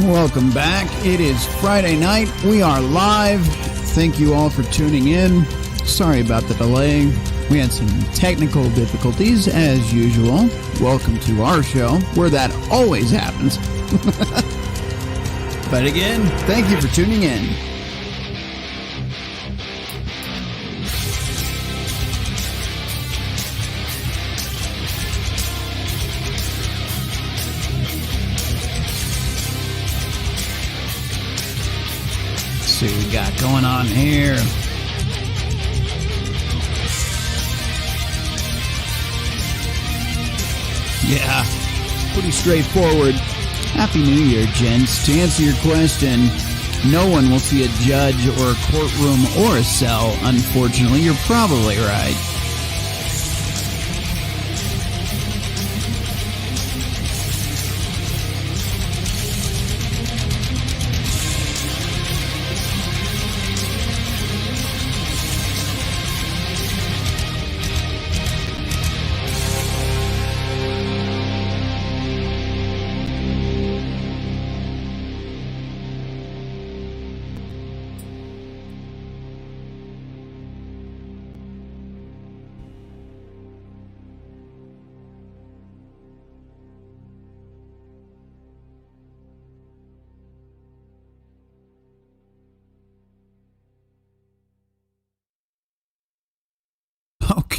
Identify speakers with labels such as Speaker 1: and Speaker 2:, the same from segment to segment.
Speaker 1: Welcome back. It is Friday night. We are live. Thank you all for tuning in. Sorry about the delay. We had some technical difficulties as usual. Welcome to our show, where that always happens. But again, thank you for tuning in. See what we got going on here. Yeah, pretty straightforward. Happy New Year, gents. To answer your question, no one will see a judge or a courtroom or a cell, unfortunately. You're probably right.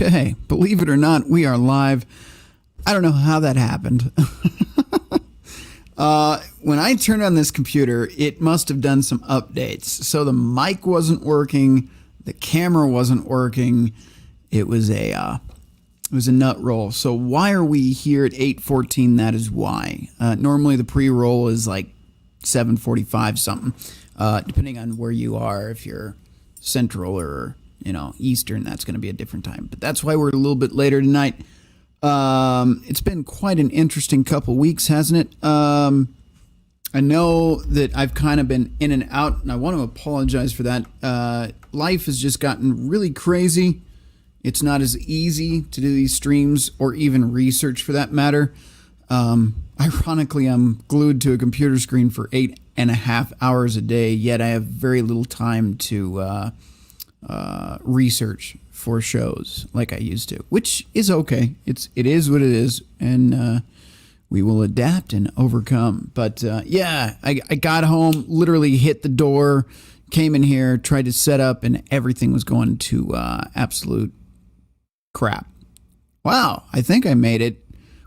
Speaker 1: Okay, believe it or not, we are live. I don't know how that happened. When I turned on this computer, it must have done some updates. So the mic wasn't working, the camera wasn't working. It was a nut roll. So why are we here at 8:14? That is why. Normally the pre-roll is like 7:45 something, depending on where you are. If you're Central or Eastern, that's going to be a different time. But that's why we're a little bit later tonight. It's been quite an interesting couple weeks, hasn't it? I know that I've kind of been in and out, and I want to apologize for that. Life has just gotten really crazy. It's not as easy to do these streams or even research for that matter. Ironically, I'm glued to a computer screen for 8.5 hours a day, yet I have very little time to research for shows like I used to, which is okay. It is what it is, and we will adapt and overcome. But yeah, I got home, literally hit the door, came in here, tried to set up, and everything was going to absolute crap. Wow, I think I made it.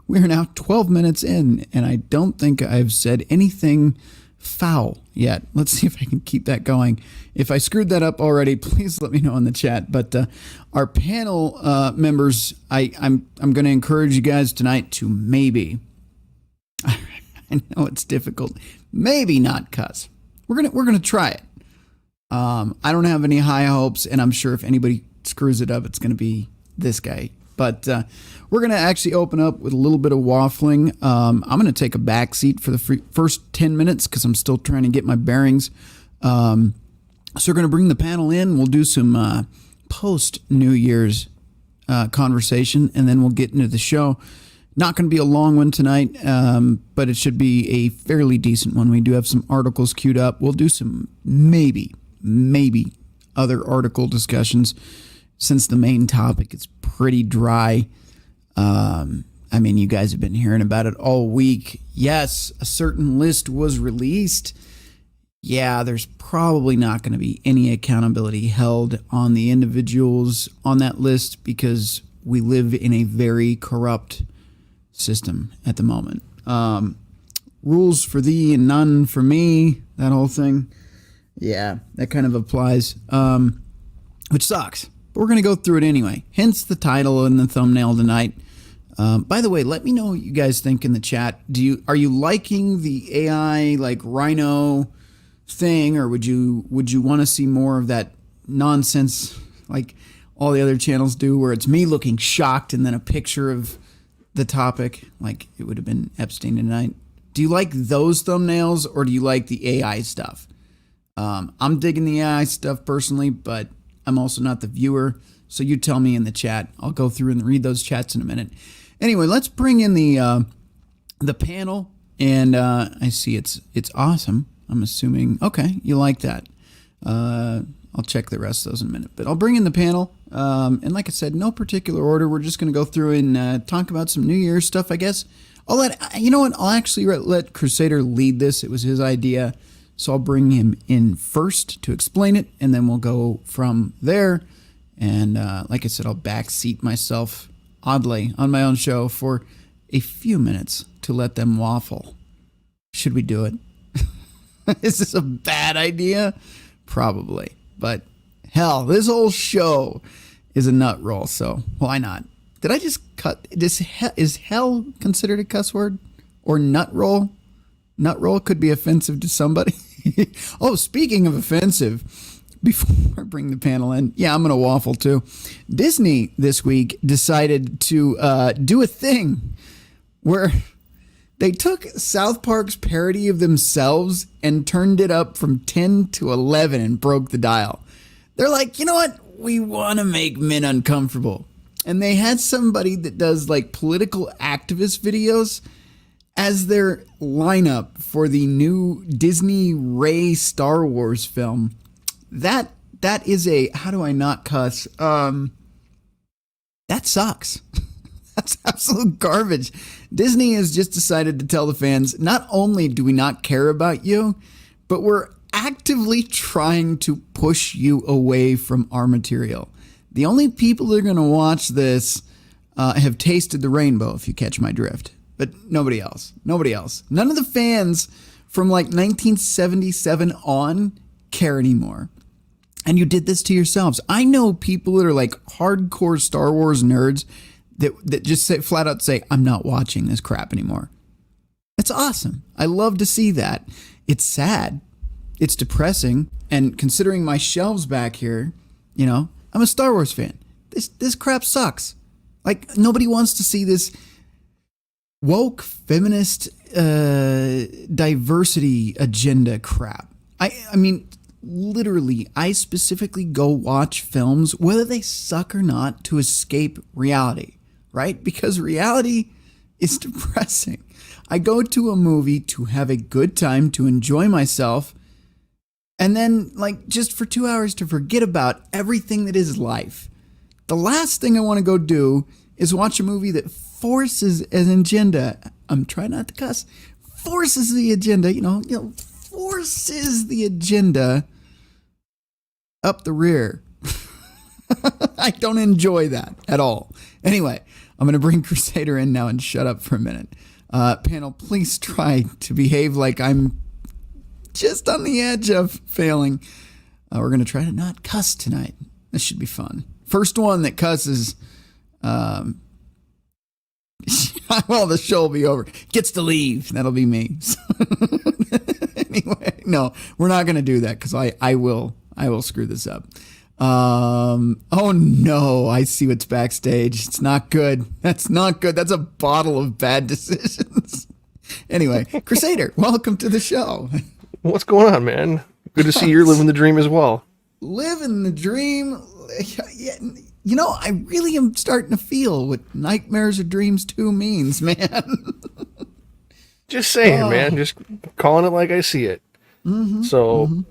Speaker 1: We're now 12 minutes in, and I don't think I've said anything foul yet. Let's see if I can keep that going. If I screwed that up already, please let me know in the chat. But our panel members, I'm going to encourage you guys tonight to maybe, I know it's difficult, maybe not cuss. We're gonna try it. I don't have any high hopes, and I'm sure if anybody screws it up, it's going to be this guy. But we're going to actually open up with a little bit of waffling. I'm going to take a back seat for the first 10 minutes because I'm still trying to get my bearings. So we're going to bring the panel in. We'll do some post-New Year's conversation, and then we'll get into the show. Not going to be a long one tonight, but it should be a fairly decent one. We do have some articles queued up. We'll do some maybe other article discussions, since the main topic is pretty dry. I mean, you guys have been hearing about it all week. Yes, a certain list was released. Yeah, there's probably not going to be any accountability held on the individuals on that list because we live in a very corrupt system at the moment. Rules for thee and none for me, that whole thing. Yeah, that kind of applies, which sucks. But we're going to go through it anyway. Hence the title and the thumbnail tonight. By the way, let me know what you guys think in the chat. Are you liking the AI like Rhino thing, or would you want to see more of that nonsense like all the other channels do, where it's me looking shocked and then a picture of the topic, like it would have been Epstein tonight? Do you like those thumbnails, or do you like the AI stuff? I'm digging the AI stuff personally, but I'm also not the viewer, so you tell me in the chat. I'll go through and read those chats in a minute. Anyway, let's bring in the panel, and I see it's awesome. I'm assuming, okay, you like that. I'll check the rest of those in a minute, but I'll bring in the panel, and like I said, no particular order. We're just going to go through and talk about some New Year's stuff, I guess. I'll actually let Crusader lead this. It was his idea. So I'll bring him in first to explain it, and then we'll go from there. And like I said, I'll backseat myself, oddly, on my own show for a few minutes to let them waffle. Should we do it? Is this a bad idea? Probably. But hell, this whole show is a nut roll, so why not? Did I just cut? Is hell considered a cuss word? Or nut roll? Nut roll could be offensive to somebody. Oh, speaking of offensive, before I bring the panel in, yeah, I'm going to waffle too. Disney this week decided to do a thing where they took South Park's parody of themselves and turned it up from 10 to 11 and broke the dial. They're like, you know what? We want to make men uncomfortable. And they had somebody that does like political activist videos as their lineup for the new Disney Ray Star Wars film. That is a, how do I not cuss? That sucks. That's absolute garbage. Disney has just decided to tell the fans, not only do we not care about you, but we're actively trying to push you away from our material. The only people that are going to watch this have tasted the rainbow, if you catch my drift. But nobody else. Nobody else. None of the fans from like 1977 on care anymore. And you did this to yourselves. I know people that are like hardcore Star Wars nerds that just say, flat out say, I'm not watching this crap anymore. It's awesome. I love to see that. It's sad. It's depressing. And considering my shelves back here, you know, I'm a Star Wars fan. This crap sucks. Like, nobody wants to see this woke feminist diversity agenda crap. I mean, literally, I specifically go watch films, whether they suck or not, to escape reality, right? Because reality is depressing. I go to a movie to have a good time, to enjoy myself, and then, like, just for 2 hours to forget about everything that is life. The last thing I want to go do is watch a movie that forces an agenda. I'm trying not to cuss. Forces the agenda, forces the agenda up the rear. I don't enjoy that at all. Anyway, I'm going to bring Crusader in now and shut up for a minute. Panel, please try to behave like I'm just on the edge of failing. We're going to try to not cuss tonight. This should be fun. First one that cusses, well, the show will be over. Gets to leave. That'll be me. So anyway, no, we're not going to do that because I will screw this up. Oh no, I see what's backstage. It's not good. That's not good. That's a bottle of bad decisions. Anyway, Crusader, welcome to the show.
Speaker 2: What's going on, man? Good to see you're living the dream as well.
Speaker 1: Living the dream. Yeah, I really am starting to feel what nightmares or dreams 2 means, man.
Speaker 2: Just saying, man. Just calling it like I see it. So,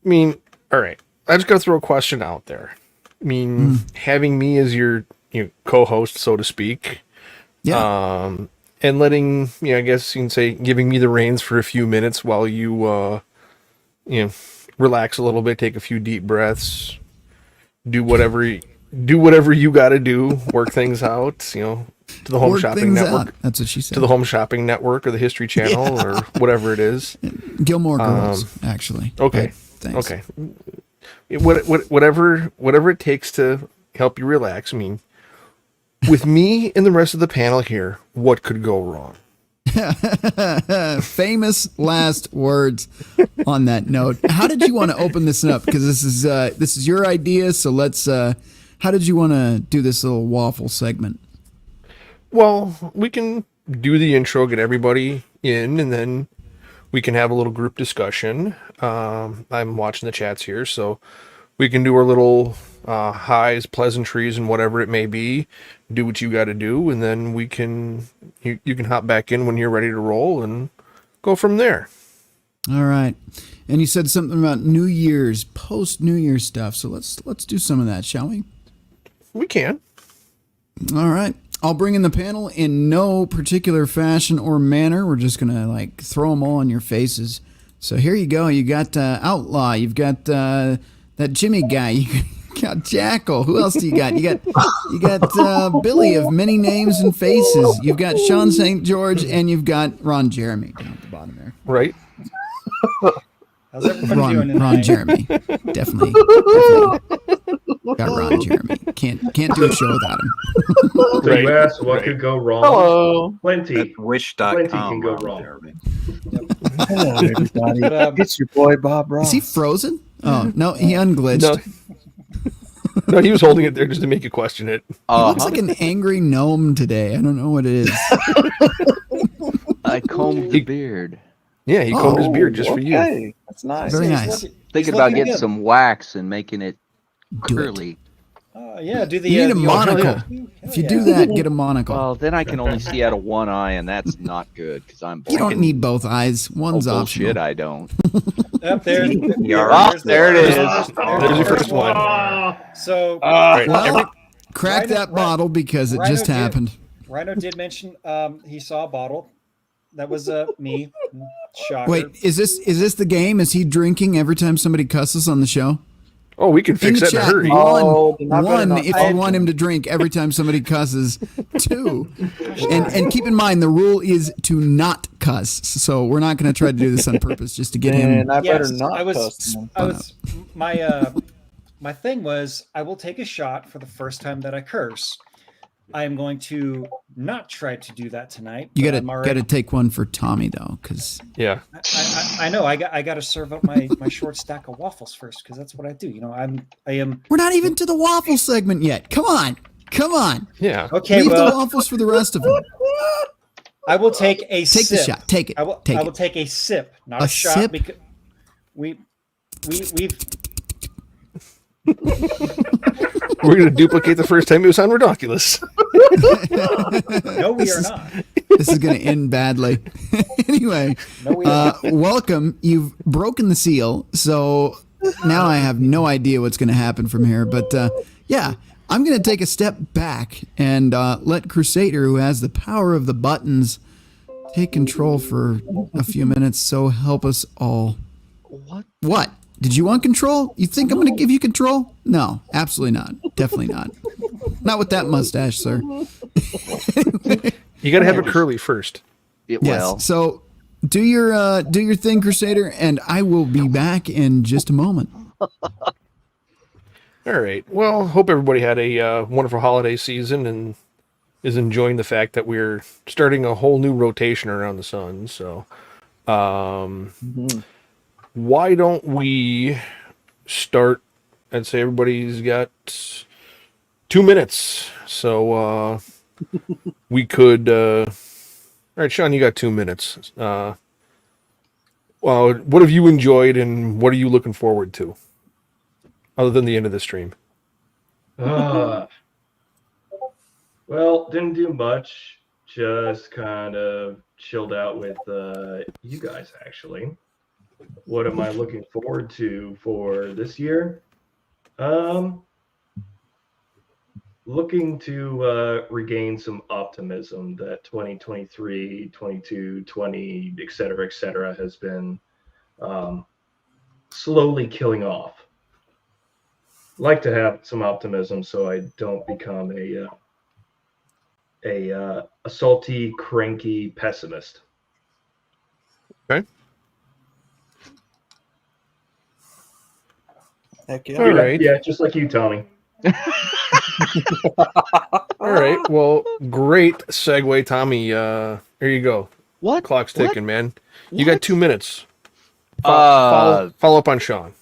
Speaker 2: I mean, all right. I just got to throw a question out there. I mean, having me as your co-host, so to speak, and letting, I guess you can say, giving me the reins for a few minutes while you, relax a little bit, take a few deep breaths, do whatever you got to do, work things out, to the Home Shopping Network.
Speaker 1: Out. That's what she said.
Speaker 2: To the Home Shopping Network or the History Channel or whatever it is.
Speaker 1: Gilmore Girls, actually.
Speaker 2: Okay.
Speaker 1: Thanks.
Speaker 2: Okay. Whatever it takes to help you relax. I mean, with me and the rest of the panel here, what could go wrong?
Speaker 1: Famous last words on that note. How did you want to open this up? Because this is your idea. So let's. How did you want to do this little waffle segment?
Speaker 2: Well, we can do the intro, get everybody in, and then we can have a little group discussion. I'm watching the chats here, so we can do our little highs, pleasantries, and whatever it may be. Do what you got to do, and then you can hop back in when you're ready to roll and go from there.
Speaker 1: All right. And you said something about New Year's, post-New Year's stuff. So let's do some of that, shall we?
Speaker 2: We can.
Speaker 1: All right. I'll bring in the panel in no particular fashion or manner. We're just going to throw them all in your faces. So here you go. You got Outlaw. You've got that Jimmy guy. You got Jackal. Who else do you got? You got Billy of many names and faces. You've got Sean St. George, and you've got Ron Jeremy down at the bottom there.
Speaker 2: Right.
Speaker 3: How's everybody doing tonight?
Speaker 1: Ron Jeremy. Definitely. Got Ron Jeremy. Can't do a show without him.
Speaker 4: So you asked what could go wrong?
Speaker 5: Hello.
Speaker 4: Plenty.
Speaker 5: Wish.com.
Speaker 4: Plenty can go wrong.
Speaker 5: Hello, everybody. It's your boy, Bob Ross.
Speaker 1: Is he frozen? Oh, no, he unglitched.
Speaker 2: No, he was holding it there just to make you question it.
Speaker 1: He looks like an angry gnome today. I don't know what it is.
Speaker 6: I combed the beard.
Speaker 2: Yeah, he combed his beard just for you.
Speaker 5: That's nice.
Speaker 1: Very nice.
Speaker 6: Thinking about getting some wax and making it
Speaker 1: Do
Speaker 6: curly.
Speaker 3: Yeah, do the.
Speaker 1: You need a
Speaker 3: the
Speaker 1: monocle.
Speaker 3: alternate-
Speaker 1: If you do that, get a monocle.
Speaker 6: Well, then I can only see out of one eye, and that's not good because I'm blind.
Speaker 1: You don't need both eyes. One's
Speaker 6: oh,
Speaker 1: optional.
Speaker 6: bullshit, I don't.
Speaker 3: Up there.
Speaker 6: There it is.
Speaker 2: There's your first one.
Speaker 3: So,
Speaker 1: Well, crack
Speaker 3: Rhino-
Speaker 1: that bottle because it
Speaker 3: Rhino
Speaker 1: just
Speaker 3: did-
Speaker 1: happened.
Speaker 3: Rhino did mention he saw a bottle. That was me. Shocker.
Speaker 1: Wait, is this the game? Is he drinking every time somebody cusses on the show?
Speaker 2: Oh, we can
Speaker 1: In
Speaker 2: fix
Speaker 1: the
Speaker 2: that in a
Speaker 1: chat,
Speaker 2: hurry.
Speaker 1: one, if you want him to drink every time somebody cusses. 2, and keep in mind the rule is to not cuss. So we're not going to try to do this on purpose just to get him.
Speaker 5: And I better
Speaker 3: Yes,
Speaker 5: not
Speaker 3: I was.
Speaker 5: cuss then.
Speaker 3: I was. My thing was I will take a shot for the first time that I curse. I am going to not try to do that tonight.
Speaker 1: You
Speaker 3: but I'm already-
Speaker 1: gotta take one for Tommy though, because
Speaker 2: Yeah.
Speaker 3: I know I got to serve up my short stack of waffles first because that's what I do. I am.
Speaker 1: we're not even to the waffle segment yet. Come on. Come on.
Speaker 2: Yeah.
Speaker 3: Okay,
Speaker 1: Leave the
Speaker 3: well,
Speaker 1: waffles for the rest of them.
Speaker 3: I will take a
Speaker 1: Take
Speaker 3: sip.
Speaker 1: the shot. Take it.
Speaker 3: I will
Speaker 1: Take it.
Speaker 3: take a sip, not
Speaker 1: A
Speaker 3: a shot,
Speaker 1: sip?
Speaker 3: because we've
Speaker 2: We're going to duplicate the first time it was on Ridiculous.
Speaker 3: no, we are not.
Speaker 1: This is going to end badly. Anyway,
Speaker 3: No, we are not.
Speaker 1: welcome. You've broken the seal, so now I have no idea what's going to happen from here. But yeah, I'm going to take a step back and let Crusader, who has the power of the buttons, take control for a few minutes. So help us all.
Speaker 6: What?
Speaker 1: What? Did you want control? You think I'm going to give you control? No, absolutely not. Definitely not. Not with that mustache, sir.
Speaker 2: You got to have a curly first.
Speaker 6: Well,
Speaker 1: Yes. So do your thing, Crusader, and I will be back in just a moment.
Speaker 2: All right. Well, hope everybody had a wonderful holiday season and is enjoying the fact that we're starting a whole new rotation around the sun. So, why don't we start and say everybody's got 2 minutes? So we could. All right, Sean, you got 2 minutes. Well, what have you enjoyed and what are you looking forward to? Other than the end of the stream.
Speaker 4: Well, didn't do much. Just kind of chilled out with you guys, actually. What am I looking forward to for this year? Looking to regain some optimism that 2023, 22, 20, et cetera, has been slowly killing off. Like to have some optimism so I don't become a salty, cranky pessimist.
Speaker 2: Okay.
Speaker 5: Heck yeah.
Speaker 2: All right.
Speaker 4: Yeah, just like you, Tommy.
Speaker 2: All right. Well, great segue, Tommy. Here you go.
Speaker 6: what?
Speaker 2: Clock's
Speaker 6: What?
Speaker 2: ticking, man. You got 2 minutes.
Speaker 6: Uh,
Speaker 2: Follow up on Sean.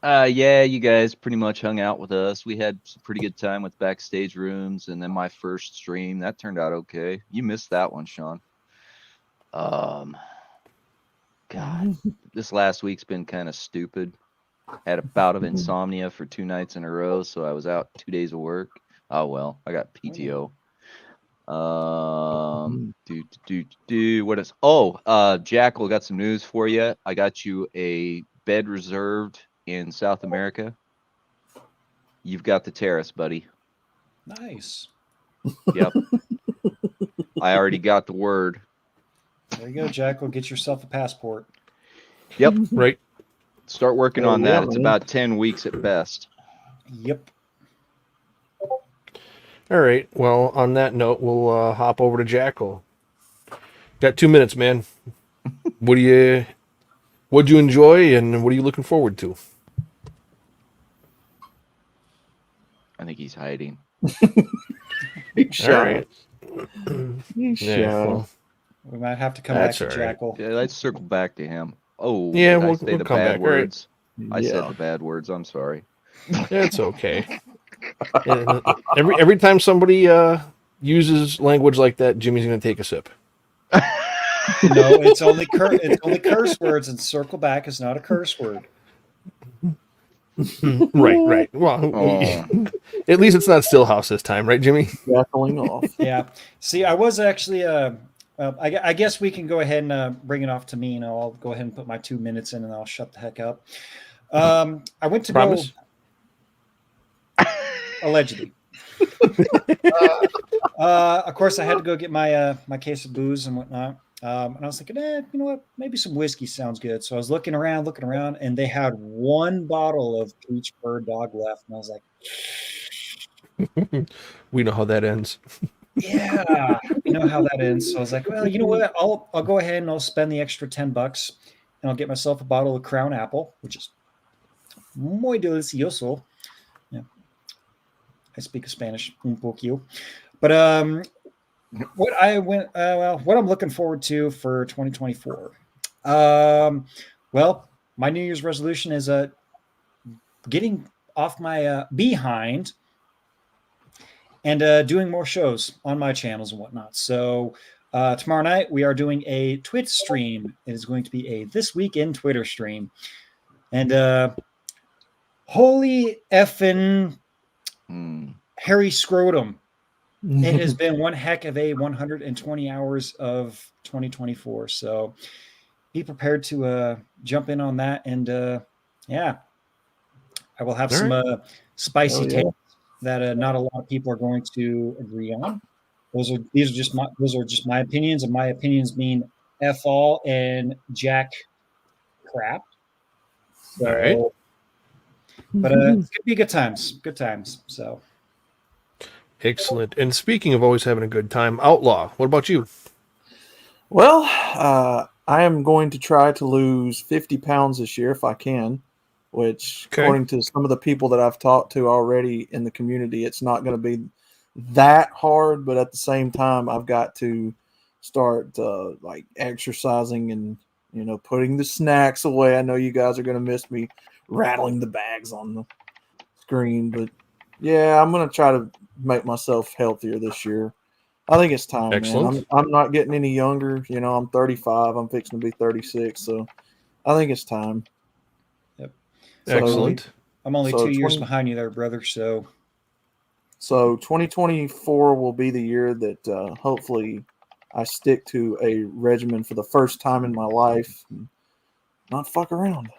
Speaker 6: Yeah, you guys pretty much hung out with us. We had some pretty good time with backstage rooms, and then my first stream that turned out okay. You missed that one, Sean. God, this last week's been kind of stupid. Had a bout of insomnia for 2 nights in a row, so I was out 2 days of work. Oh well, I got PTO. What is? Oh, Jackal, got some news for you. I got you a bed reserved in South America. You've got the terrace, buddy.
Speaker 3: Nice.
Speaker 6: Yep. I already got the word.
Speaker 3: There you go, Jack. Go get yourself a passport.
Speaker 6: Yep.
Speaker 2: Right.
Speaker 6: Start working on that. It's about 10 weeks at best.
Speaker 3: Yep.
Speaker 2: All right. Well, on that note, we'll hop over to Jackal. Got 2 minutes, man. What'd you enjoy and what are you looking forward to?
Speaker 6: I think he's hiding.
Speaker 2: All right.
Speaker 5: Yeah.
Speaker 3: We might have to come back
Speaker 2: That's
Speaker 3: to
Speaker 2: all right.
Speaker 3: Jackal.
Speaker 6: Yeah, let's circle back to him. Oh,
Speaker 2: Yeah,
Speaker 6: did I
Speaker 2: we'll
Speaker 6: say the
Speaker 2: come
Speaker 6: bad
Speaker 2: back. All right.
Speaker 6: words. I said the bad words. I'm sorry.
Speaker 2: It's okay. Every time somebody uses language like that, Jimmy's going to take a sip.
Speaker 3: No, it's only curse words, and circle back is not a curse word.
Speaker 2: Right. Well, at least it's not Stillhouse this time, right, Jimmy?
Speaker 5: Rattling off.
Speaker 3: Yeah. See, I was actually. I guess we can go ahead and bring it off to me, and I'll go ahead and put my 2 minutes in, and I'll shut the heck up. I went to
Speaker 2: Promise?
Speaker 3: go. Allegedly. Of course, I had to go get my my case of booze and whatnot. And I was thinking, you know what? Maybe some whiskey sounds good. So I was looking around, and they had one bottle of Peach Bird Dog left, and I was like,
Speaker 2: We know how that ends.
Speaker 3: yeah, you know how that ends. So I was like, well, you know what? I'll go ahead and I'll spend the extra $10, and I'll get myself a bottle of Crown Apple, which is muy delicioso. Yeah, I speak Spanish un poquito, but what I'm looking forward to for 2024. Well, my New Year's resolution is getting off my behind and doing more shows on my channels and whatnot. So tomorrow night we are doing a Twitch stream. It is going to be a This Week in Twitter stream. And holy effing Harry Scrotum. It has been one heck of a 120 hours of 2024. So be prepared to jump in on that. And yeah, I will have
Speaker 2: All
Speaker 3: some spicy takes that not a lot of people are going to agree on. Those are just my opinions, and my opinions mean F all and jack crap. So,
Speaker 2: All right.
Speaker 3: But it's gonna be good times. Good times. So
Speaker 2: Excellent. And speaking of always having a good time, Outlaw, what about you?
Speaker 5: Well, I am going to try to lose 50 pounds this year if I can, which,
Speaker 2: Okay.
Speaker 5: according to some of the people that I've talked to already in the community, it's not going to be that hard. But at the same time, I've got to start like exercising and, you know, putting the snacks away. I know you guys are going to miss me rattling the bags on the screen, but yeah, I'm going to try to make myself healthier this year. I think it's time,
Speaker 2: Excellent.
Speaker 5: man. I'm not getting any younger. You know, I'm 35. I'm fixing to be 36. So I think it's time.
Speaker 3: Yep.
Speaker 5: So,
Speaker 2: Excellent.
Speaker 3: I'm only
Speaker 5: So
Speaker 3: 2 years
Speaker 5: 20
Speaker 3: behind you there, brother. So
Speaker 5: 2024 will be the year that hopefully I stick to a regimen for the first time in my life and not fuck around.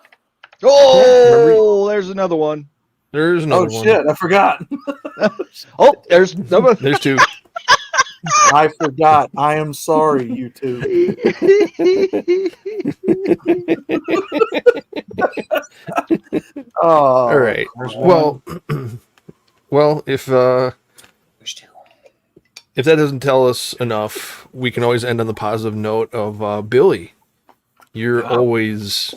Speaker 6: Oh, there's another one.
Speaker 2: There's another one.
Speaker 5: Shit, I forgot.
Speaker 6: Oh, there's number.
Speaker 2: There's two.
Speaker 5: I forgot. I am sorry, YouTube. Oh,
Speaker 2: All right.
Speaker 3: there's
Speaker 2: Well, well, if that doesn't tell us enough, we can always end on the positive note of Billy. You're always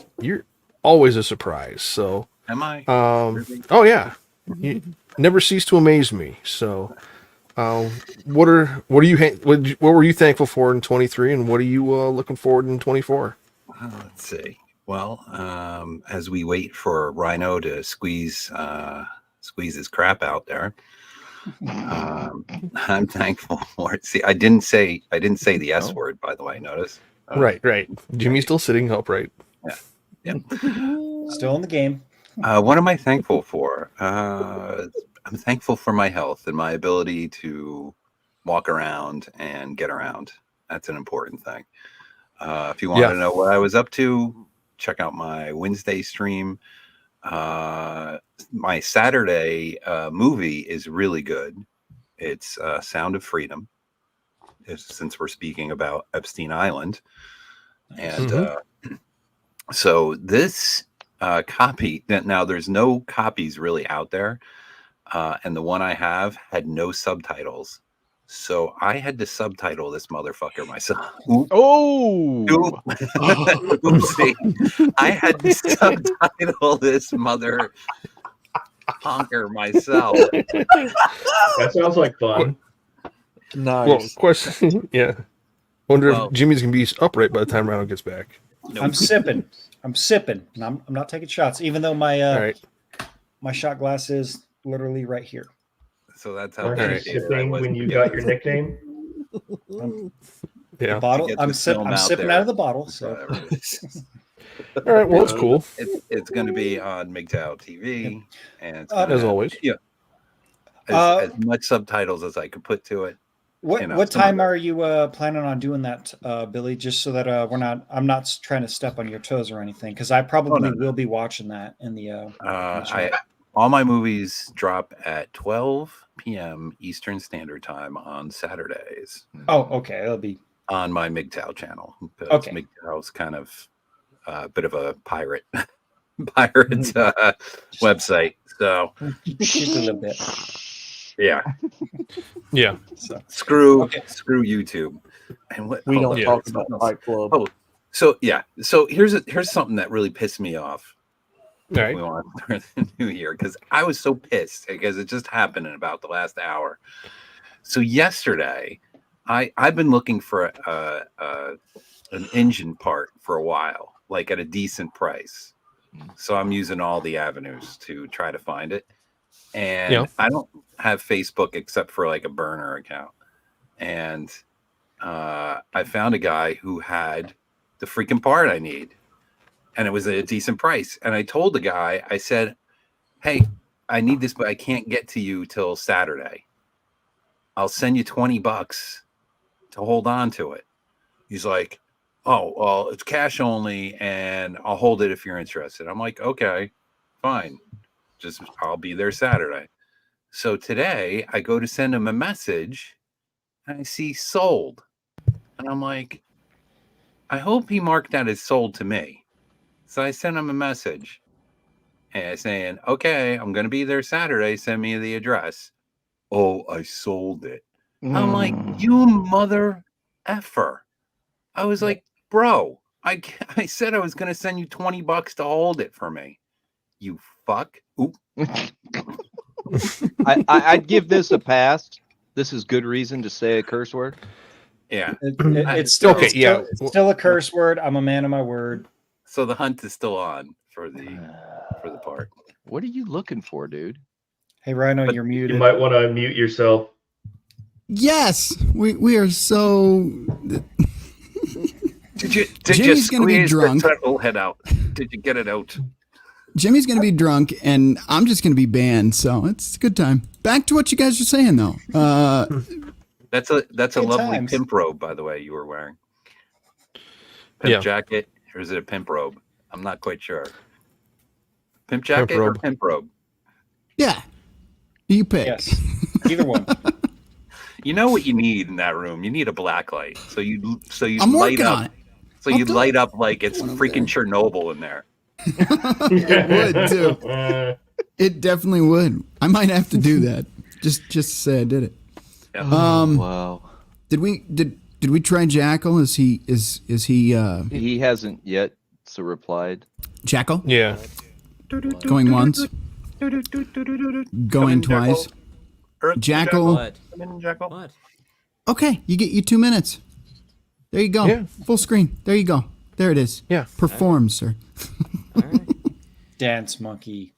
Speaker 2: a surprise. So,
Speaker 7: Am I?
Speaker 2: oh yeah, you never cease to amaze me. So, what were you thankful for in 23, and what are you looking forward in 24?
Speaker 7: Let's see. Well, as we wait for Rhino to squeeze his crap out there, I'm thankful for it. See, I didn't say the S word, by the way. Notice.
Speaker 2: Right. Jimmy's still sitting upright.
Speaker 7: Yeah.
Speaker 3: still in the game.
Speaker 7: What am I thankful for? I'm thankful for my health and my ability to walk around and get around. That's an important thing. If you want to know what I was up to, check out my Wednesday stream. My Saturday movie is really good. It's Sound of Freedom, since we're speaking about Epstein Island. And so this copy, now there's no copies really out there. And the one I have had no subtitles. So I had to subtitle this motherfucker myself. Oopsie. I had to subtitle this mother honker myself.
Speaker 4: That sounds like fun.
Speaker 5: nice.
Speaker 2: Well, question. Yeah. Wonder if Jimmy's gonna be upright by the time Rhino gets back.
Speaker 7: Nope.
Speaker 3: I'm sipping, and I'm not taking shots, even though my my shot glass is literally right here.
Speaker 7: So that's how
Speaker 4: Weren't you sipping when you got your nickname?
Speaker 2: Yeah.
Speaker 3: The bottle. I'm sipping out of the bottle. So.
Speaker 2: All right. Well, it's cool.
Speaker 7: It's going to be on MGTOW TV, and it's
Speaker 2: as always.
Speaker 7: Yeah. As much subtitles as I could put to it.
Speaker 3: What time are you planning on doing that, Billy? Just so that I'm not trying to step on your toes or anything, because I probably will be watching that in the.
Speaker 7: All my movies drop at 12 p.m. Eastern Standard Time on Saturdays.
Speaker 3: Oh, okay. It'll be
Speaker 7: on my MGTOW channel.
Speaker 3: Okay.
Speaker 7: MGTOW's kind of a bit of a pirate website. So
Speaker 3: just a little bit.
Speaker 7: Yeah.
Speaker 2: Yeah.
Speaker 7: So, screw YouTube. And what
Speaker 5: we don't talk about Fight Club.
Speaker 7: Oh, so yeah. So here's something that really pissed me off.
Speaker 2: All right.
Speaker 7: We want to start the new year, because I was so pissed because it just happened in about the last hour. So yesterday, I've been looking for an engine part for a while, like at a decent price. So I'm using all the avenues to try to find it. and
Speaker 2: Yeah.
Speaker 7: I don't have Facebook except for like a burner account. And I found a guy who had the freaking part I need, and it was at a decent price. And I told the guy, I said, "Hey, I need this, but I can't get to you till Saturday. I'll send you $20 to hold on to it." He's like, "Oh, well, it's cash only, and I'll hold it if you're interested." I'm like, "Okay, fine. Just I'll be there Saturday." So today I go to send him a message, and I see sold, and I'm like, I hope he marked that as sold to me. So I sent him a message and saying, "Okay, I'm going to be there Saturday. Send me the address." "Oh, I sold it." I'm like, "You mother effer." I was like, "Bro, I said I was going to send you $20 to hold it for me. You fuck." Oop.
Speaker 6: I'd give this a pass. This is good reason to say a curse word.
Speaker 7: Yeah.
Speaker 3: It's still
Speaker 2: Okay, yeah.
Speaker 3: it's still a curse word. I'm a man of my word.
Speaker 7: So the hunt is still on for the part.
Speaker 6: What are you looking for, dude?
Speaker 3: Hey, Rhino,
Speaker 7: But
Speaker 3: you're
Speaker 4: You
Speaker 3: muted.
Speaker 4: might want to unmute yourself.
Speaker 1: Yes, we are so.
Speaker 7: Did you
Speaker 1: Jimmy's gonna be
Speaker 7: squeeze
Speaker 1: drunk.
Speaker 7: the turtle head out? Did you get it out?
Speaker 1: Jimmy's going to be drunk, and I'm just going to be banned. So it's a good time. Back to what you guys are saying, though.
Speaker 7: That's a
Speaker 3: Good
Speaker 7: lovely
Speaker 3: times.
Speaker 7: pimp robe, by the way, you were wearing. Pimp jacket, or is it a pimp robe? I'm not quite sure. Pimp jacket or
Speaker 2: robe.
Speaker 7: pimp robe?
Speaker 1: Yeah, you pick.
Speaker 3: Yes, either one.
Speaker 7: You know what you need in that room? You need a black light. So you
Speaker 1: I'm
Speaker 7: light
Speaker 1: working
Speaker 7: up.
Speaker 1: on it.
Speaker 7: So
Speaker 1: I'll
Speaker 7: you
Speaker 1: do
Speaker 7: light
Speaker 1: it.
Speaker 7: up like it's
Speaker 1: One over
Speaker 7: freaking Chernobyl in there.
Speaker 1: It would too. It definitely would. I might have to do that. Just to say I did it.
Speaker 7: Yeah.
Speaker 6: Wow.
Speaker 1: Did we try Jackal? Is he
Speaker 6: He hasn't yet replied.
Speaker 1: Jackal?
Speaker 2: Yeah.
Speaker 1: Going once. Going
Speaker 7: in,
Speaker 1: twice. Jackal.
Speaker 8: What?
Speaker 7: Come in, Jackal.
Speaker 8: What?
Speaker 1: Okay, you get 2 minutes. There you go.
Speaker 2: Yeah.
Speaker 1: Full screen. There you go. There it is.
Speaker 2: Yeah.
Speaker 1: Perform, sir.
Speaker 8: All right.
Speaker 3: Dance monkey.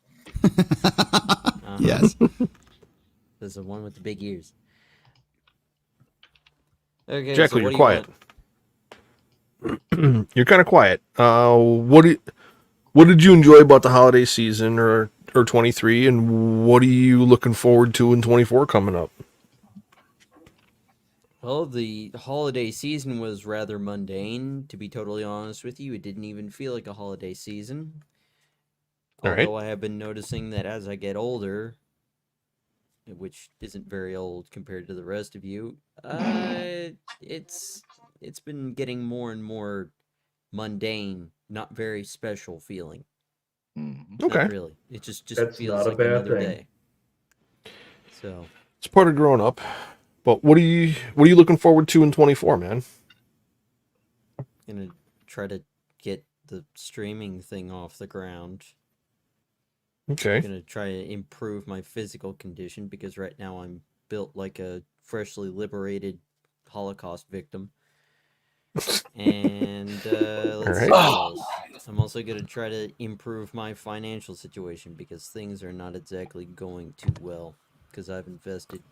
Speaker 1: Yes.
Speaker 8: There's the one with the big ears. Okay,
Speaker 2: Jackal,
Speaker 8: so
Speaker 2: you're
Speaker 8: what do you
Speaker 2: quiet.
Speaker 8: want?
Speaker 2: You're kind of quiet. What did you enjoy about the holiday season or 23, and what are you looking forward to in 24 coming up?
Speaker 8: Well, the holiday season was rather mundane, to be totally honest with you. It didn't even feel like a holiday season.
Speaker 2: All right.
Speaker 8: Although I have been noticing that as I get older, which isn't very old compared to the rest of you, it's been getting more and more mundane, not very special feeling.
Speaker 6: Mhm.
Speaker 2: Okay.
Speaker 8: Not really. It just
Speaker 4: That's
Speaker 8: feels
Speaker 4: not a
Speaker 8: like
Speaker 4: bad
Speaker 8: another
Speaker 4: thing.
Speaker 8: day. So
Speaker 2: It's part of growing up. But what are you looking forward to in 24, man?
Speaker 8: gonna try to get the streaming thing off the ground.
Speaker 2: Okay.
Speaker 8: Gonna try to improve my physical condition because right now I'm built like a freshly liberated Holocaust victim. And let's see what else. I'm also gonna try to improve my financial situation because things are not exactly going too well because I've invested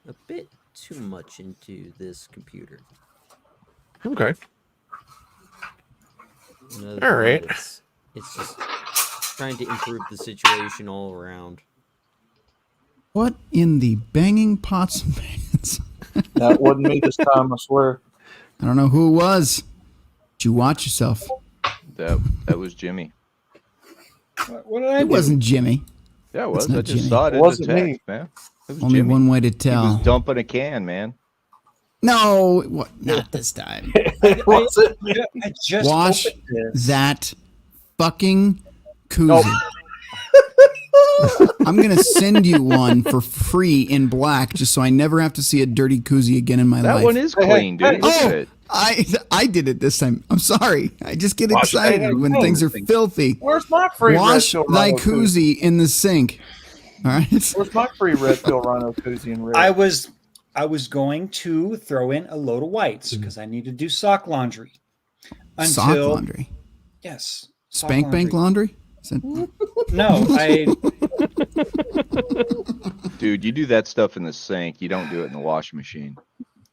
Speaker 8: a bit too much into this computer.
Speaker 2: Okay.
Speaker 8: And other
Speaker 2: All
Speaker 8: than
Speaker 2: right.
Speaker 8: that, it's just trying to improve the situation all around.
Speaker 1: What in the banging pots and pans?
Speaker 5: That wasn't me this time, I swear.
Speaker 1: I don't know who it was. Did you watch yourself?
Speaker 6: That was Jimmy.
Speaker 3: What did I
Speaker 1: It
Speaker 3: do?
Speaker 1: wasn't Jimmy.
Speaker 6: Yeah, it
Speaker 1: That's
Speaker 6: was. I
Speaker 1: not
Speaker 6: just
Speaker 1: Jimmy.
Speaker 6: saw it
Speaker 5: It
Speaker 6: in the
Speaker 5: wasn't
Speaker 6: text,
Speaker 5: me.
Speaker 6: man. It was
Speaker 1: Only
Speaker 6: Jimmy.
Speaker 1: one way to
Speaker 6: He
Speaker 1: tell.
Speaker 6: was dumping a can, man.
Speaker 1: No, not this time.
Speaker 5: It wasn't me.
Speaker 3: I just
Speaker 1: Wash
Speaker 3: opened this.
Speaker 1: that fucking koozie.
Speaker 5: Nope.
Speaker 1: I'm gonna send you one for free in black, just so I never have to see a dirty koozie again in my
Speaker 6: That
Speaker 1: life.
Speaker 6: one is clean, dude. Look at
Speaker 1: Oh,
Speaker 6: it.
Speaker 1: I did it this time. I'm sorry. I just get
Speaker 7: Wash
Speaker 1: excited
Speaker 7: that
Speaker 1: when
Speaker 7: thing.
Speaker 1: things are filthy.
Speaker 5: Where's my free
Speaker 1: Wash
Speaker 5: red pill
Speaker 1: thy
Speaker 5: rhino
Speaker 1: koozie in the sink. All right.
Speaker 5: Where's my free red pill rhino koozie and red?
Speaker 3: I was going to throw in a load of whites because I need to do sock laundry.
Speaker 1: Sock laundry.
Speaker 3: Yes. sock
Speaker 1: Spank bank laundry. Is that-
Speaker 3: No,
Speaker 6: Dude, you do that stuff in the sink. You don't do it in the washing machine.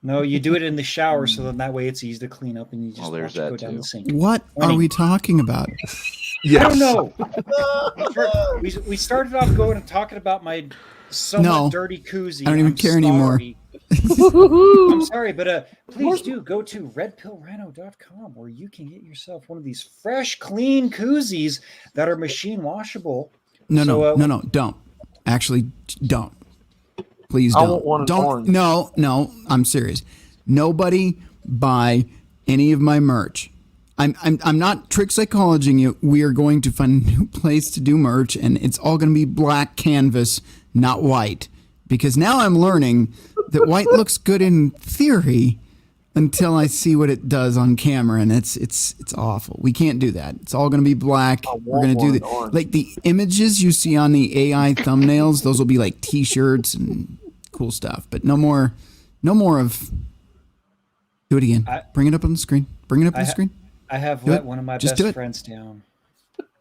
Speaker 3: No, you do it in the shower, so then that way it's easy to clean up, and you just
Speaker 6: there's
Speaker 3: watch it go
Speaker 6: that
Speaker 3: down
Speaker 6: too.
Speaker 3: the sink.
Speaker 1: What are we talking about?
Speaker 3: I don't know. We started off going and talking about my somewhat dirty koozie.
Speaker 1: I don't even care anymore.
Speaker 3: I'm sorry, but please do go to redpillrhino.com where you can get yourself one of these fresh, clean koozies that are machine washable.
Speaker 1: No, don't. Actually, don't. Please don't.
Speaker 5: I want one in
Speaker 1: don't.
Speaker 5: orange.
Speaker 1: No, I'm serious. Nobody buy any of my merch. I'm not trick psychologing you. We are going to find a new place to do merch, and it's all going to be black canvas, not white. Because now I'm learning that white looks good in theory until I see what it does on camera, and it's awful. We can't do that. It's all going to be black. We're going to do like the images you see on the AI thumbnails. Those will be like T-shirts and cool stuff. But no more of. Do it again. Bring it up on the screen. Bring it up on the screen.
Speaker 3: I have let one of my best friends down.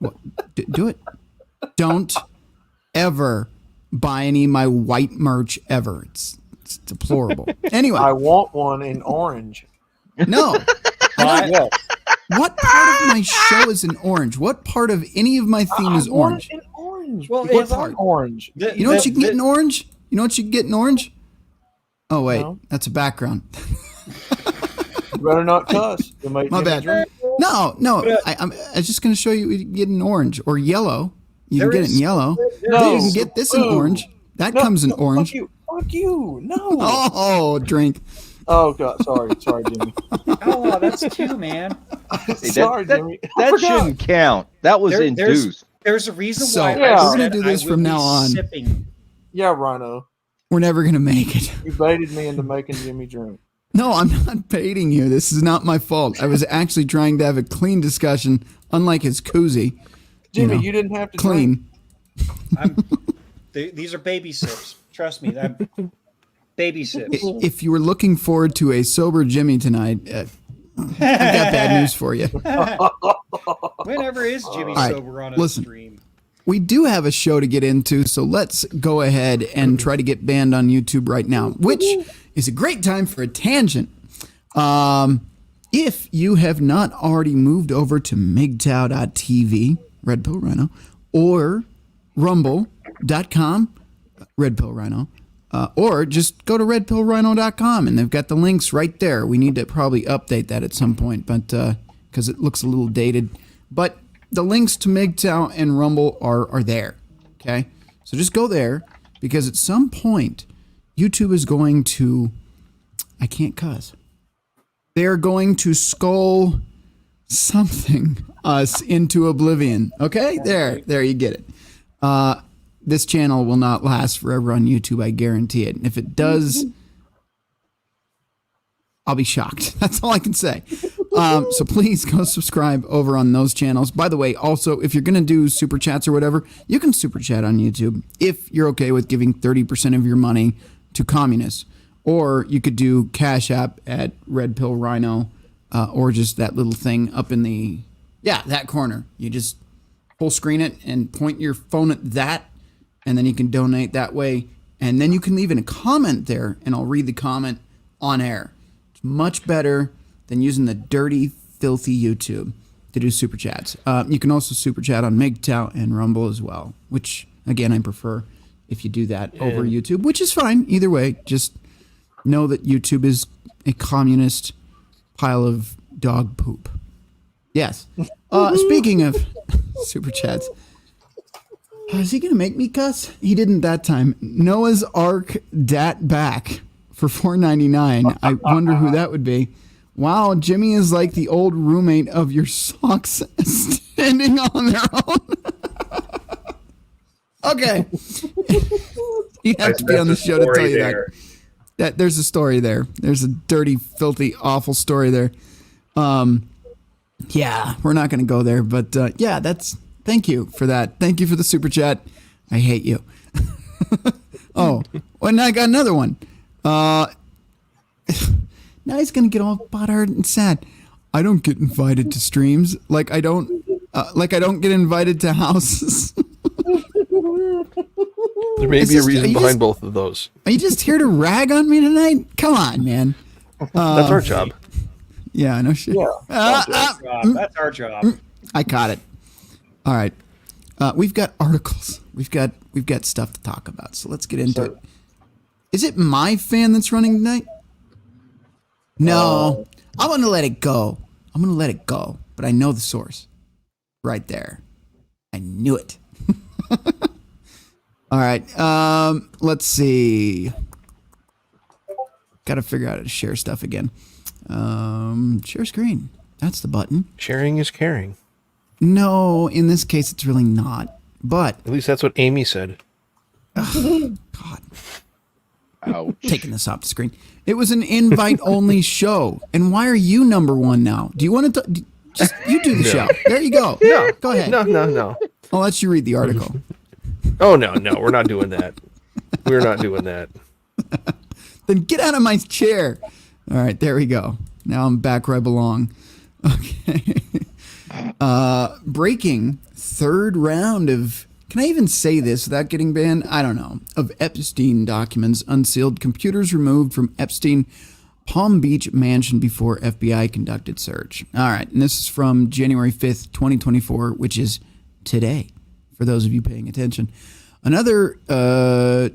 Speaker 1: Well, do it. Don't ever buy any of my white merch ever. It's deplorable. Anyway,
Speaker 5: I want one in orange.
Speaker 1: No. What part of my show is in orange? What part of any of my theme is orange?
Speaker 5: In orange.
Speaker 3: Well,
Speaker 5: What
Speaker 3: it's
Speaker 5: part? Orange.
Speaker 1: You know what you can get in orange? You know what you can get in orange? Oh wait,
Speaker 5: No.
Speaker 1: that's a background.
Speaker 5: You better not cuss.
Speaker 1: My bad. No. I was just going to show you what you can get in orange or yellow. You can get it in yellow.
Speaker 5: No.
Speaker 1: You can get this in orange. That comes in orange.
Speaker 5: Fuck you. No.
Speaker 1: Oh, drink.
Speaker 5: Oh God. Sorry, Jimmy.
Speaker 3: Oh, that's two, man.
Speaker 5: Sorry, Jimmy.
Speaker 6: That shouldn't count. That was induced.
Speaker 3: There's a reason
Speaker 1: So,
Speaker 3: why
Speaker 1: we're
Speaker 3: I
Speaker 1: gonna
Speaker 3: said
Speaker 1: do this
Speaker 3: I will
Speaker 1: from
Speaker 3: be
Speaker 1: now on.
Speaker 3: Sipping.
Speaker 5: Yeah, Rhino.
Speaker 1: We're never going to make it.
Speaker 5: You baited me into making Jimmy drink.
Speaker 1: No, I'm not baiting you. This is not my fault. I was actually trying to have a clean discussion, unlike his koozie.
Speaker 5: Jimmy, you didn't have to
Speaker 1: clean.
Speaker 3: These are baby sips. Trust me. Baby sips.
Speaker 1: If you were looking forward to a sober Jimmy tonight, I've got bad news for you.
Speaker 3: Whenever is Jimmy
Speaker 1: All right,
Speaker 3: sober on a
Speaker 1: listen.
Speaker 3: stream?
Speaker 1: We do have a show to get into, so let's go ahead and try to get banned on YouTube right now, which is a great time for a tangent. If you have not already moved over to MGTOW.tv, Red Pill Rhino, or Rumble.com, Red Pill Rhino, or just go to redpillrhino.com, and they've got the links right there. We need to probably update that at some point, but because it looks a little dated. But the links to MGTOW and Rumble are there, okay? So just go there, because at some point, YouTube is going to... I can't cuss. They're going to skull something us into oblivion, okay? There, you get it. This channel will not last forever on YouTube, I guarantee it. And if it does, I'll be shocked. That's all I can say. So please go subscribe over on those channels. By the way, also, if you're going to do super chats or whatever, you can super chat on YouTube if you're okay with giving 30% of your money to communists. Or you could do Cash App at Red Pill Rhino, or just that little thing up in the, that corner. You just full screen it and point your phone at that, and then you can donate that way. And then you can leave in a comment there, and I'll read the comment on air. It's much better than using the dirty, filthy YouTube to do super chats. You can also super chat on MGTOW and Rumble as well, which, again, I prefer if you do that over YouTube, which is fine. Either way, just know that YouTube is a communist pile of dog poop. Yes. Speaking of super chats, is he going to make me cuss? He didn't that time. Noah's Ark Dat Back for $4.99. I wonder who that would be. Wow, Jimmy is like the old roommate of your socks standing on their own. Okay. You have to be on the show to tell you that there's a story there. There's a dirty, filthy, awful story there. Yeah, we're not going to go there, but thank you for that. Thank you for the super chat. I hate you. Oh, and I got another one. Now he's going to get all butthurt and sad. I don't get invited to streams like I don't get invited to houses.
Speaker 2: There may be a reason behind both of those.
Speaker 1: Are you just here to rag on me tonight? Come on, man.
Speaker 2: That's our job.
Speaker 1: Yeah, no shit.
Speaker 5: Yeah.
Speaker 3: That's our job.
Speaker 1: I caught it. All right. We've got articles. We've got stuff to talk about. So let's get into it. Is it my fan that's running tonight? No. I'm going to let it go. But I know the source. Right there. I knew it. All right. Let's see. Got to figure out how to share stuff again. Share screen. That's the button.
Speaker 2: Sharing is caring.
Speaker 1: No, in this case, it's really not. But
Speaker 2: At least that's what Amy said.
Speaker 1: God,
Speaker 6: Ouch.
Speaker 1: taking this off the screen. It was an invite-only show. And why are you number one now? Do you want to? Just you do the show. There you go.
Speaker 2: No.
Speaker 1: Go ahead.
Speaker 2: No.
Speaker 1: I'll let you read the article.
Speaker 2: Oh, no. We're not doing that. We're not doing that.
Speaker 1: Then get out of my chair. All right, there we go. Now I'm back where I belong. Okay. Breaking third round of, can I even say this without getting banned? I don't know. Of Epstein documents unsealed, computers removed from Epstein Palm Beach mansion before FBI conducted search. All right, and this is from January 5th, 2024, which is today, for those of you paying attention. Another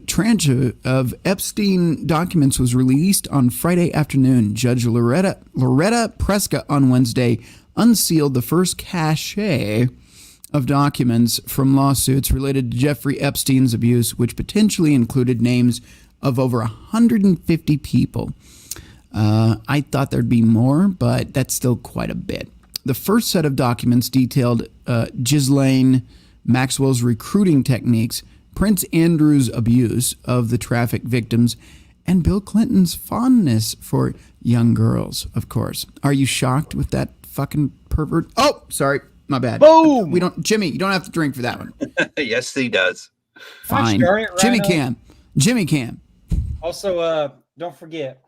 Speaker 1: tranche of Epstein documents was released on Friday afternoon. Judge Loretta Prescott on Wednesday unsealed the first cache of documents from lawsuits related to Jeffrey Epstein's abuse, which potentially included names of over 150 people. I thought there'd be more, but that's still quite a bit. The first set of documents detailed Ghislaine Maxwell's recruiting techniques, Prince Andrew's abuse of the traffic victims, and Bill Clinton's fondness for young girls, of course. Are you shocked with that fucking pervert? Oh, sorry. My bad.
Speaker 6: Boom!
Speaker 1: Jimmy, you don't have to drink for that one.
Speaker 7: Yes, he does.
Speaker 1: Fine.
Speaker 3: Gosh, darn it,
Speaker 1: Jimmy can.
Speaker 3: Also, don't forget.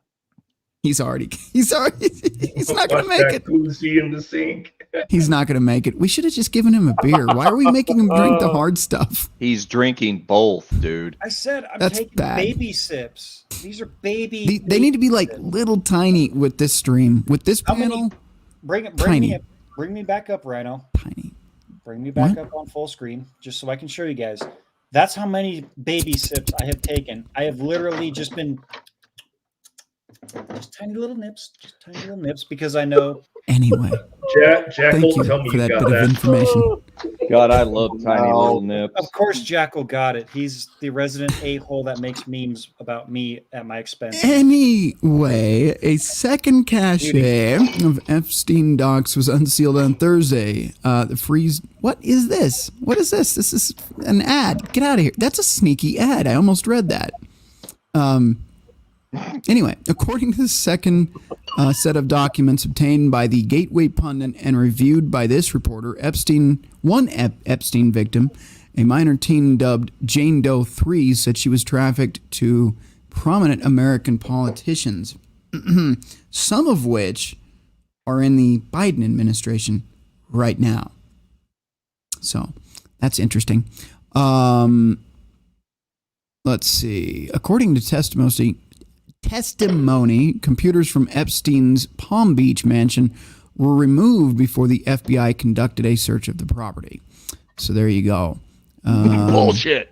Speaker 1: He's not going to make it.
Speaker 4: Koozie in the sink.
Speaker 1: He's not going to make it. We should have just given him a beer. Why are we making him drink the hard stuff?
Speaker 6: He's drinking both, dude.
Speaker 3: I said I'm
Speaker 1: That's
Speaker 3: taking
Speaker 1: bad.
Speaker 3: baby sips. These are baby.
Speaker 1: They need to be like little tiny with this stream. With this
Speaker 3: How many-
Speaker 1: panel,
Speaker 3: Bring
Speaker 1: Tiny.
Speaker 3: me back up, Rhino.
Speaker 1: tiny.
Speaker 3: Bring me back
Speaker 1: What?
Speaker 3: up on full screen, just so I can show you guys. That's how many baby sips I have taken. I have literally just been just tiny little nips, because I know.
Speaker 1: Anyway,
Speaker 4: Jackal,
Speaker 1: thank you
Speaker 4: tell me
Speaker 1: for
Speaker 4: you
Speaker 1: that
Speaker 4: got
Speaker 1: bit
Speaker 4: that.
Speaker 1: of information.
Speaker 6: God, I love tiny little nips.
Speaker 3: Of course, Jackal got it. He's the resident a-hole that makes memes about me at my expense.
Speaker 1: Anyway, a second cache of Epstein docs was unsealed on Thursday. The freeze. What is this? What is this? This is an ad. Get out of here. That's a sneaky ad. I almost read that. Anyway, according to the second set of documents obtained by the Gateway pundit and reviewed by this reporter, one Epstein victim, a minor teen dubbed Jane Doe 3, said she was trafficked to prominent American politicians, some of which are in the Biden administration right now. So that's interesting. Let's see. According to testimony, computers from Epstein's Palm Beach mansion were removed before the FBI conducted a search of the property. So there you go.
Speaker 6: Bullshit.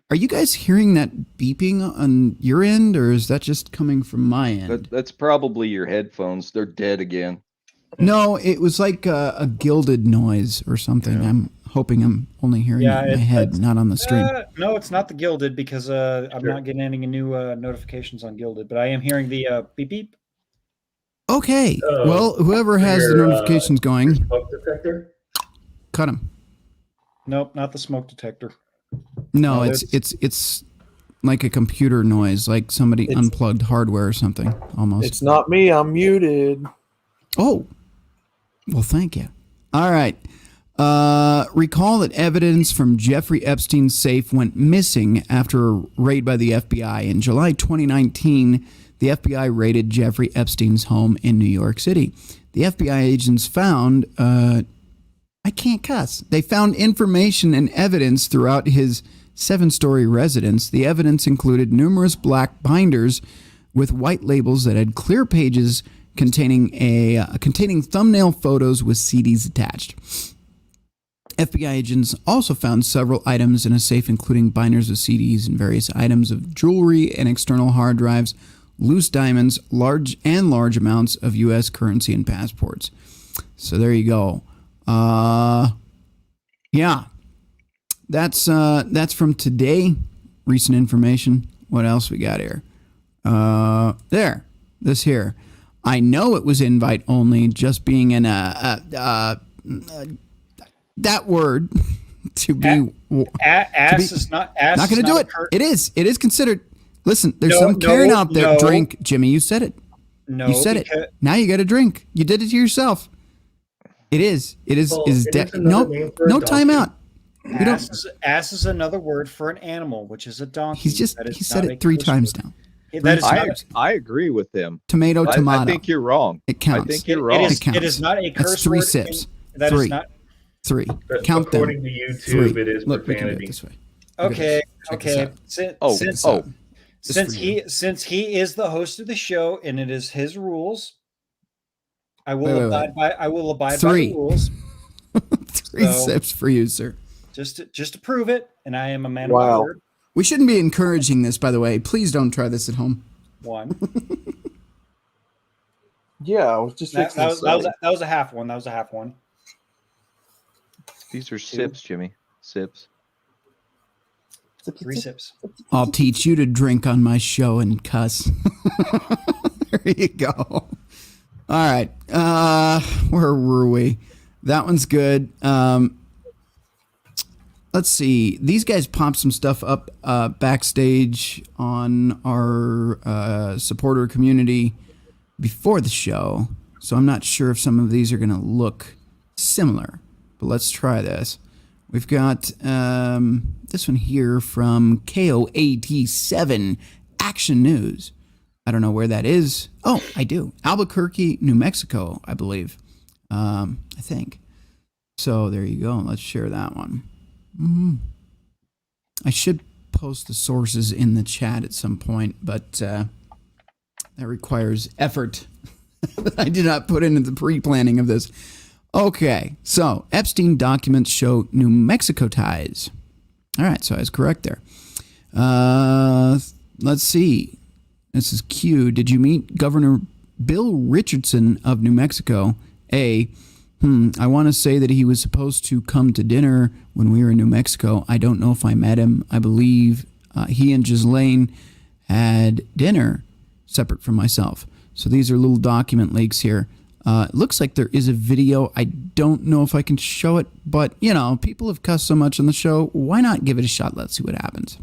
Speaker 1: Are you guys hearing that beeping on your end, or is that just coming from my end?
Speaker 6: That's probably your headphones. They're dead again.
Speaker 1: No, it was like a gilded noise or something.
Speaker 6: Yeah.
Speaker 1: I'm hoping I'm only hearing it in my head, not on the stream.
Speaker 3: No, it's not the Gilded, because I'm not getting any new notifications on Gilded, but I am hearing the beep beep.
Speaker 1: Okay.
Speaker 4: Oh,
Speaker 1: Well, whoever has the
Speaker 4: your,
Speaker 1: notifications going,
Speaker 4: Smoke detector?
Speaker 1: cut him.
Speaker 3: Nope, not the smoke detector.
Speaker 1: No,
Speaker 3: No,
Speaker 1: it's like a computer noise, like somebody unplugged hardware or something, almost.
Speaker 5: It's not me. I'm muted.
Speaker 1: Oh, well, thank you. All right. Recall that evidence from Jeffrey Epstein's safe went missing after a raid by the FBI. In July 2019, the FBI raided Jeffrey Epstein's home in New York City. The FBI agents found, I can't cuss. They found information and evidence throughout his 7-story residence. The evidence included numerous black binders with white labels that had clear pages containing thumbnail photos with CDs attached. FBI agents also found several items in a safe, including binders of CDs and various items of jewelry and external hard drives, loose diamonds, large amounts of U.S. currency and passports. So there you go. Yeah, that's from today. Recent information. What else we got here? This here. I know it was invite only, just being in that word to be
Speaker 3: ass is not
Speaker 1: going to do it. It is considered. Listen, there's some Karen out there. Drink, Jimmy. You said it.
Speaker 3: No,
Speaker 1: you said it. Now you got to drink. You did it to yourself. It is. No timeout.
Speaker 3: Ass is another word for an animal, which is a donkey.
Speaker 1: He said it 3 times now.
Speaker 6: I agree with him.
Speaker 1: Tomato.
Speaker 6: I think you're wrong.
Speaker 1: It counts.
Speaker 6: I think you're wrong.
Speaker 3: It is not a curse
Speaker 1: That's 3
Speaker 3: word.
Speaker 1: sips.
Speaker 3: That
Speaker 1: 3.
Speaker 3: is not.
Speaker 1: 3. Count them.
Speaker 4: According to YouTube,
Speaker 1: 3.
Speaker 4: it is
Speaker 1: Look, we can do
Speaker 4: profanity.
Speaker 1: it this way.
Speaker 3: Okay.
Speaker 1: Since
Speaker 3: Since he is the host of the show and it is his rules, I will abide by the rules.
Speaker 1: 3 sips for you, sir.
Speaker 3: Just to prove it, and I am a man of my word.
Speaker 1: We shouldn't be encouraging this, by the way. Please don't try this at home.
Speaker 3: 1.
Speaker 5: Yeah, I was just
Speaker 3: that was a half one. That was a half one.
Speaker 6: These are sips, Jimmy. Sips.
Speaker 3: 3 sips.
Speaker 1: I'll teach you to drink on my show and cuss. There you go. All right. Where were we? That one's good. Let's see. These guys popped some stuff up backstage on our supporter community before the show. So I'm not sure if some of these are going to look similar. But let's try this. We've got this one here from KOAT7 Action News. I don't know where that is. Oh, I do. Albuquerque, New Mexico, I believe. I think. So there you go. Let's share that one. I should post the sources in the chat at some point, but that requires effort that I did not put into the pre-planning of this. Okay, so Epstein documents show New Mexico ties. All right, so I was correct there. Let's see. This is Q. Did you meet Governor Bill Richardson of New Mexico? I want to say that he was supposed to come to dinner when we were in New Mexico. I don't know if I met him. I believe he and Ghislaine had dinner separate from myself. So these are little document leaks here. It looks like there is a video. I don't know if I can show it, but, you know, people have cussed so much on the show. Why not give it a shot? Let's see what happens.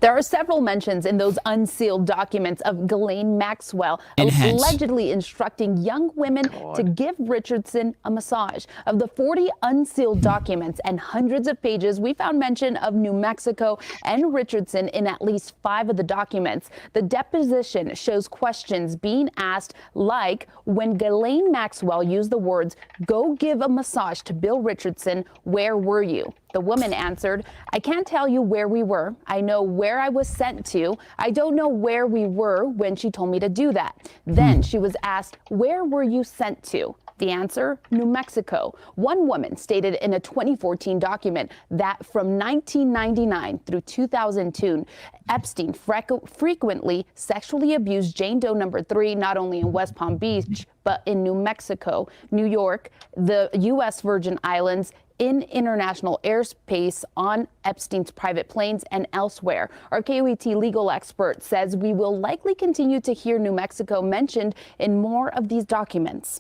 Speaker 9: There are several mentions in those unsealed documents of Ghislaine Maxwell allegedly instructing young women to give Richardson a massage. Of the 40 unsealed documents and hundreds of pages, we found mention of New Mexico and Richardson in at least 5 of the documents. The deposition shows questions being asked like, when Ghislaine Maxwell used the words, "Go give a massage to Bill Richardson, where were you?" The woman answered, "I can't tell you where we were. I know where I was sent to. I don't know where we were when she told me to do that." Then she was asked, "Where were you sent to?" The answer, New Mexico. One woman stated in a 2014 document that from 1999 through 2002, Epstein frequently sexually abused Jane Doe number 3, not only in West Palm Beach, but in New Mexico, New York, the U.S. Virgin Islands, in international airspace on Epstein's private planes and elsewhere. Our KOAT legal expert says we will likely continue to hear New Mexico mentioned in more of these documents.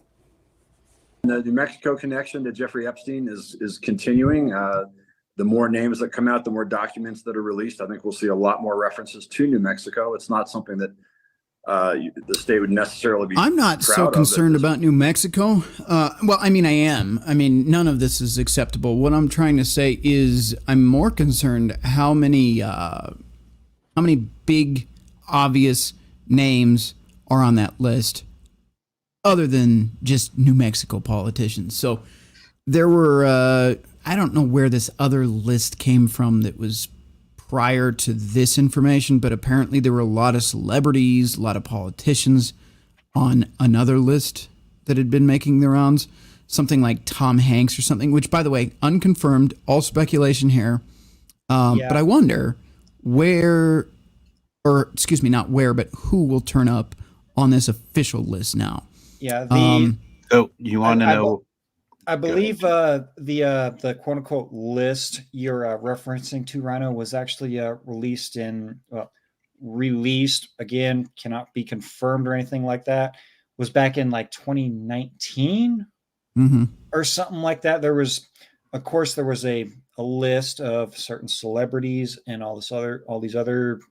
Speaker 10: The New Mexico connection to Jeffrey Epstein is continuing. The more names that come out, the more documents that are released. I think we'll see a lot more references to New Mexico. It's not something that the state would necessarily be.
Speaker 1: I'm not so concerned about New Mexico. Well, I mean, I am. I mean, none of this is acceptable. What I'm trying to say is I'm more concerned how many big, obvious names are on that list other than just New Mexico politicians. So there were, I don't know where this other list came from that was prior to this information, but apparently there were a lot of celebrities, a lot of politicians on another list that had been making the rounds. Something like Tom Hanks or something, which, by the way, unconfirmed, all speculation here. But I wonder where, or excuse me, not where, but who will turn up on this official list now.
Speaker 3: Yeah.
Speaker 7: So you want to know?
Speaker 3: I believe the quote unquote list you're referencing to, Rhino, was actually released again, cannot be confirmed or anything like that. Was back in like 2019 or something like that. There was a list of certain celebrities and all these other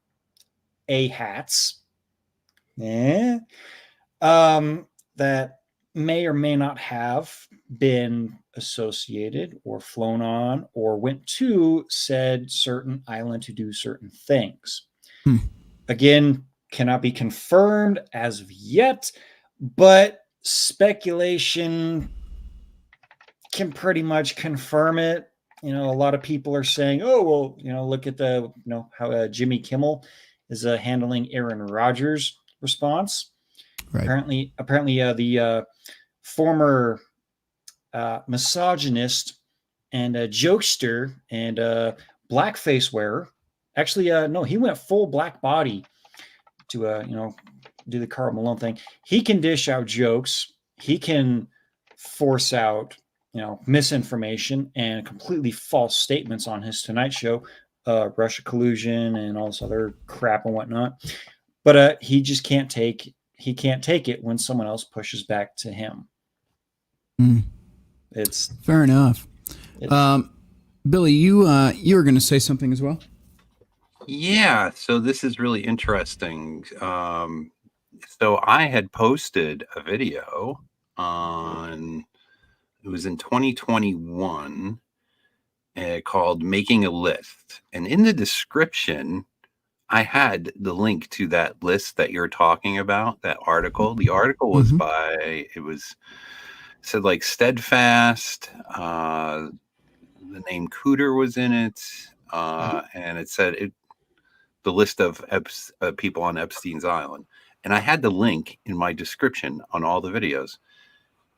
Speaker 3: hats, that may or may not have been associated or flown on or went to said certain island to do certain things. Again, cannot be confirmed as of yet, but speculation can pretty much confirm it. A lot of people are saying, oh, well, look at how Jimmy Kimmel is handling Aaron Rodgers' response. Right. Apparently, the former misogynist and jokester and blackface wearer, actually, no, he went full black body to do the Karl Malone thing. He can dish out jokes. He can force out misinformation and completely false statements on his Tonight Show, Russia collusion and all this other crap and whatnot. But he just can't take it when someone else pushes back to him. It's
Speaker 1: fair enough. Billy, you were going to say something as well.
Speaker 7: Yeah, so this is really interesting. So I had posted a video it was in 2021 called Making a List. And in the description, I had the link to that list that you're talking about, that article. The article was said like Steadfast, the name Cooter was in it, and it said the list of people on Epstein's Island. And I had the link in my description on all the videos.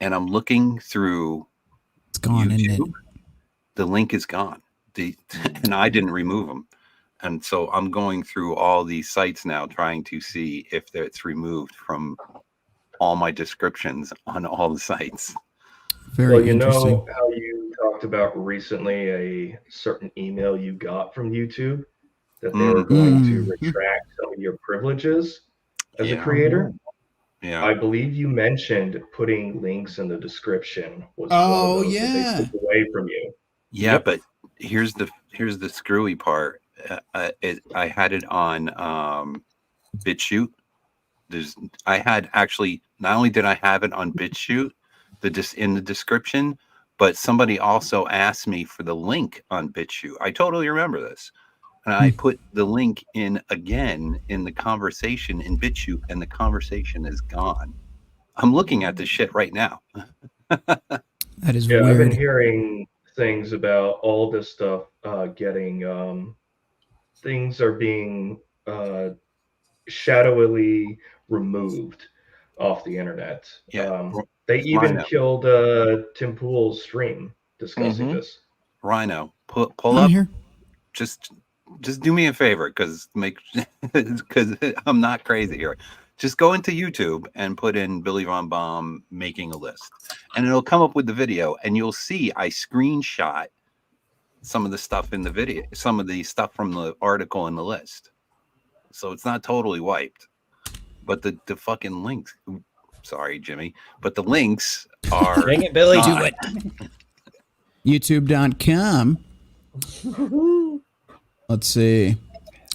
Speaker 7: And I'm looking through
Speaker 1: it's gone,
Speaker 7: YouTube.
Speaker 1: Isn't it?
Speaker 7: The link is gone. And I didn't remove them. And so I'm going through all these sites now trying to see if it's removed from all my descriptions on all the sites.
Speaker 4: Very interesting. Know how you talked about recently a certain email you got from YouTube that they were going to retract some of your privileges as a creator?
Speaker 7: Yeah.
Speaker 4: I believe you mentioned putting links in the description was one of those that they took away from you.
Speaker 7: Yeah, but here's the screwy part. I had it on BitChute. I had actually, not only did I have it on BitChute, in the description, but somebody also asked me for the link on BitChute. I totally remember this. And I put the link in again in the conversation in BitChute, and the conversation is gone. I'm looking at this shit right now.
Speaker 1: That is weird.
Speaker 4: I've been hearing things about all this stuff getting things are being shadowily removed off the internet. They even killed Tim Pool's stream discussing this.
Speaker 7: Rhino, pull up here. Just do me a favor, because I'm not crazy here. Just go into YouTube and put in Billy Von Bomb Making a List, and it'll come up with the video, and you'll see I screenshot some of the stuff in the video, some of the stuff from the article in the list. So it's not totally wiped, but the fucking links. Sorry, Jimmy, but the links are.
Speaker 3: Dang it, Billy,
Speaker 1: do it. YouTube.com. Let's see.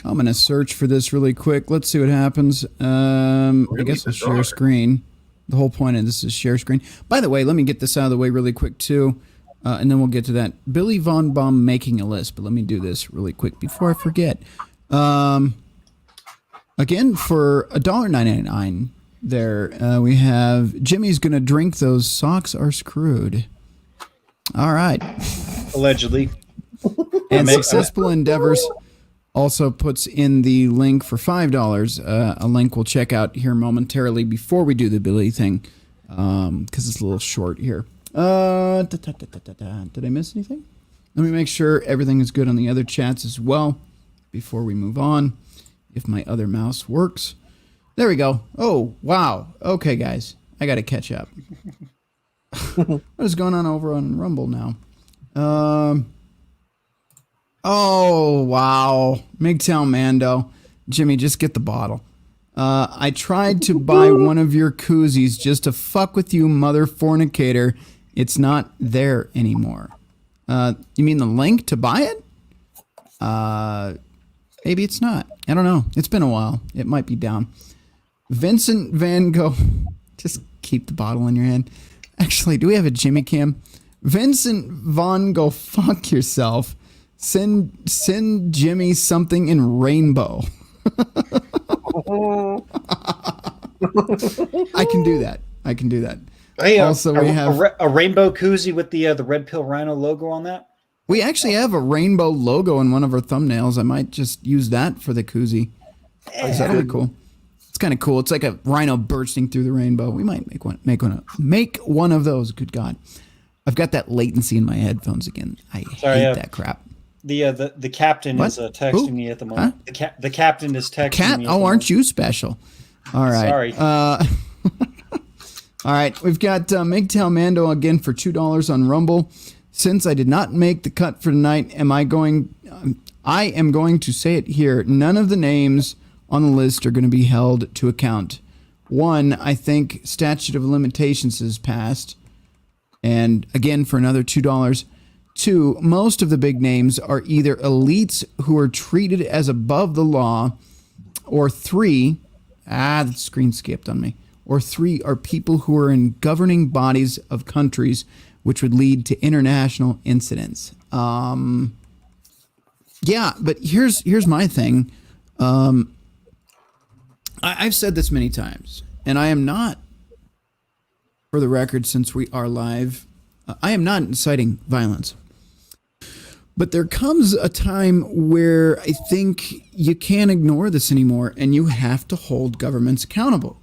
Speaker 1: I'm going to search for this really quick. Let's see what happens. I guess I'll share screen. The whole point of this is share screen. By the way, let me get this out of the way really quick, too. And then we'll get to that. Billy Von Bomb Making a List. But let me do this really quick before I forget. Again, for $1.99 there, we have Jimmy's going to drink those socks are screwed. All right.
Speaker 3: Allegedly.
Speaker 1: And successful endeavors also puts in the link for $5. A link we'll check out here momentarily before we do the Billy thing, because it's a little short here. Did I miss anything? Let me make sure everything is good on the other chats as well before we move on. If my other mouse works. There we go. Oh, wow. Okay, guys. I got to catch up. What is going on over on Rumble now? Oh, wow. MGTOW Mando. Jimmy, just get the bottle. I tried to buy one of your koozies just to fuck with you, mother fornicator. It's not there anymore. You mean the link to buy it? Maybe it's not. I don't know. It's been a while. It might be down. Vincent Van Gogh. Just keep the bottle in your hand. Actually, do we have a Jimmy Cam? Vincent Van Gogh, fuck yourself. Send Jimmy something in rainbow. I can do that.
Speaker 3: Hey,
Speaker 1: also, we have
Speaker 3: a rainbow koozie with the Red Pill Rhino logo on that.
Speaker 1: We actually have a rainbow logo in one of our thumbnails. I might just use that for the koozie. That'll be cool. It's kind of cool. It's like a rhino bursting through the rainbow. We might make one of those. Good God, I've got that latency in my headphones again. I hate that crap.
Speaker 3: The captain is texting me at the moment. Huh? The captain is texting me.
Speaker 1: Aren't you special? All right.
Speaker 3: Sorry.
Speaker 1: All right. We've got MGTOW Mando again for $2 on Rumble. Since I did not make the cut for tonight, I am going to say it here. None of the names on the list are going to be held to account. One, I think statute of limitations has passed. And again, for another $2. Two, most of the big names are either elites who are treated as above the law, or three, the screen skipped on me, or three are people who are in governing bodies of countries which would lead to international incidents. Yeah, but here's my thing. I've said this many times, and I am not, for the record, since we are live, I am not inciting violence. But there comes a time where I think you can't ignore this anymore, and you have to hold governments accountable.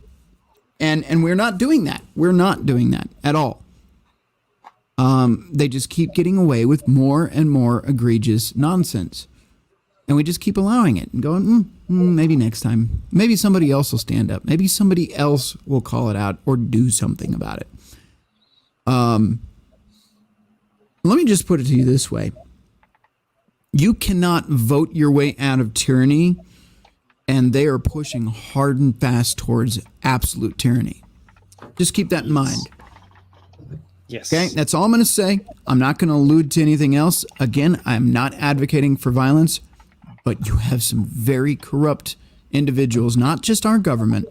Speaker 1: And we're not doing that. We're not doing that at all. They just keep getting away with more and more egregious nonsense. And we just keep allowing it and going, maybe next time. Maybe somebody else will stand up. Maybe somebody else will call it out or do something about it. Let me just put it to you this way. You cannot vote your way out of tyranny, and they are pushing hard and fast towards absolute tyranny. Just keep that in mind.
Speaker 3: Yes.
Speaker 1: Okay, that's all I'm going to say. I'm not going to allude to anything else. Again, I'm not advocating for violence, but you have some very corrupt individuals, not just our government.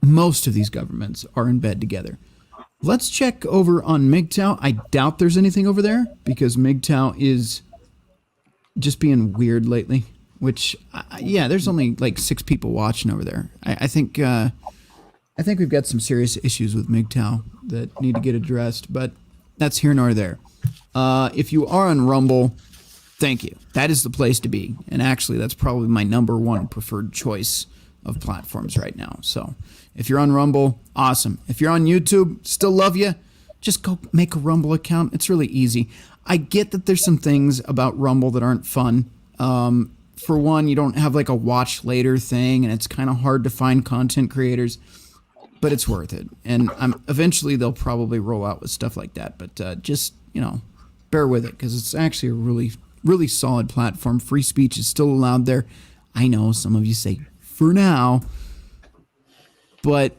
Speaker 1: Most of these governments are in bed together. Let's check over on MGTOW. I doubt there's anything over there because MGTOW is just being weird lately, which, yeah, there's only like 6 people watching over there. I think we've got some serious issues with MGTOW that need to get addressed, but that's here nor there. If you are on Rumble, thank you. That is the place to be. And actually, that's probably my #1 preferred choice of platforms right now. So if you're on Rumble, awesome. If you're on YouTube, still love you. Just go make a Rumble account. It's really easy. I get that there's some things about Rumble that aren't fun. For one, you don't have like a watch later thing, and it's kind of hard to find content creators, but it's worth it. And eventually they'll probably roll out with stuff like that. But just, bear with it because it's actually a really, really solid platform. Free speech is still allowed there. I know some of you say, for now. But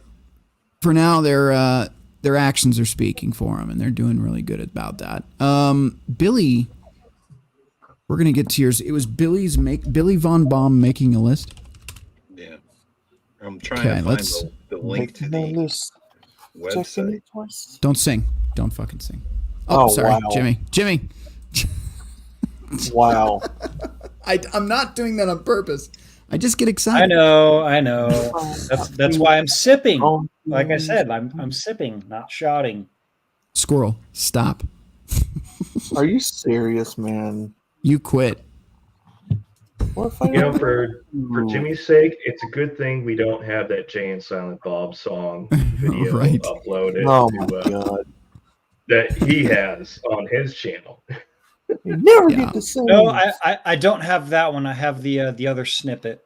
Speaker 1: for now, their actions are speaking for them, and they're doing really good about that. Billy, we're gonna get to yours. It was Billy VonBomb making a list.
Speaker 7: Yeah, I'm trying to find the link to the website.
Speaker 1: Don't sing. Don't fucking sing. Oh, sorry, wow. Jimmy.
Speaker 5: Wow.
Speaker 1: I'm not doing that on purpose. I just get excited.
Speaker 3: I know. That's why I'm sipping. Like I said, I'm sipping, not shouting.
Speaker 1: Squirrel, stop.
Speaker 5: Are you serious, man?
Speaker 1: You quit.
Speaker 4: For Jimmy's sake, it's a good thing we don't have that Jay and Silent Bob song video
Speaker 1: Right.
Speaker 4: uploaded
Speaker 5: Oh my God.
Speaker 4: that he has on his channel.
Speaker 5: You never get to see.
Speaker 3: No, I don't have that one. I have the other snippet.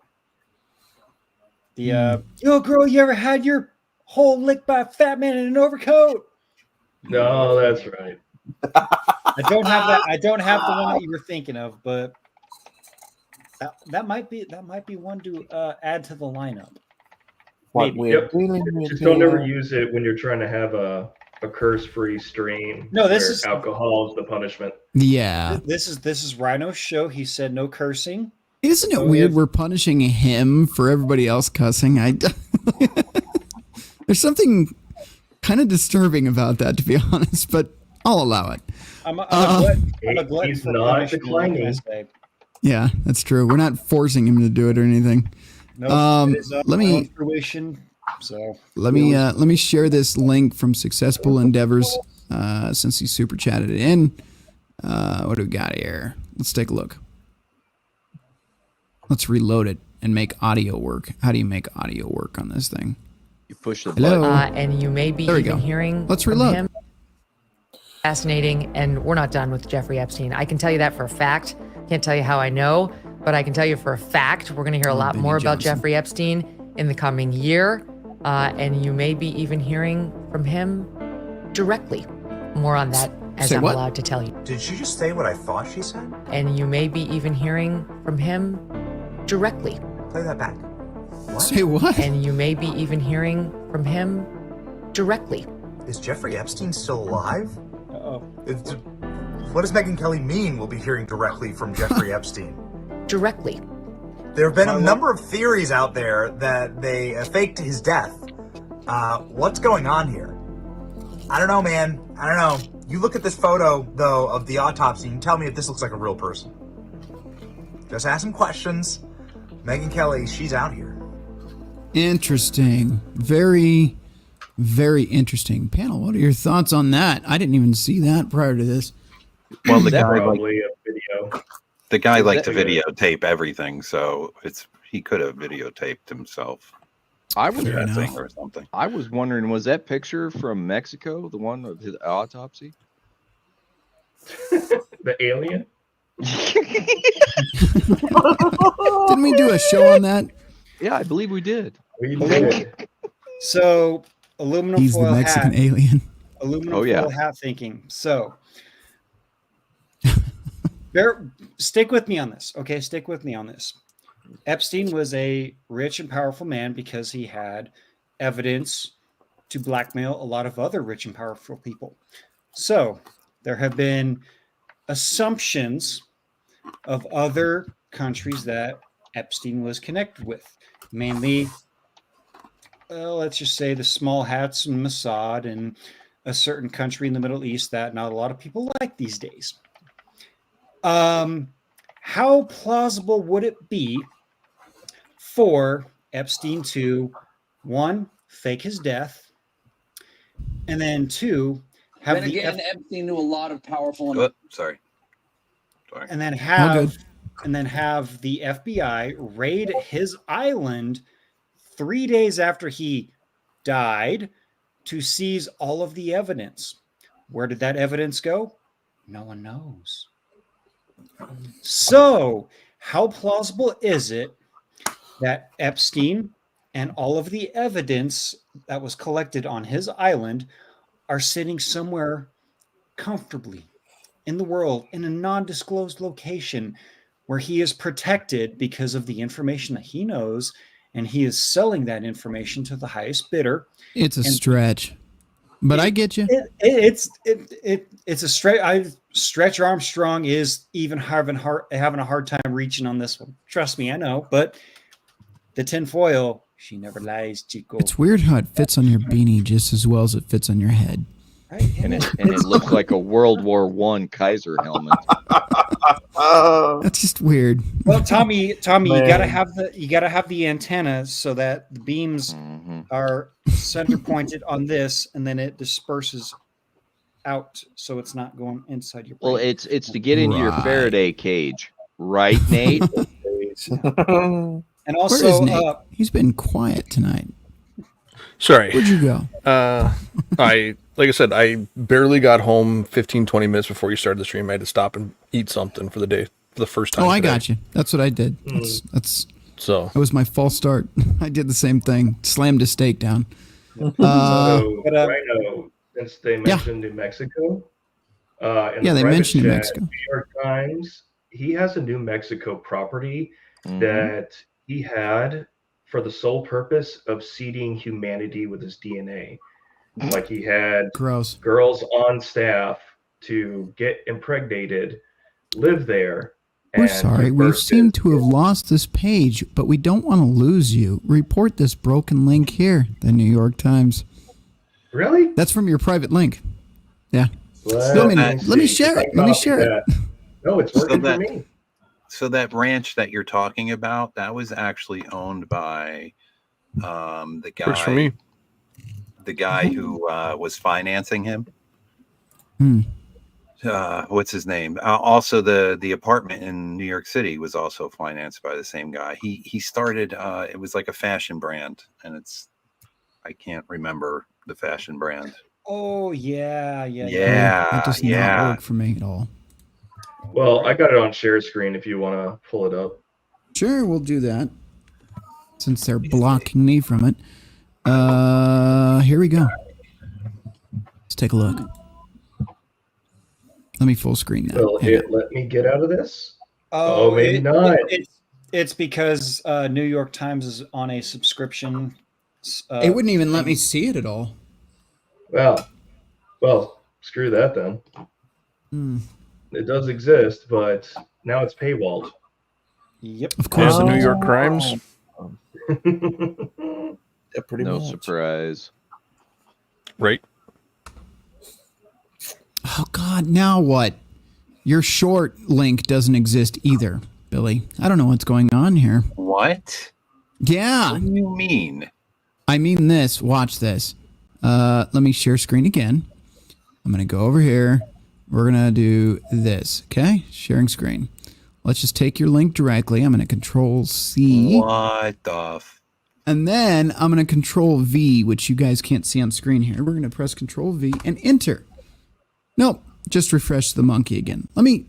Speaker 3: Yo, girl, you ever had your hole licked by a fat man in an overcoat?
Speaker 4: No, that's right.
Speaker 3: I don't have that. I don't have the one that you were thinking of, but that might be one to add to the lineup.
Speaker 5: What we're
Speaker 4: Yep.
Speaker 5: dealing with
Speaker 4: Just don't ever
Speaker 5: here.
Speaker 4: use it when you're trying to have a curse-free stream.
Speaker 3: No, this
Speaker 4: where
Speaker 3: is-
Speaker 4: alcohol is the punishment.
Speaker 1: Yeah.
Speaker 3: This is Rhino's show. He said no cursing.
Speaker 1: Isn't it
Speaker 3: So
Speaker 1: weird
Speaker 3: if-
Speaker 1: we're punishing him for everybody else cussing? There's something kind of disturbing about that, to be honest, but I'll allow it.
Speaker 3: I'm a glutton
Speaker 4: He's
Speaker 3: for
Speaker 4: not
Speaker 3: punishment, what can I
Speaker 4: declining.
Speaker 3: say?
Speaker 1: Yeah, that's true. We're not forcing him to do it or anything.
Speaker 3: No, it is
Speaker 1: let me-
Speaker 3: on fruition. So
Speaker 1: Let me share this link from Successful Endeavors since he super chatted it in. What do we got here? Let's take a look. Let's reload it and make audio work. How do you make audio work on this thing?
Speaker 6: You push the
Speaker 1: Hello?
Speaker 6: button.
Speaker 11: And you may be
Speaker 1: There we
Speaker 11: even
Speaker 1: go.
Speaker 11: hearing
Speaker 1: Let's
Speaker 11: from
Speaker 1: reload.
Speaker 11: him. Fascinating, and we're not done with Jeffrey Epstein. I can tell you that for a fact. Can't tell you how I know, but I can tell you for a fact we're going to hear a lot
Speaker 1: Benny
Speaker 11: more about
Speaker 1: Johnson.
Speaker 11: Jeffrey Epstein in the coming year, and you may be even hearing from him directly. More on that as
Speaker 1: Say
Speaker 11: I'm
Speaker 1: what?
Speaker 11: allowed to tell you.
Speaker 12: Did she just say what I thought she said?
Speaker 11: And you may be even hearing from him directly.
Speaker 12: Play that back. What?
Speaker 1: Say what?
Speaker 11: And you may be even hearing from him directly.
Speaker 12: Is Jeffrey Epstein still alive?
Speaker 3: uh-oh.
Speaker 12: What does Megyn Kelly mean we'll be hearing directly from Jeffrey Epstein?
Speaker 11: Directly.
Speaker 12: There have been a number of theories out there that they faked his death. What's going on here? I don't know, man. I don't know. You look at this photo, though, of the autopsy, and tell me if this looks like a real person. Just ask some questions. Megyn Kelly, she's out here.
Speaker 1: Interesting. Very, very interesting. Panel, what are your thoughts on that? I didn't even see that prior to this.
Speaker 7: Well, the guy
Speaker 4: Probably a video.
Speaker 7: liked to videotape everything, so he could have videotaped himself.
Speaker 6: I was
Speaker 1: Fair enough.
Speaker 7: Guessing or something.
Speaker 6: I was wondering, was that picture from Mexico, the one of his autopsy?
Speaker 4: The alien?
Speaker 1: Didn't we do a show on that?
Speaker 6: Yeah, I believe we did.
Speaker 4: We did.
Speaker 3: So aluminum
Speaker 1: He's the
Speaker 3: foil
Speaker 1: Mexican
Speaker 3: hat.
Speaker 1: alien.
Speaker 3: Aluminum
Speaker 6: Oh, yeah.
Speaker 3: foil hat thinking. So stick with me on this. Okay, stick with me on this. Epstein was a rich and powerful man because he had evidence to blackmail a lot of other rich and powerful people. So there have been assumptions of other countries that Epstein was connected with, mainly, let's just say the small hats and Mossad and a certain country in the Middle East that not a lot of people like these days. How plausible would it be for Epstein to, one, fake his death, and then two, have
Speaker 13: then again, Epstein knew a lot of powerful.
Speaker 7: Oh, sorry.
Speaker 3: and then
Speaker 1: All good.
Speaker 3: have the FBI raid his island 3 days after he died to seize all of the evidence. Where did that evidence go? No one knows. So, how plausible is it that Epstein and all of the evidence that was collected on his island are sitting somewhere comfortably in the world in a non-disclosed location where he is protected because of the information that he knows, and he is selling that information to the highest bidder?
Speaker 1: It's a stretch, but I get you.
Speaker 3: It's a stretch. Stretch Armstrong is even having a hard time reaching on this one. Trust me, I know. But the tinfoil, she never lies, Chico.
Speaker 1: It's weird how it fits on your beanie just as well as it fits on your head.
Speaker 3: Right?
Speaker 6: And it looks like a World War I Kaiser helmet.
Speaker 1: That's just weird.
Speaker 3: Well, Tommy,
Speaker 5: Man.
Speaker 3: you gotta have the antenna so that the beams are center pointed on this, and then it disperses out, so it's not going inside your brain.
Speaker 6: Well, it's to get into your
Speaker 1: Right.
Speaker 6: Faraday cage, right, Nate?
Speaker 3: And
Speaker 1: Where
Speaker 3: also,
Speaker 1: is Nate? He's been quiet tonight.
Speaker 2: Sorry.
Speaker 1: Where'd you go?
Speaker 2: Like I said, I barely got home 15, 20 minutes before you started the stream. I had to stop and eat something for the day for the first time.
Speaker 1: Oh, I
Speaker 2: today.
Speaker 1: got you. That's what I did. That's that was my false start. I did the same thing. Slammed a steak down.
Speaker 4: Rhino, since they mentioned New Mexico, in the
Speaker 1: they
Speaker 4: private
Speaker 1: mentioned New
Speaker 4: chat,
Speaker 1: Mexico.
Speaker 4: New York Times, he has a New Mexico property that he had for the sole purpose of seeding humanity with his DNA. Like he had
Speaker 1: Gross.
Speaker 4: girls on staff to get impregnated, live there.
Speaker 1: We're
Speaker 4: and
Speaker 1: sorry.
Speaker 4: give
Speaker 1: We
Speaker 4: birth
Speaker 1: seem to have lost this page, but we don't want to lose you. Report this broken link here, the New York Times.
Speaker 4: Really?
Speaker 1: That's from your private link. Yeah.
Speaker 4: Let
Speaker 1: me share it. Let me share it.
Speaker 4: No, it's working for me.
Speaker 7: So that ranch that you're talking about, that was actually owned by the guy.
Speaker 2: Works for me.
Speaker 7: The guy who was financing him. What's his name? Also, the apartment in New York City was also financed by the same guy. He started. It was like a fashion brand, and I can't remember the fashion brand.
Speaker 3: Oh yeah.
Speaker 1: That does not work for me at all.
Speaker 4: Well, I got it on share screen if you want to pull it up.
Speaker 1: Sure, we'll do that. Since they're blocking me from it. Here we go. Let's take a look. Let me full screen that.
Speaker 4: Will it let me get out of this? Oh, maybe not.
Speaker 3: It's because New York Times is on a subscription.
Speaker 1: It wouldn't even let me see it at all.
Speaker 4: Well, screw that then. It does exist, but now it's paywalled.
Speaker 3: Yep.
Speaker 1: Of course.
Speaker 2: The New York Crimes.
Speaker 5: Yeah, pretty
Speaker 6: No
Speaker 5: much.
Speaker 6: surprise.
Speaker 2: Right.
Speaker 1: Oh, God. Now what? Your short link doesn't exist either, Billy. I don't know what's going on here.
Speaker 7: What?
Speaker 1: Yeah.
Speaker 7: What do you mean?
Speaker 1: I mean this. Watch this. Let me share screen again. I'm going to go over here. We're going to do this. Okay? Sharing screen. Let's just take your link directly. I'm going to Control C.
Speaker 7: What the
Speaker 1: And then I'm going to Control V, which you guys can't see on screen here. We're going to press Control V and enter. Nope. Just refresh the monkey again. Let me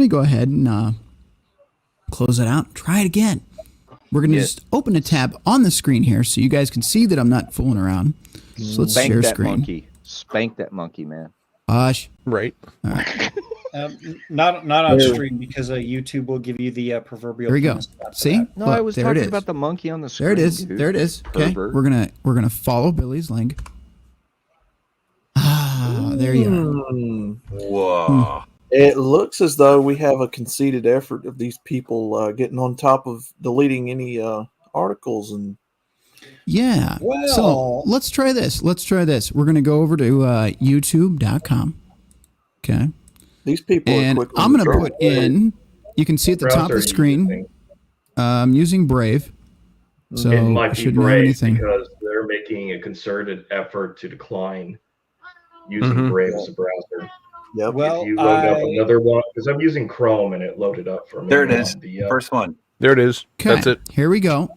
Speaker 1: go ahead and close it out. Try it again. We're going to just open a tab on the screen here so you guys can see that I'm not fooling around. So let's
Speaker 6: Spank
Speaker 1: share
Speaker 6: that
Speaker 1: screen.
Speaker 6: monkey. Spank that monkey, man.
Speaker 1: Hush.
Speaker 2: Right.
Speaker 1: All right.
Speaker 3: Not on stream because YouTube will give you the proverbial.
Speaker 1: Here we go.
Speaker 3: penis slap for
Speaker 1: See?
Speaker 3: that.
Speaker 6: No,
Speaker 1: Look,
Speaker 6: I was
Speaker 1: there it
Speaker 6: talking
Speaker 1: is.
Speaker 6: about the monkey on the screen.
Speaker 1: There it is.
Speaker 6: Dude.
Speaker 1: There it is. Okay.
Speaker 6: Pervert.
Speaker 1: We're gonna follow Billy's link. Ah, there you are.
Speaker 7: Whoa.
Speaker 5: It looks as though we have a conceited effort of these people getting on top of deleting any articles and.
Speaker 1: Yeah.
Speaker 3: Well-
Speaker 1: So let's try this. We're gonna go over to YouTube.com. Okay.
Speaker 5: These people
Speaker 1: And
Speaker 5: are quick.
Speaker 1: I'm gonna put in. You can see at the top of the screen. I'm using Brave. So
Speaker 4: it
Speaker 1: I
Speaker 4: might be
Speaker 1: shouldn't have
Speaker 4: Brave
Speaker 1: anything.
Speaker 4: because they're making a concerted effort to decline using Brave as a browser.
Speaker 5: Yep.
Speaker 3: Well,
Speaker 4: If you load up another one, because I'm using Chrome and it loaded up for me.
Speaker 7: There it
Speaker 4: on
Speaker 7: is.
Speaker 4: the,
Speaker 7: First one.
Speaker 2: There it is.
Speaker 1: Okay.
Speaker 2: That's it.
Speaker 1: Here we go.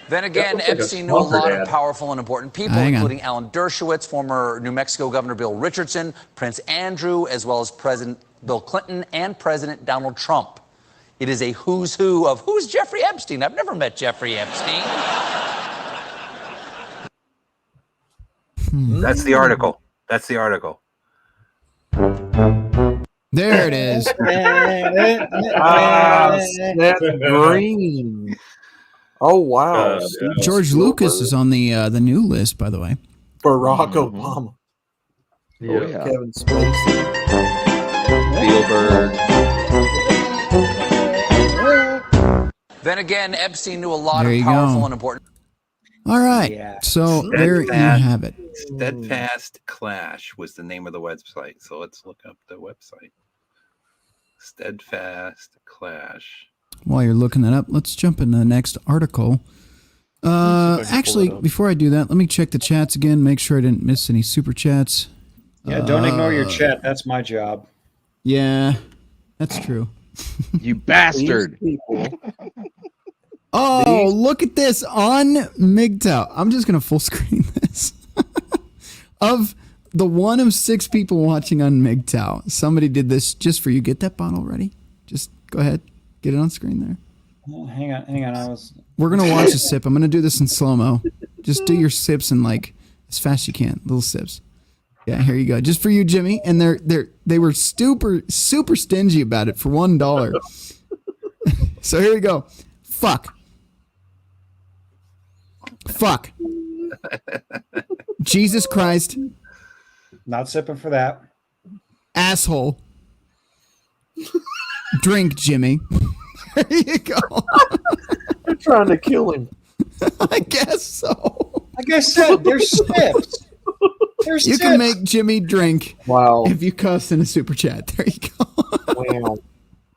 Speaker 13: Then again,
Speaker 4: looks like a
Speaker 13: Epstein knew a lot
Speaker 4: sponsored
Speaker 13: of
Speaker 4: ad.
Speaker 13: powerful and important people,
Speaker 1: Hang on.
Speaker 13: including Alan Dershowitz, former New Mexico Governor Bill Richardson, Prince Andrew, as well as President Bill Clinton and President Donald Trump. It is a who's who of who's Jeffrey Epstein. I've never met Jeffrey Epstein.
Speaker 7: That's the article.
Speaker 1: There it is.
Speaker 5: That's green. Oh wow!
Speaker 1: George Lucas is on the new list, by the way.
Speaker 5: Barack Obama.
Speaker 2: Oh,
Speaker 6: yeah.
Speaker 5: Kevin Spacey.
Speaker 6: Spielberg.
Speaker 13: Then again, Epstein knew a lot
Speaker 1: There
Speaker 13: of
Speaker 1: you
Speaker 13: powerful
Speaker 1: go.
Speaker 13: and important.
Speaker 1: All right.
Speaker 3: Yeah.
Speaker 1: So there you have it.
Speaker 7: Steadfast Clash was the name of the website. So let's look up the website. Steadfast Clash.
Speaker 1: While you're looking that up, let's jump into the next article. Actually, before I do that, let me check the chats again, make sure I didn't miss any super chats.
Speaker 3: Yeah, don't ignore your chat. That's my job.
Speaker 1: Yeah, that's true.
Speaker 6: You bastard.
Speaker 5: These people.
Speaker 1: Oh, look at this on MGTOW. I'm just going to full screen this. Of the one of 6 people watching on MGTOW, somebody did this just for you. Get that bottle ready. Just go ahead. Get it on screen there.
Speaker 3: Hang on.
Speaker 1: We're going to watch a sip. I'm going to do this in slow-mo. Just do your sips in like as fast as you can. Little sips. Yeah, here you go. Just for you, Jimmy. And they were super stingy about it for $1. So here we go. Fuck. Jesus Christ.
Speaker 3: Not sipping for that.
Speaker 1: Asshole. Drink, Jimmy. There you go.
Speaker 5: They're trying to kill him.
Speaker 1: I guess so.
Speaker 3: Like I said, there's sips. There's
Speaker 1: You
Speaker 3: sips.
Speaker 1: can make Jimmy drink.
Speaker 5: Wow.
Speaker 1: If you cuss in a super chat. There you go.
Speaker 5: Wow.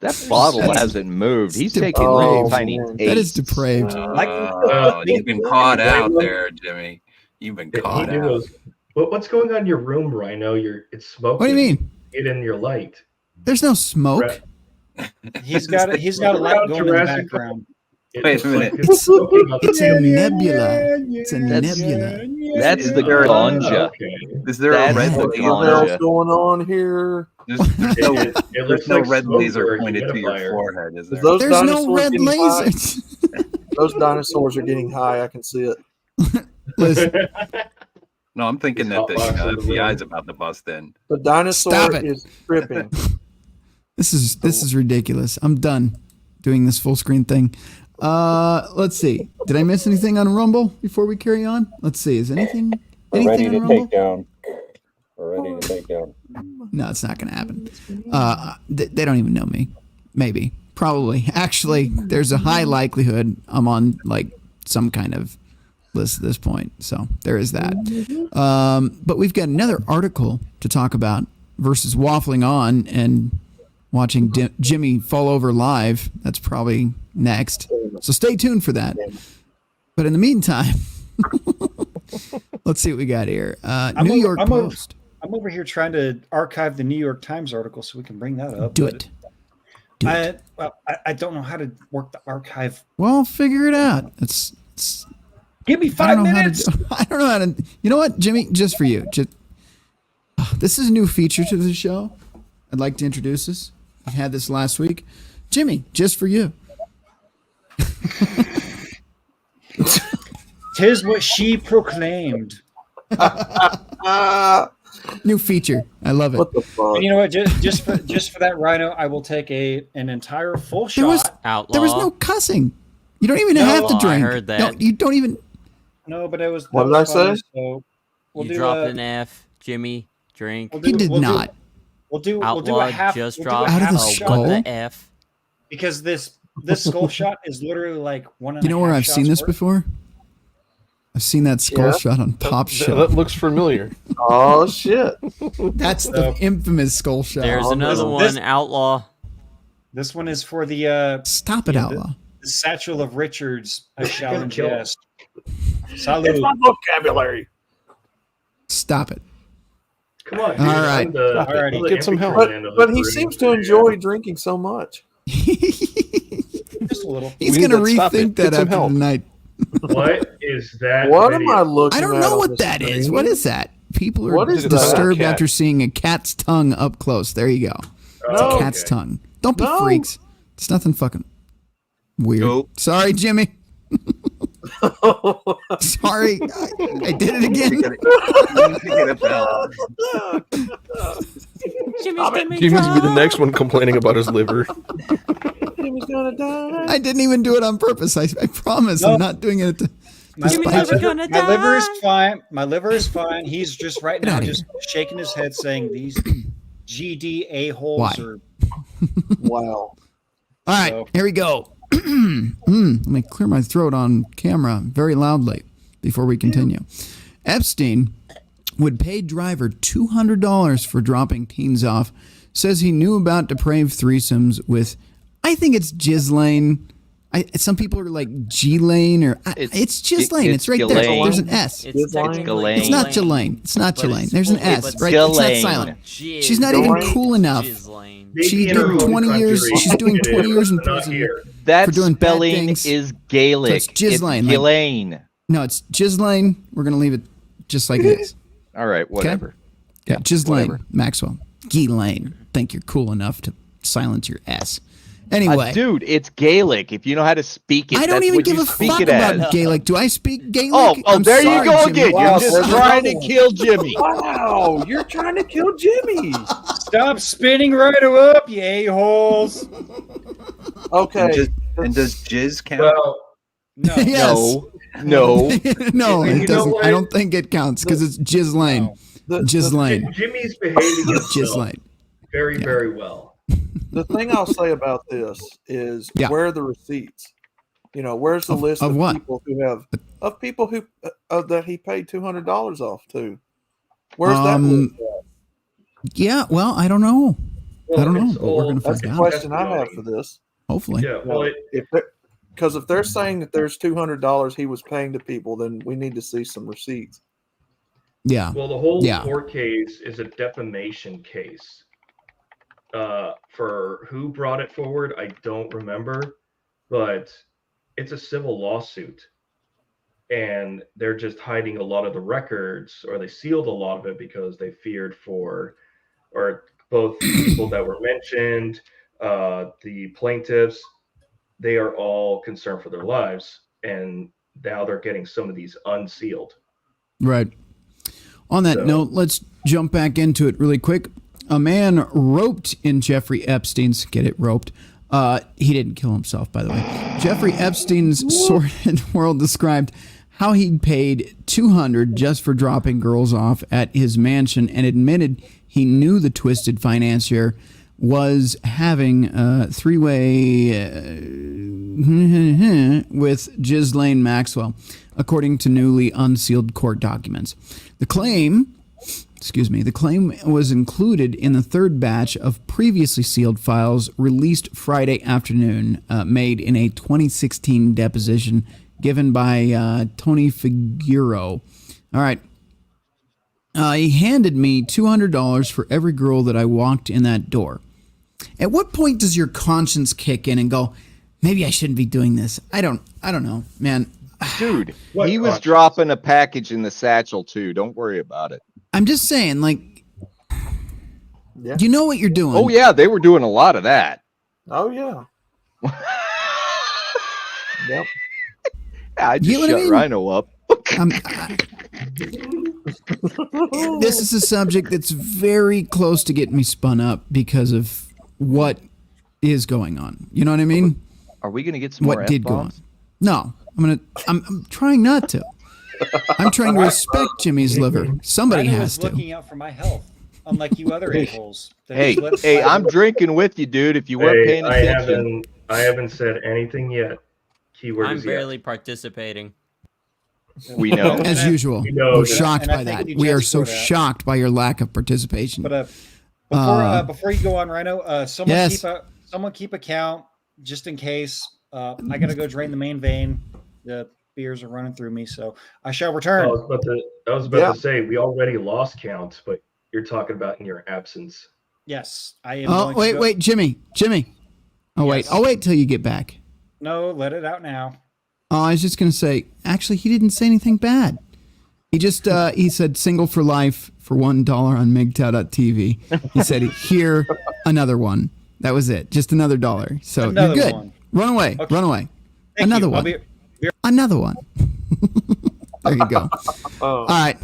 Speaker 6: That bottle hasn't moved. He's taking little tiny
Speaker 1: That is
Speaker 6: eights.
Speaker 1: depraved.
Speaker 7: You've been caught out there, Jimmy. You've been caught out.
Speaker 4: What's going on in your room, Rhino? It's smoking.
Speaker 1: What do you mean?
Speaker 4: Get in your light.
Speaker 1: There's no smoke.
Speaker 3: He's got a light going in the background.
Speaker 7: Wait a minute.
Speaker 1: It's a nebula. It's a nebula.
Speaker 6: That's the ganja.
Speaker 7: Is there a red
Speaker 5: What else going on here?
Speaker 7: There's no red laser pointed to your forehead, is there?
Speaker 1: There's no red lasers.
Speaker 5: Those dinosaurs are getting high. I can see it.
Speaker 1: Listen.
Speaker 7: No, I'm thinking that the FBI's about to bust in.
Speaker 5: The dinosaur is tripping.
Speaker 1: This is ridiculous. I'm done doing this full screen thing. Let's see. Did I miss anything on Rumble before we carry on? Let's see. Is anything on Rumble?
Speaker 14: We're ready to take down.
Speaker 1: No, it's not going to happen. They don't even know me. Maybe. Probably. Actually, there's a high likelihood I'm on like some kind of list at this point. So there is that. But we've got another article to talk about versus waffling on and watching Jimmy fall over live. That's probably next. So stay tuned for that. But in the meantime, let's see what we got here. New York Post.
Speaker 3: I'm over here trying to archive the New York Times article so we can bring that up.
Speaker 1: Do it.
Speaker 3: I don't know how to work the archive.
Speaker 1: Well, figure it out.
Speaker 3: Give me 5 minutes.
Speaker 1: I don't know how to. You know what, Jimmy? Just for you. This is a new feature to the show. I'd like to introduce this. I had this last week. Jimmy, just for you.
Speaker 3: 'Tis what she proclaimed.
Speaker 1: New feature. I love it.
Speaker 5: What the fuck?
Speaker 3: And you know what? Just for that, Rhino, I will take an entire full shot.
Speaker 1: There was no cussing. You don't even have to drink.
Speaker 8: I heard that.
Speaker 1: No, you don't even.
Speaker 3: No, but it was.
Speaker 5: What did I say?
Speaker 3: So
Speaker 8: you dropped an F, Jimmy. Drink.
Speaker 1: He did not.
Speaker 3: We'll do
Speaker 8: Outlaw
Speaker 3: a half.
Speaker 8: just
Speaker 3: we'll
Speaker 8: dropped
Speaker 1: out of the
Speaker 8: what the F.
Speaker 3: Because this skull shot is literally like one.
Speaker 1: You know where I've seen this before? I've seen that skull shot on Pop's show.
Speaker 2: That looks familiar.
Speaker 5: Oh shit!
Speaker 1: That's the infamous skull shot.
Speaker 8: There's another one, Outlaw.
Speaker 3: This one is for the.
Speaker 1: Stop it, Outlaw.
Speaker 3: The satchel of Richards. I shall
Speaker 4: kill him.
Speaker 3: ingest. Salud.
Speaker 5: It's my vocabulary.
Speaker 1: Stop it.
Speaker 4: Come on.
Speaker 1: All right.
Speaker 3: Alrighty.
Speaker 2: Get some help.
Speaker 5: But he seems to enjoy drinking so much.
Speaker 3: Just a little.
Speaker 1: He's
Speaker 2: We need
Speaker 1: going to
Speaker 2: to stop
Speaker 1: rethink
Speaker 2: it.
Speaker 1: that
Speaker 2: Get some
Speaker 1: after
Speaker 2: help.
Speaker 1: tonight.
Speaker 4: What is that?
Speaker 5: What am
Speaker 4: video?
Speaker 5: I looking
Speaker 1: I don't
Speaker 5: at
Speaker 1: know
Speaker 5: on
Speaker 1: what
Speaker 5: the
Speaker 1: that is.
Speaker 5: screen?
Speaker 1: What is that? People are
Speaker 5: What is that?
Speaker 1: disturbed
Speaker 2: Cat.
Speaker 1: after seeing a cat's tongue up close. There you go. It's
Speaker 5: No.
Speaker 1: a cat's tongue. Don't be
Speaker 5: No.
Speaker 1: freaks. It's nothing fucking weird.
Speaker 7: Nope.
Speaker 1: Sorry, Jimmy. Sorry. I did it again.
Speaker 8: Jimmy's gonna
Speaker 2: Jimmy's gonna be the next one complaining about his liver.
Speaker 5: Jimmy's gonna die.
Speaker 1: I didn't even do it on purpose. I promise.
Speaker 3: Nope.
Speaker 1: I'm not doing it to
Speaker 3: My
Speaker 1: spite you.
Speaker 3: liver is fine. My liver is fine. He's just right
Speaker 1: Get
Speaker 3: now
Speaker 1: outta
Speaker 3: just shaking his head saying these GD holes
Speaker 1: Why?
Speaker 3: are.
Speaker 5: Wow.
Speaker 1: All right,
Speaker 3: So-
Speaker 1: here we go. Let me clear my throat on camera very loudly before we continue. Epstein would pay driver $200 for dropping teens off. Says he knew about depraved threesomes with, I think it's Ghislaine. Some people are like G-Lane or it's Ghislaine. It's right there.
Speaker 6: Ghislaine.
Speaker 1: There's an S.
Speaker 8: It's technically
Speaker 1: It's not Ghislaine. It's not
Speaker 8: But
Speaker 1: Ghislaine.
Speaker 8: it's
Speaker 1: There's an
Speaker 8: full-
Speaker 1: S,
Speaker 8: but
Speaker 1: right? It's not
Speaker 6: Ghislaine.
Speaker 1: silent.
Speaker 8: Jizz.
Speaker 1: She's not even
Speaker 5: Ghislaine.
Speaker 1: cool enough.
Speaker 8: Ghislaine.
Speaker 1: She did 20 years. She's doing 20 years in prison
Speaker 6: That
Speaker 1: for doing bad
Speaker 6: spelling
Speaker 1: things.
Speaker 6: is Gaelic.
Speaker 1: So it's Ghislaine.
Speaker 6: It's Ghislaine.
Speaker 1: No, it's Ghislaine. We're gonna leave it just like it is.
Speaker 6: All right, whatever.
Speaker 1: Yeah, Ghislaine
Speaker 6: whatever.
Speaker 1: Maxwell. Ghislaine. Think you're cool ugh to silence your S. Anyway,
Speaker 6: dude, it's Gaelic. If you know how to speak it,
Speaker 1: I don't
Speaker 6: that's
Speaker 1: even
Speaker 6: what
Speaker 1: give
Speaker 6: you
Speaker 1: a
Speaker 6: speak
Speaker 1: fuck
Speaker 6: it
Speaker 1: about
Speaker 6: as.
Speaker 1: Gaelic. Do I speak Gaelic?
Speaker 6: Oh,
Speaker 1: I'm
Speaker 6: there you
Speaker 1: sorry,
Speaker 6: go
Speaker 1: Jimmy.
Speaker 6: again.
Speaker 1: Wow,
Speaker 6: You're just trying to kill Jimmy.
Speaker 5: Wow, you're trying to kill Jimmy.
Speaker 3: Stop spinning right up, you a-holes.
Speaker 5: Okay.
Speaker 7: And does jizz count?
Speaker 4: Well,
Speaker 3: No.
Speaker 1: Yes.
Speaker 6: No.
Speaker 1: No,
Speaker 4: You
Speaker 1: it
Speaker 4: know
Speaker 1: doesn't.
Speaker 4: what?
Speaker 1: I don't think it counts because it's Ghislaine. Ghislaine.
Speaker 4: Jimmy's behaving himself
Speaker 1: Ghislaine.
Speaker 4: very, very well.
Speaker 5: The thing I'll say about this is where are the receipts? You know, where's the list
Speaker 1: of what?
Speaker 5: people who that he paid $200 off to? Where's that list at?
Speaker 1: Yeah, well, I don't know.
Speaker 4: Well,
Speaker 1: I don't know,
Speaker 4: it's
Speaker 1: but we're
Speaker 4: all-
Speaker 1: going to
Speaker 5: That's
Speaker 1: find
Speaker 5: the
Speaker 1: out.
Speaker 5: question I have for this.
Speaker 1: Hopefully.
Speaker 4: Yeah, well,
Speaker 5: Because if they're saying that there's $200 he was paying to people, then we need to see some receipts.
Speaker 1: Yeah.
Speaker 4: Well, the whole
Speaker 1: Yeah.
Speaker 4: court case is a defamation case. For who brought it forward, I don't remember, but it's a civil lawsuit. And they're just hiding a lot of the records, or they sealed a lot of it because they feared for, or both people that were mentioned, the plaintiffs, they are all concerned for their lives. And now they're getting some of these unsealed.
Speaker 1: Right. On that note, let's jump back into it really quick. A man roped in Jeffrey Epstein's, get it, roped. He didn't kill himself, by the way. Jeffrey Epstein's sordid world described how he'd paid $200 just for dropping girls off at his mansion and admitted he knew the twisted financier was having a three-way with Ghislaine Maxwell, according to newly unsealed court documents. The claim was included in the third batch of previously sealed files released Friday afternoon, made in a 2016 deposition given by Tony Figueroa. All right. He handed me $200 for every girl that I walked in that door. At what point does your conscience kick in and go, maybe I shouldn't be doing this? I don't know, man.
Speaker 6: Dude, he was dropping a package in the satchel too. Don't worry about it.
Speaker 1: I'm just saying, like, you know what you're doing.
Speaker 6: Oh yeah, they were doing a lot of that.
Speaker 5: Oh yeah. Yep.
Speaker 6: I just
Speaker 1: You know what I
Speaker 6: shut
Speaker 1: mean?
Speaker 6: Rhino up.
Speaker 1: This is a subject that's very close to getting me spun up because of what is going on. You know what I mean?
Speaker 6: Are we gonna get some more
Speaker 1: What did go on?
Speaker 6: F-bombs?
Speaker 1: No, I'm trying not to. I'm trying to respect Jimmy's liver. Somebody
Speaker 3: Rhino
Speaker 1: has
Speaker 3: is
Speaker 1: to.
Speaker 3: looking out for my health, unlike you other a-holes. that
Speaker 6: Hey,
Speaker 3: just let
Speaker 6: hey,
Speaker 3: slide.
Speaker 6: I'm drinking with you, dude. If you weren't
Speaker 4: Hey,
Speaker 6: paying attention.
Speaker 4: I haven't said anything yet. Keyword
Speaker 15: I'm
Speaker 4: is
Speaker 15: barely participating.
Speaker 6: We know.
Speaker 1: As usual,
Speaker 4: We know
Speaker 1: we're
Speaker 4: that.
Speaker 1: shocked
Speaker 3: And I
Speaker 1: by
Speaker 3: think
Speaker 1: that.
Speaker 3: we
Speaker 1: We are
Speaker 3: just
Speaker 1: so
Speaker 3: saw that.
Speaker 1: shocked by your lack of participation.
Speaker 3: But before you go on, Rhino, someone
Speaker 1: Yes.
Speaker 3: keep a count just in case. I gotta go drain the main vein. The beers are running through me, so I shall return.
Speaker 4: I was about to say we already lost count, but you're talking about in your absence.
Speaker 3: Yes, I am.
Speaker 1: Oh,
Speaker 3: going to
Speaker 1: wait,
Speaker 3: go-
Speaker 1: wait, Jimmy. Oh, wait.
Speaker 3: Yes.
Speaker 1: I'll wait till you get back.
Speaker 3: No, let it out now.
Speaker 1: Oh, I was just going to say, actually, he didn't say anything bad. He just, he said single for life for $1 on MGTOW.tv. He said, here, another one. That was it. Just another $1. So
Speaker 3: Another
Speaker 1: you're good.
Speaker 3: one.
Speaker 1: Run away.
Speaker 3: Okay.
Speaker 1: Run away.
Speaker 3: Thank
Speaker 1: Another
Speaker 3: you. I'll
Speaker 1: one.
Speaker 3: be-
Speaker 1: Another one. There you go. All right.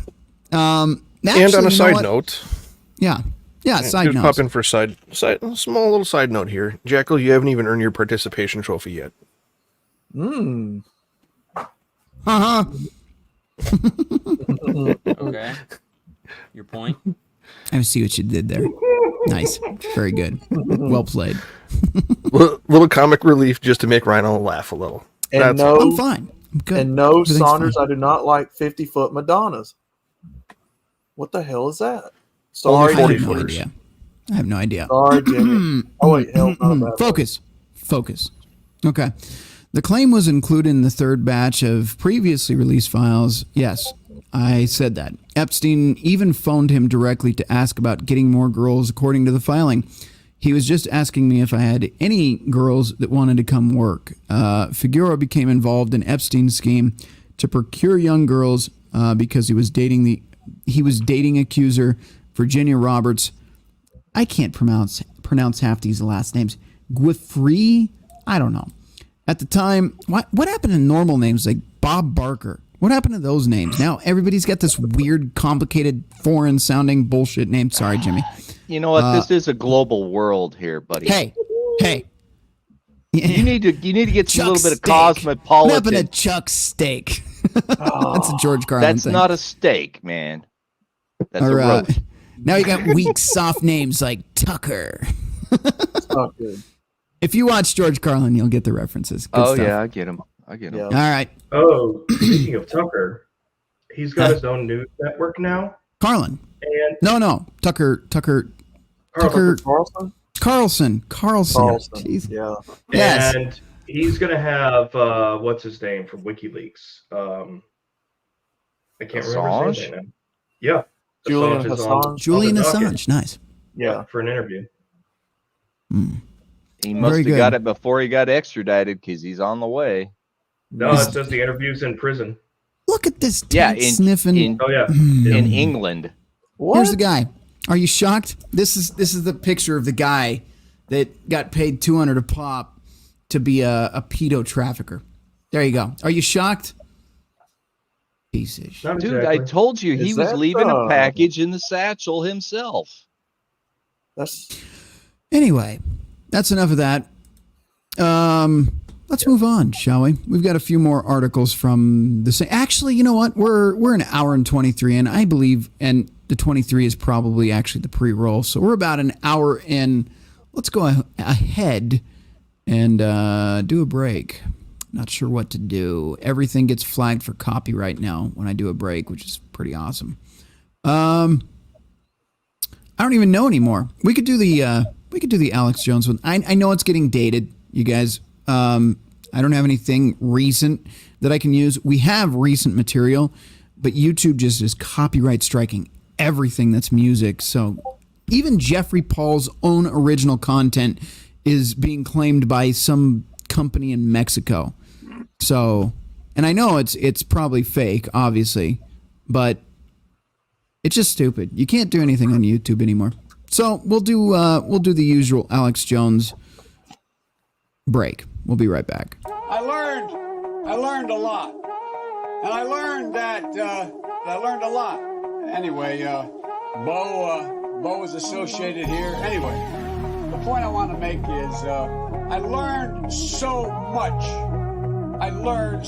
Speaker 2: And
Speaker 1: Actually,
Speaker 2: on
Speaker 1: you
Speaker 2: a
Speaker 1: know
Speaker 2: side
Speaker 1: what?
Speaker 2: note,
Speaker 1: Yeah, side
Speaker 2: just
Speaker 1: note.
Speaker 2: pop in for a small little side note here. Jackal, you haven't even earned your participation trophy yet.
Speaker 1: Uh-huh.
Speaker 15: Okay. Your point?
Speaker 1: I see what you did there. Nice. Very good. Well played.
Speaker 2: Little comic relief just to make Rhino laugh a little.
Speaker 5: And
Speaker 1: I'm fine. I'm good.
Speaker 5: And no,
Speaker 1: Everything's
Speaker 5: Saunders,
Speaker 1: fine.
Speaker 5: I do not like 50-foot Madonnas. What the hell is that?
Speaker 2: Only
Speaker 5: Sorry,
Speaker 2: 40
Speaker 1: I have no
Speaker 2: footers.
Speaker 1: idea. I have no idea.
Speaker 5: Sorry, Jimmy. Oh wait, hell, not about
Speaker 1: Focus. Okay. The claim was included in the third batch of previously released files. Yes, I said that. Epstein even phoned him directly to ask about getting more girls, according to the filing. He was just asking me if I had any girls that wanted to come work. Figueroa became involved in Epstein's scheme to procure young girls because he was dating accuser Virginia Roberts. I can't pronounce half these last names. Guifrey? I don't know. At the time, what happened to normal names like Bob Barker? What happened to those names? Now everybody's got this weird, complicated, foreign-sounding bullshit name. Sorry, Jimmy.
Speaker 6: You know what? This is a global world here, buddy.
Speaker 1: Hey.
Speaker 6: You need to get
Speaker 1: Chuck
Speaker 6: a little bit of
Speaker 1: steak. What happened
Speaker 6: cosmopolitan.
Speaker 1: to Chuck Steak? That's a George Carlin
Speaker 6: That's
Speaker 1: thing.
Speaker 6: not a steak, man. That's
Speaker 1: Or,
Speaker 6: a roast.
Speaker 1: now you got weak, soft names like Tucker.
Speaker 5: It's not good.
Speaker 1: If you watch George Carlin, you'll get the references. Good stuff.
Speaker 6: Yeah, I get him.
Speaker 1: All right.
Speaker 4: Oh, speaking of Tucker, he's got his own news network now.
Speaker 1: Carlin.
Speaker 4: And
Speaker 1: No. Tucker
Speaker 5: Carlson?
Speaker 1: Carlson. Jeez.
Speaker 5: Yeah.
Speaker 1: Yes.
Speaker 4: And he's going to have, what's his name from WikiLeaks? I can't remember his name right now. Yeah.
Speaker 5: Julian
Speaker 4: Assange is on
Speaker 5: Assange.
Speaker 1: Julian
Speaker 4: the docket.
Speaker 1: Assange. Nice.
Speaker 5: Yeah.
Speaker 4: For an interview.
Speaker 6: He must
Speaker 1: Very
Speaker 6: have
Speaker 1: good.
Speaker 6: got it before he got extradited because he's on the way.
Speaker 4: No, it says the interview's in prison.
Speaker 1: Look at this
Speaker 6: Yeah,
Speaker 1: taint sniffing.
Speaker 4: Oh, yeah.
Speaker 6: In England.
Speaker 5: What?
Speaker 1: Here's the guy. Are you shocked? This is the picture of the guy that got paid $200 a pop to be a pedo trafficker. There you go. Are you shocked? Piece of shit.
Speaker 4: Not
Speaker 6: Dude,
Speaker 4: exactly.
Speaker 6: I told you he
Speaker 5: Is
Speaker 6: was
Speaker 5: that,
Speaker 6: leaving a package in the satchel himself.
Speaker 1: Anyway, that's enough of that. Let's move on, shall we? We've got a few more articles from the same. Actually, you know what? We're an hour and 23 in, I believe, and the 23 is probably actually the pre-roll. So we're about an hour in. Let's go ahead and do a break. Not sure what to do. Everything gets flagged for copyright now when I do a break, which is pretty awesome. I don't even know anymore. We could do the Alex Jones one. I know it's getting dated, you guys. I don't have anything recent that I can use. We have recent material, but YouTube just is copyright striking everything that's music. So even Jeffrey Paul's own original content is being claimed by some company in Mexico. So, and I know it's probably fake, obviously, but it's just stupid. You can't do anything on YouTube anymore. So we'll do the usual Alex Jones break. We'll be right back.
Speaker 16: I learned a lot. And I learned that I learned a lot. Anyway, Bo is associated here. Anyway, the point I want to make is I learned so much. I learned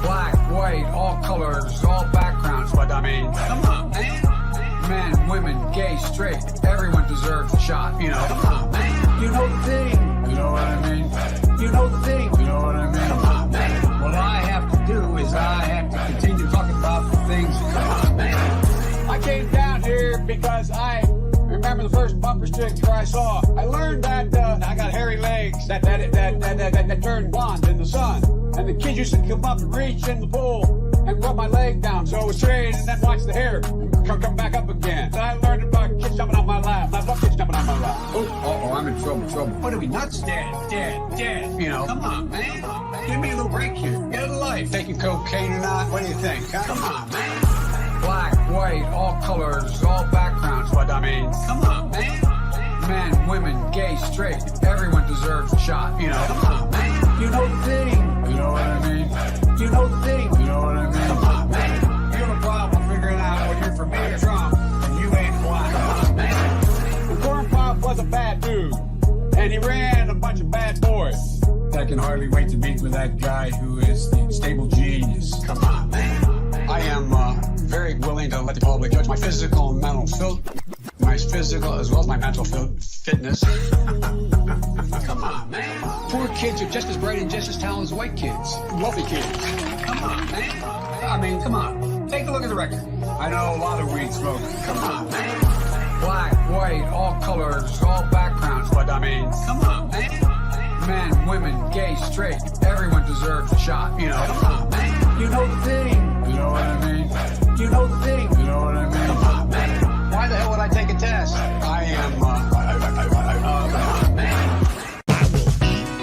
Speaker 16: black, white, all colors, all backgrounds, but I mean, come on, man. Men, women, gay, straight, everyone deserves a shot, you know. Come on, man. You know the thing. You know what I mean? You know the thing. You know what I mean? Come on, man. What I have to do is I have to continue talking about the things. Come on, man. I came down here because I remember the first bumper sticker I saw. I learned that I got hairy legs that turned blonde in the sun. And the kids used to come up and reach in the pool and rub my leg down so it was straight and then watch the hair come back up again. And I learned about kids jumping on my lap. Not about kids jumping on my lap. Oh, I'm in trouble. What are we nuts? Dead. You know. Come on, man. Give me a little break here. Get a life. Taking cocaine or not? What do you think? Come on, man. Black, white, all colors, all backgrounds, but I mean, come on, man. Men, women, gay, straight, everyone deserves a shot, you know. Come on, man. You know the thing. You know what I mean? You know the thing. You know what I mean? Come on, man. You have a problem figuring out whether you're for me or Trump, and you ain't black. Come on, man. The Corn Pop was a bad dude, and he ran a bunch of bad boys. I can hardly wait to meet with that guy who is the stable genius. Come on, man. I am very willing to let the public judge my physical and mental my physical as well as my mental fitness. Come on, man. Poor kids are just as bright and just as talented as white kids. Wealthy kids. Come on, man. I mean, come on. Take a look at the record. I know a lot of weed smoking. Come on, man. Black, white, all colors, all backgrounds, but I mean, come on, man. Men, women, gay, straight, everyone deserves a shot, you know. Come on, man. You know the thing. You know what I mean? You know the thing. You know what I mean? Come on, man. Why Why the hell would I take a test? I am, man.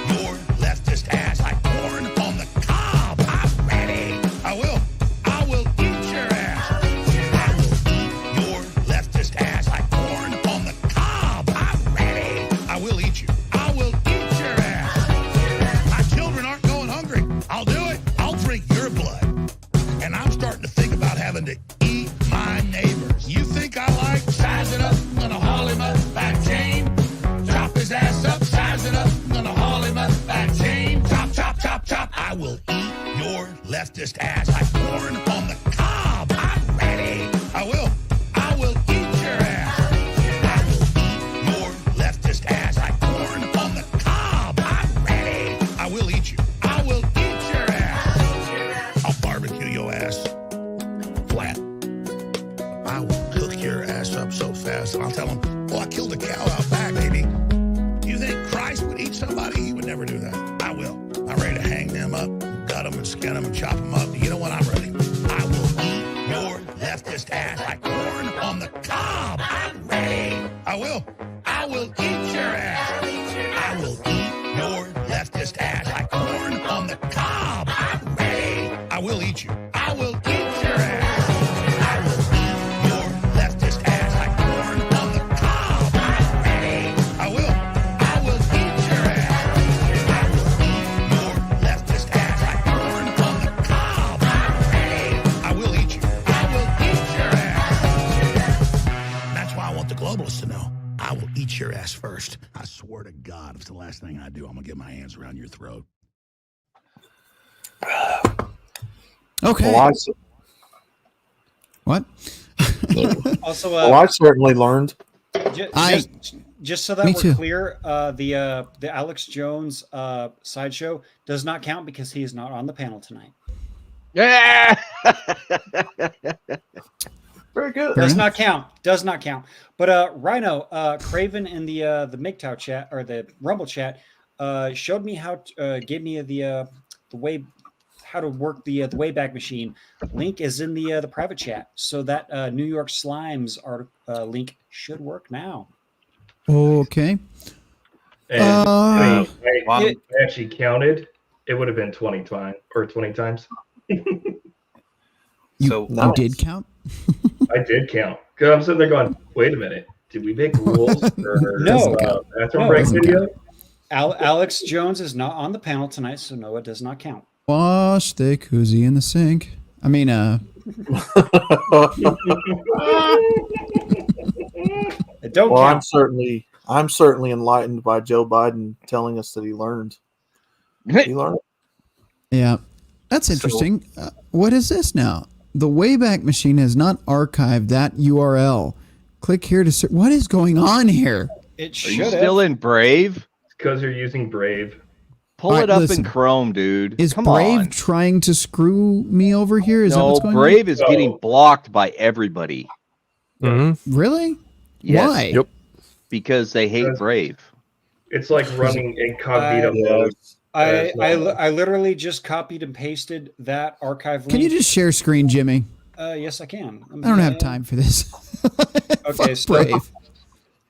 Speaker 17: Your leftist ass like corn on the cob. I'm ready. I will eat your ass. Your leftist ass like corn on the cob. I'm ready. I will eat you. I will eat your ass. My children aren't going hungry. I'll do it. I'll drink your blood. And I'm starting to think about having to eat my neighbors. You think I like sizing up? I'm gonna haul him up back chain. Chop his ass up, size it up. I'm gonna haul him up back chain. Chop, chop, chop, chop. I will eat your leftist ass like corn on the cob. I'm ready. I will eat your ass. I will eat your leftist ass like corn on the cob. I'm ready. I will eat you. I will eat your ass. I'll barbecue your ass flat. I will cook your ass up so fast, and I'll tell them, "Oh, I killed a cow out back, baby." You think Christ would eat somebody? He would never do that. I will. I'm ready to hang them up, gut them and skin them and chop them up. You know what? I'm ready. I will eat your leftist ass like corn on the cob. I'm ready. I will eat your ass. I will eat your leftist ass like corn on the cob. I'm ready. I will eat you. I will eat your ass. I will eat your leftist ass like corn on the cob. I'm ready. I will eat your ass. I will eat your leftist ass like corn on the cob. I'm ready. I will eat you. I will eat your ass. That's why I want the globalists to know. I will eat your ass first. I swear to God, if it's the last thing I do, I'm gonna get my hands around your throat.
Speaker 1: Okay.
Speaker 5: Well,
Speaker 1: What?
Speaker 3: Also,
Speaker 5: well, I certainly learned.
Speaker 3: Just so that
Speaker 1: Me
Speaker 3: we're
Speaker 1: too.
Speaker 3: clear, the Alex Jones sideshow does not count because he is not on the panel tonight.
Speaker 6: Yeah.
Speaker 5: Very good.
Speaker 3: Does not count. Does not count. But Rhino, Craven in the MGTOW chat or the Rumble chat showed me how gave me the way how to work the Wayback Machine. Link is in the private chat, so that New York Slimes link should work now.
Speaker 1: Okay.
Speaker 4: And I actually counted. It would have been 20 times or 20 times.
Speaker 1: You did count?
Speaker 4: I did count. Because I'm sitting there going, wait a minute. Did we make rules for bathroom break video?
Speaker 3: Alex Jones is not on the panel tonight, so no, it does not count.
Speaker 1: Wash the koozie in the sink. I mean,
Speaker 3: don't
Speaker 5: well,
Speaker 3: count.
Speaker 5: I'm certainly enlightened by Joe Biden telling us that he learned. He learned.
Speaker 1: Yeah, that's interesting. What is this now? The Wayback Machine has not archived that URL. Click here to search. What is going on here?
Speaker 3: It
Speaker 6: Are
Speaker 3: should
Speaker 6: you
Speaker 3: have.
Speaker 6: still in Brave?
Speaker 4: Because you're using Brave.
Speaker 6: Pull
Speaker 1: All
Speaker 6: it
Speaker 1: right,
Speaker 6: up
Speaker 1: listen.
Speaker 6: in Chrome, dude.
Speaker 1: Is
Speaker 6: Come
Speaker 1: Brave
Speaker 6: on.
Speaker 1: trying to screw me over here? Is that what's going
Speaker 6: Brave
Speaker 1: on?
Speaker 6: is getting blocked by everybody.
Speaker 1: Really?
Speaker 6: Yes.
Speaker 1: Why?
Speaker 2: Yep.
Speaker 6: Because they hate Brave.
Speaker 4: It's like running incognito mode.
Speaker 3: I literally just copied and pasted that archive link.
Speaker 1: Can you just share screen, Jimmy?
Speaker 3: Yes, I can.
Speaker 1: I don't have time for this.
Speaker 3: Okay,
Speaker 1: Fuck Brave.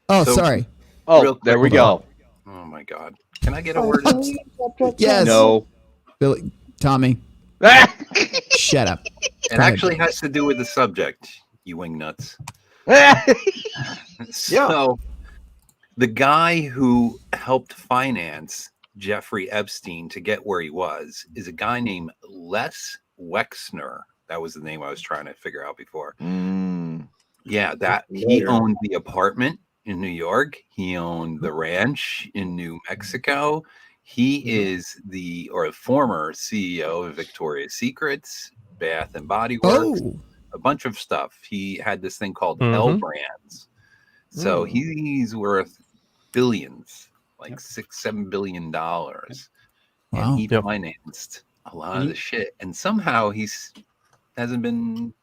Speaker 1: Oh,
Speaker 7: So-
Speaker 1: sorry.
Speaker 6: Oh,
Speaker 7: Real
Speaker 6: there we
Speaker 7: quick,
Speaker 6: go.
Speaker 7: Oh my God! Can I get a word in?
Speaker 1: Yes.
Speaker 6: No.
Speaker 1: Billy, Tommy. Shut up.
Speaker 7: It
Speaker 1: Go ahead,
Speaker 7: actually
Speaker 1: Billy.
Speaker 7: has to do with the subject, you wing nuts. The guy who helped finance Jeffrey Epstein to get where he was is a guy named Les Wexner. That was the name I was trying to figure out before. Yeah, that he owned the apartment in New York. He owned the ranch in New Mexico. He is the former CEO of Victoria's Secrets, Bath and Body Works, a bunch of stuff. He had this thing called L Brands. So he's worth billions, like $6-7 billion.
Speaker 1: Wow.
Speaker 7: And he financed a lot of the shit. And somehow hasn't been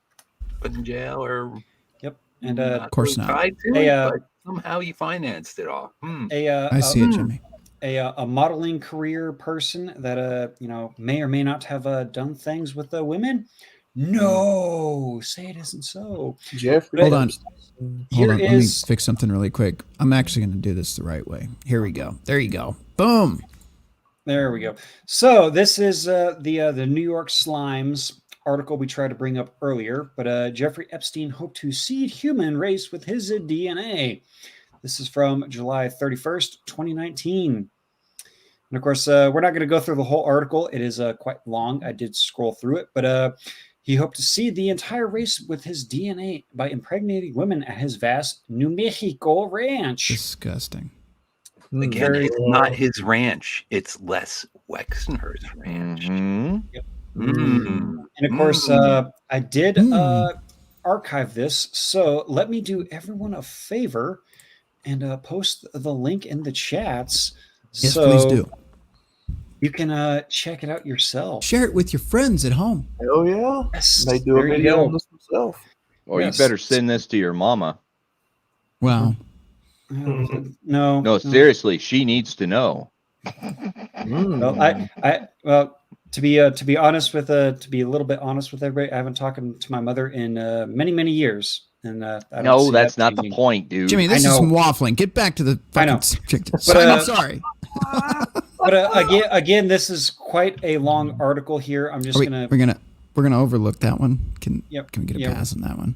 Speaker 7: put in jail or
Speaker 3: and
Speaker 1: of course not.
Speaker 7: tried to, but somehow he financed it all.
Speaker 1: I see it, Jimmy.
Speaker 3: A modeling career person that may or may not have done things with women No, say it isn't so.
Speaker 5: Jeffrey,
Speaker 1: Hold on.
Speaker 3: Here
Speaker 1: Hold on. Let me
Speaker 3: is-
Speaker 1: fix something really quick. I'm actually going to do this the right way. Here we go. There you go. Boom.
Speaker 3: There we go. So this is the New York Slimes article we tried to bring up earlier, but Jeffrey Epstein hoped to seed human race with his DNA. This is from July 31st, 2019. And of course, we're not going to go through the whole article. It is quite long. I did scroll through it, but he hoped to seed the entire race with his DNA by impregnating women at his vast New Mexico ranch.
Speaker 1: Disgusting.
Speaker 7: Again, it's not his ranch. It's Les Wexner's ranch.
Speaker 3: Yep. And of course, I did archive this. So let me do everyone a favor and post the link in the chats.
Speaker 1: Yes,
Speaker 3: so
Speaker 1: please do.
Speaker 3: You can check it out yourself.
Speaker 1: Share it with your friends at home.
Speaker 5: Oh yeah,
Speaker 3: yes.
Speaker 5: They do a
Speaker 3: There you
Speaker 5: video
Speaker 3: go.
Speaker 5: on this themselves.
Speaker 6: Or
Speaker 3: Yes.
Speaker 6: you better send this to your mama.
Speaker 1: Wow.
Speaker 3: No,
Speaker 6: Seriously, she needs to know.
Speaker 3: Well, well, to be honest with to be a little bit honest with everybody, I haven't talked to my mother in many years, and I don't
Speaker 6: No,
Speaker 3: see
Speaker 6: that's
Speaker 3: that
Speaker 6: not the
Speaker 3: changing.
Speaker 6: point, dude.
Speaker 1: Jimmy, this
Speaker 3: I
Speaker 1: is
Speaker 3: know.
Speaker 1: some waffling. Get back to the
Speaker 3: I know.
Speaker 1: fucking subject.
Speaker 3: But,
Speaker 1: I'm sorry.
Speaker 3: But again, this is quite a long article here. I'm just gonna
Speaker 1: We're gonna overlook that one. Can
Speaker 3: Yep.
Speaker 1: we get a
Speaker 3: Yeah.
Speaker 1: pass on that one?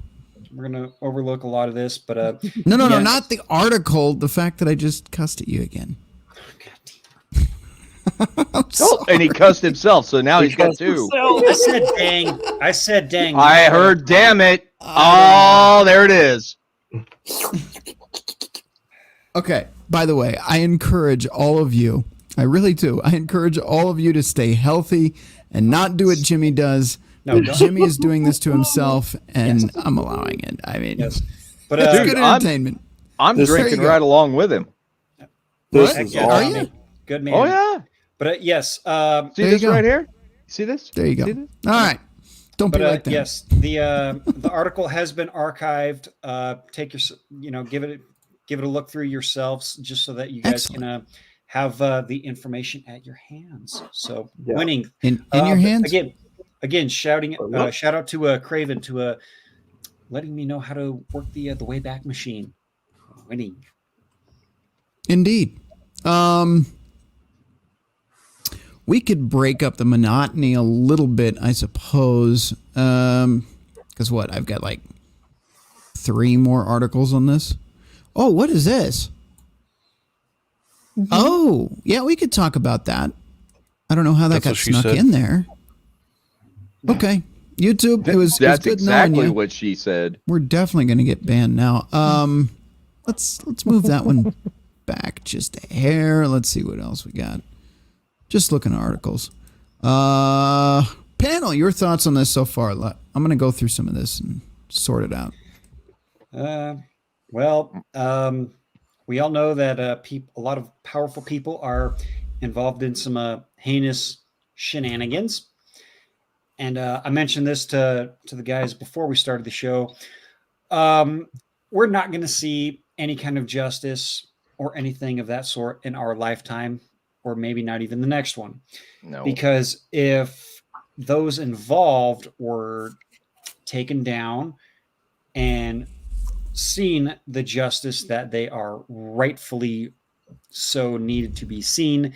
Speaker 3: we're gonna overlook a lot of this, but
Speaker 1: No,
Speaker 3: yeah.
Speaker 1: not the article. The fact that I just cussed at you again.
Speaker 6: Oh, and he cussed himself, so now he's got two.
Speaker 3: I said dang. I said dang.
Speaker 6: I heard damn it. Oh, there it is.
Speaker 1: Okay. By the way, I encourage all of you. I really do. I encourage all of you to stay healthy and not do what Jimmy does.
Speaker 3: No,
Speaker 1: But
Speaker 3: don't.
Speaker 1: Jimmy is doing this to himself, and I'm allowing it. I mean,
Speaker 3: But
Speaker 1: it's
Speaker 6: Dude,
Speaker 1: good entertainment.
Speaker 6: I'm
Speaker 1: There you
Speaker 6: drinking
Speaker 1: go.
Speaker 6: right along with him.
Speaker 5: This
Speaker 1: What?
Speaker 5: is
Speaker 3: Yeah,
Speaker 1: Are
Speaker 5: awesome.
Speaker 1: you?
Speaker 3: good man.
Speaker 6: Oh yeah.
Speaker 3: But yes,
Speaker 6: See
Speaker 1: There you
Speaker 6: this
Speaker 1: go.
Speaker 6: right here? See this?
Speaker 1: There you go.
Speaker 6: See this?
Speaker 1: All right. Don't
Speaker 3: but
Speaker 1: be like that.
Speaker 3: yes, the article has been archived. Take your give it a look through yourselves, just so that you guys
Speaker 1: Excellent.
Speaker 3: can have the information at your hands. So
Speaker 5: Yeah.
Speaker 3: winning
Speaker 1: In your hands?
Speaker 3: again, shouting shout out to Craven to letting me know how to work the Wayback Machine. Winning.
Speaker 1: Indeed. We could break up the monotony a little bit, I suppose. Because what? I've got like 3 more articles on this. Oh, what is this? Oh, yeah, we could talk about that. I don't know how that
Speaker 2: That's what
Speaker 1: got
Speaker 2: she
Speaker 1: snuck
Speaker 2: said.
Speaker 1: in there. Okay. YouTube, it was
Speaker 6: That's
Speaker 1: good knowing
Speaker 6: exactly
Speaker 1: you.
Speaker 6: what she said.
Speaker 1: We're definitely going to get banned now. Let's move that one back just a hair. Let's see what else we got. Just looking at articles. Panel, your thoughts on this so far? I'm going to go through some of this and sort it out.
Speaker 3: We all know that a lot of powerful people are involved in some heinous shenanigans. And I mentioned this to the guys before we started the show. We're not going to see any kind of justice or anything of that sort in our lifetime, or maybe not even the next one.
Speaker 6: No.
Speaker 3: Because if those involved were taken down and seen the justice that they are rightfully so needed to be seen,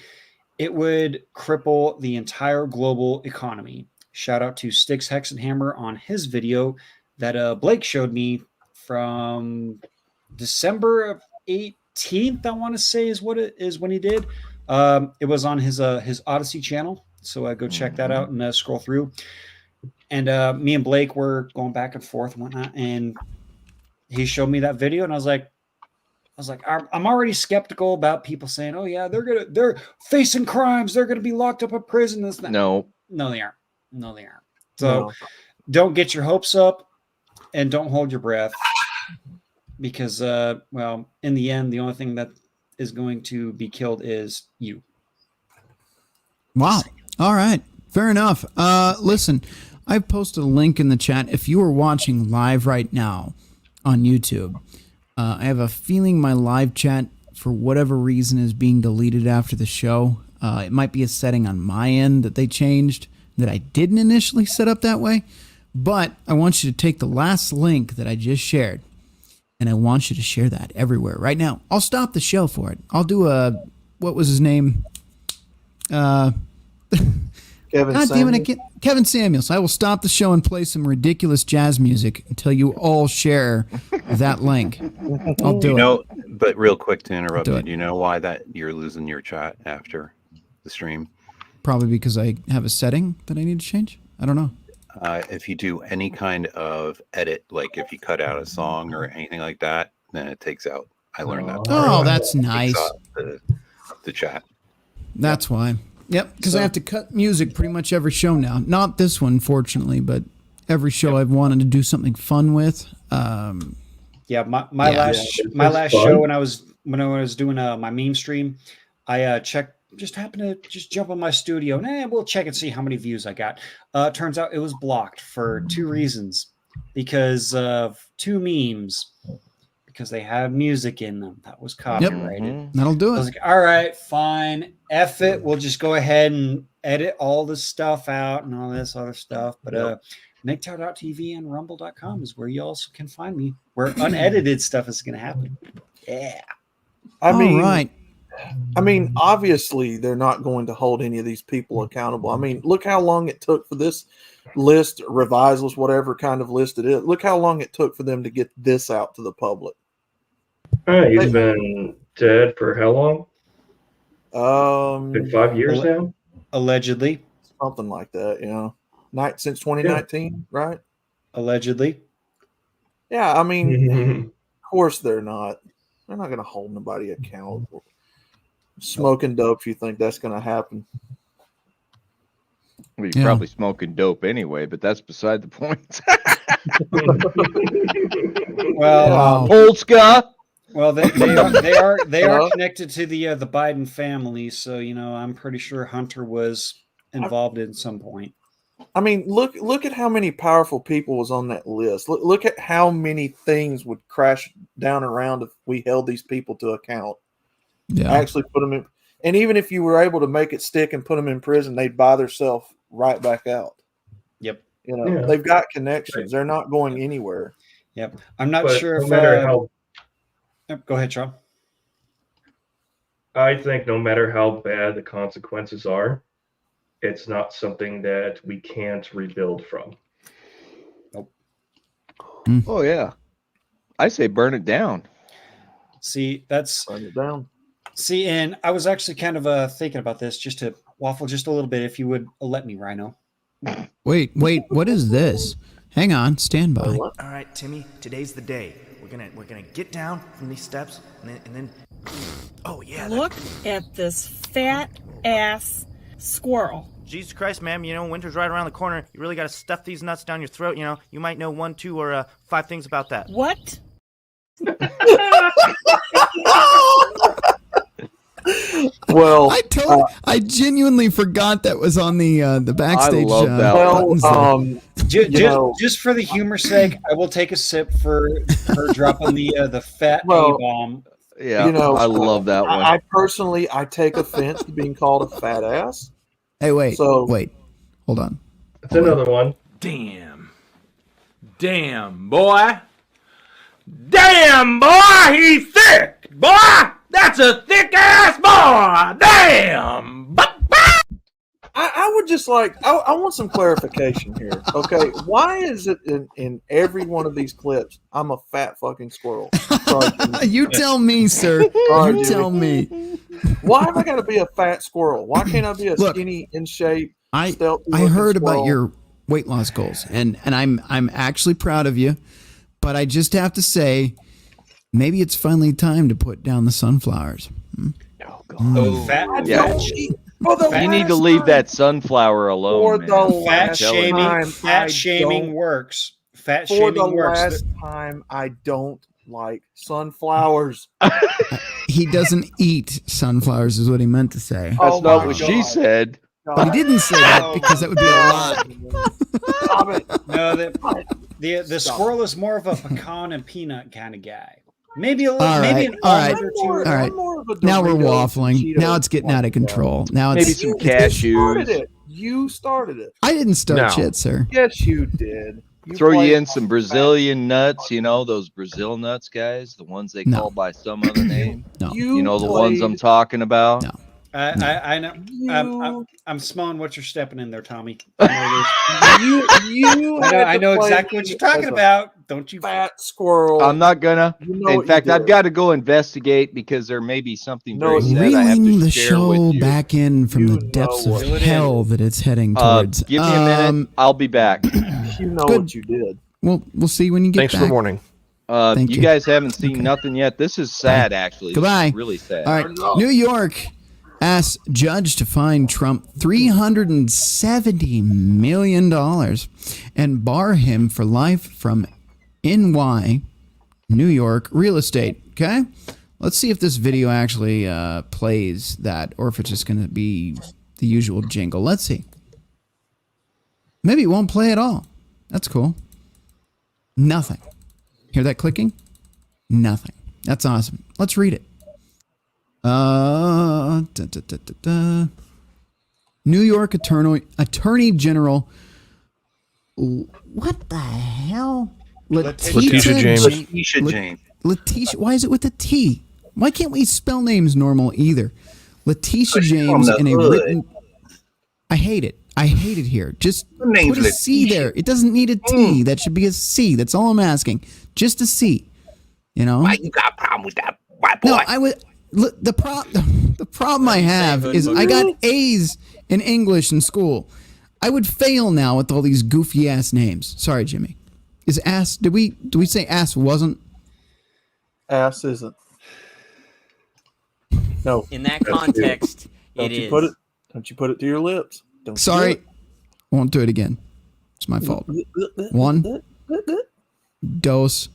Speaker 3: it would cripple the entire global economy. Shout out to Styx Hexenhammer on his video that Blake showed me from December 18th, I want to say is what it is when he did. It was on his Odyssey channel. So go check that out and scroll through. And me and Blake were going back and forth and whatnot. And he showed me that video, and I was like, I'm already skeptical about people saying, "Oh yeah, they're facing crimes. They're gonna be locked up in prison." This, that.
Speaker 6: No,
Speaker 3: they aren't. No, they aren't. So don't get your hopes up, and don't hold your breath, because well, in the end, the only thing that is going to be killed is you.
Speaker 1: Wow. All right. Fair enough. Listen, I've posted a link in the chat. If you are watching live right now on YouTube, I have a feeling my live chat, for whatever reason, is being deleted after the show. It might be a setting on my end that they changed that I didn't initially set up that way. But I want you to take the last link that I just shared, and I want you to share that everywhere right now. I'll stop the show for it. I'll do what was his name?
Speaker 5: Kevin
Speaker 1: God damn it,
Speaker 5: Samuels.
Speaker 1: Kevin Samuels. I will stop the show and play some ridiculous jazz music until you all share that link. I'll do it.
Speaker 7: But real quick to interrupt
Speaker 1: Do
Speaker 7: you,
Speaker 1: it.
Speaker 7: do you know why that you're losing your chat after the stream?
Speaker 1: Probably because I have a setting that I need to change. I don't know.
Speaker 7: If you do any kind of edit, like if you cut out a song or anything like that, then it takes out. I learned that.
Speaker 1: Oh, that's
Speaker 7: It takes
Speaker 1: nice.
Speaker 7: out the chat.
Speaker 1: That's why. Yep, because I have to cut music pretty much every show now. Not this one, fortunately, but every show I've wanted to do something fun with.
Speaker 3: Yeah, my last show when I was doing my meme stream, I happened to just jump on my studio and we'll check and see how many views I got. Turns out it was blocked for 2 reasons, because of 2 memes, because they had music in them that was copyrighted.
Speaker 1: That'll do it.
Speaker 3: I was like, all right, fine, F it. We'll just go ahead and edit all this stuff out and all this other stuff. But MGTOW.tv and rumble.com is where you also can find me, where unedited stuff is going to happen. Yeah.
Speaker 5: I mean, obviously they're not going to hold any of these people accountable. I mean, look how long it took for this list, revisals, whatever kind of list it is. Look how long it took for them to get this out to the public.
Speaker 4: He's been dead for how long? Been 5 years now?
Speaker 3: Allegedly.
Speaker 5: Something like that, since 2019, right?
Speaker 3: Allegedly.
Speaker 5: Yeah, I mean, of course they're not. They're not going to hold nobody accountable. Smoking dope, if you think that's going to happen.
Speaker 6: Well, you're probably smoking dope anyway, but that's beside the point.
Speaker 3: Well,
Speaker 6: Polska.
Speaker 3: Well, they are connected to the Biden family, so I'm pretty sure Hunter was involved in some point.
Speaker 5: I mean, look at how many powerful people was on that list. Look at how many things would crash down around if we held these people to account.
Speaker 1: Yeah.
Speaker 5: Actually put them in, and even if you were able to make it stick and put them in prison, they'd buy themselves right back out.
Speaker 3: Yep.
Speaker 5: They've got connections. They're not going anywhere.
Speaker 3: Yep. I'm not sure
Speaker 4: no
Speaker 3: if
Speaker 4: matter how.
Speaker 3: Go ahead, Sean.
Speaker 4: I think no matter how bad the consequences are, it's not something that we can't rebuild from.
Speaker 3: Nope.
Speaker 6: Oh yeah, I say burn it down.
Speaker 3: See, that's
Speaker 5: burn it down.
Speaker 3: See, and I was actually kind of thinking about this, just to waffle just a little bit, if you would let me, Rhino.
Speaker 1: Wait, what is this? Hang on, stand by.
Speaker 18: All right, Timmy, today's the day. We're gonna get down from these steps, and then oh yeah.
Speaker 19: Look at this fat ass squirrel.
Speaker 18: Jesus Christ, ma'am, winter's right around the corner. You really got to stuff these nuts down your throat. You might know 1, 2, or 5 things about that.
Speaker 19: What?
Speaker 5: Well,
Speaker 1: I genuinely forgot that was on the backstage.
Speaker 6: I love that.
Speaker 1: buttons there.
Speaker 3: Just for the humor's sake, I will take a sip for dropping the fat A-bomb.
Speaker 6: Yeah, I love that one.
Speaker 5: I personally take offense to being called a fat ass.
Speaker 1: Hey, wait,
Speaker 5: So-
Speaker 1: hold on.
Speaker 4: That's another one.
Speaker 20: Damn, boy. Damn, boy, he's thick. Boy, that's a thick ass boy. Damn.
Speaker 5: I would just like, I want some clarification here. Okay, why is it in every one of these clips I'm a fat fucking squirrel? Sorry, Jimmy.
Speaker 1: You tell me, sir.
Speaker 5: Sorry,
Speaker 1: You
Speaker 5: Jimmy.
Speaker 1: tell me.
Speaker 5: Why have I got to be a fat squirrel? Why can't I be a skinny, in shape,
Speaker 1: I
Speaker 5: stealthy-looking
Speaker 1: heard about
Speaker 5: squirrel?
Speaker 1: your weight loss goals, and I'm actually proud of you, but I just have to say, maybe it's finally time to put down the sunflowers.
Speaker 3: Fat
Speaker 6: You need to leave that sunflower alone, man.
Speaker 3: Fat shaming works. Fat
Speaker 5: For
Speaker 3: shaming
Speaker 5: the
Speaker 3: works.
Speaker 5: last time, I don't like sunflowers.
Speaker 1: He doesn't eat sunflowers, is what he meant to say.
Speaker 6: That's not what she said.
Speaker 1: But he didn't say that because that would be a lie.
Speaker 5: Stop it.
Speaker 3: No, the squirrel is more of a pecan and peanut kind of guy. Maybe a little,
Speaker 1: All
Speaker 3: maybe
Speaker 1: right,
Speaker 3: an
Speaker 1: all right,
Speaker 3: almond or two.
Speaker 1: all right. Now we're waffling. Now it's getting out of control. Now
Speaker 6: Maybe
Speaker 1: it's
Speaker 6: some cashews.
Speaker 5: You started it.
Speaker 1: I didn't start
Speaker 2: No.
Speaker 1: shit, sir.
Speaker 5: Yes, you did.
Speaker 6: Throw
Speaker 5: played
Speaker 6: you in some Brazilian nuts, those Brazil nuts, guys, the ones they
Speaker 1: No.
Speaker 6: call by some other name.
Speaker 1: No.
Speaker 6: You know the ones I'm talking about?
Speaker 1: No.
Speaker 3: I know. I'm smelling what you're stepping in there, Tommy. I know exactly what you're talking about. Don't you,
Speaker 5: fat squirrel?
Speaker 6: I'm not gonna.
Speaker 5: You know
Speaker 6: In
Speaker 5: what
Speaker 6: fact,
Speaker 5: you
Speaker 6: I've
Speaker 5: did.
Speaker 6: got to go investigate because there may be something very sad I have
Speaker 1: Reeling
Speaker 6: to
Speaker 1: the
Speaker 6: share with
Speaker 1: show
Speaker 6: you.
Speaker 1: back in from the depths of hell that it's heading towards.
Speaker 6: Give me a minute. I'll be back.
Speaker 5: You know
Speaker 1: Good.
Speaker 5: what you did.
Speaker 1: Well, we'll see when you get
Speaker 2: Thanks
Speaker 1: back.
Speaker 2: for the warning.
Speaker 1: Thank
Speaker 6: You
Speaker 1: you.
Speaker 6: guys haven't seen nothing yet. This is sad, actually. This is
Speaker 1: Goodbye.
Speaker 6: really sad.
Speaker 1: All right. New York asks judge to fine Trump $370 million and bar him for life from NY, New York real estate. Okay? Let's see if this video actually plays that or if it's just going to be the usual jingle. Let's see. Maybe it won't play at all. That's cool. Nothing. Hear that clicking? Nothing. That's awesome. Let's read it. New York Attorney General. What the hell?
Speaker 2: Letitia James.
Speaker 7: Letitia James.
Speaker 1: Letitia. Why is it with a T? Why can't we spell names normal either? Letitia
Speaker 7: She's from
Speaker 1: James
Speaker 7: the
Speaker 1: in a
Speaker 7: hood.
Speaker 1: written. I hate it. I hate it here. Just
Speaker 7: Her name's
Speaker 1: put a C
Speaker 7: Letitia.
Speaker 1: there. It doesn't need a T. That should be a C. That's all I'm asking. Just a C. You know.
Speaker 7: Why you got a problem with that white boy?
Speaker 1: No, I would. Look, the problem I have is I got A's in English in school. I would fail now with all these goofy ass names. Sorry, Jimmy. Is ass? Do we say ass wasn't?
Speaker 5: Ass isn't. No.
Speaker 15: In that context,
Speaker 5: Don't
Speaker 15: it
Speaker 5: you
Speaker 15: is.
Speaker 5: put it? Don't you put it to your lips? Don't you
Speaker 1: Sorry,
Speaker 5: do
Speaker 1: won't do it again. It's my fault.
Speaker 5: it.
Speaker 1: One. Dos.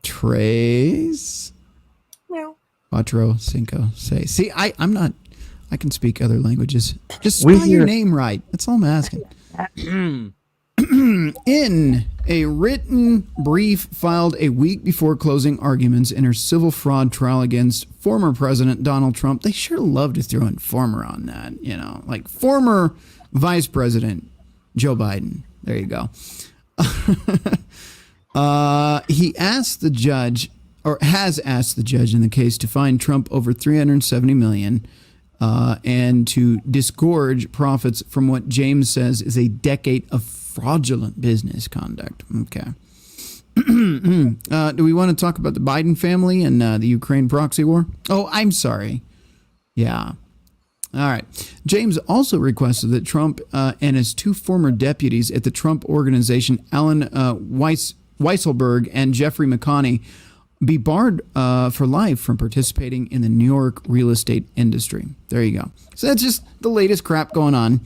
Speaker 1: Tres.
Speaker 5: Meow.
Speaker 1: Cuatro. Cinco. Seis. See, I'm not. I can speak other languages. Just spell your name right. That's all I'm asking. In a written brief filed a week before closing arguments in her civil fraud trial against former President Donald Trump, they sure love to throw in former on that, like former Vice President Joe Biden. There you go. He asked the judge, or has asked the judge in the case, to fine Trump over $370 million and to disgorge profits from what James says is a decade of fraudulent business conduct. Okay. Do we want to talk about the Biden family and the Ukraine proxy war? Oh, I'm sorry. Yeah. All right. James also requested that Trump and his two former deputies at the Trump Organization, Alan Weisselberg and Jeffrey McConney, be barred for life from participating in the New York real estate industry. There you go. So that's just the latest crap going on.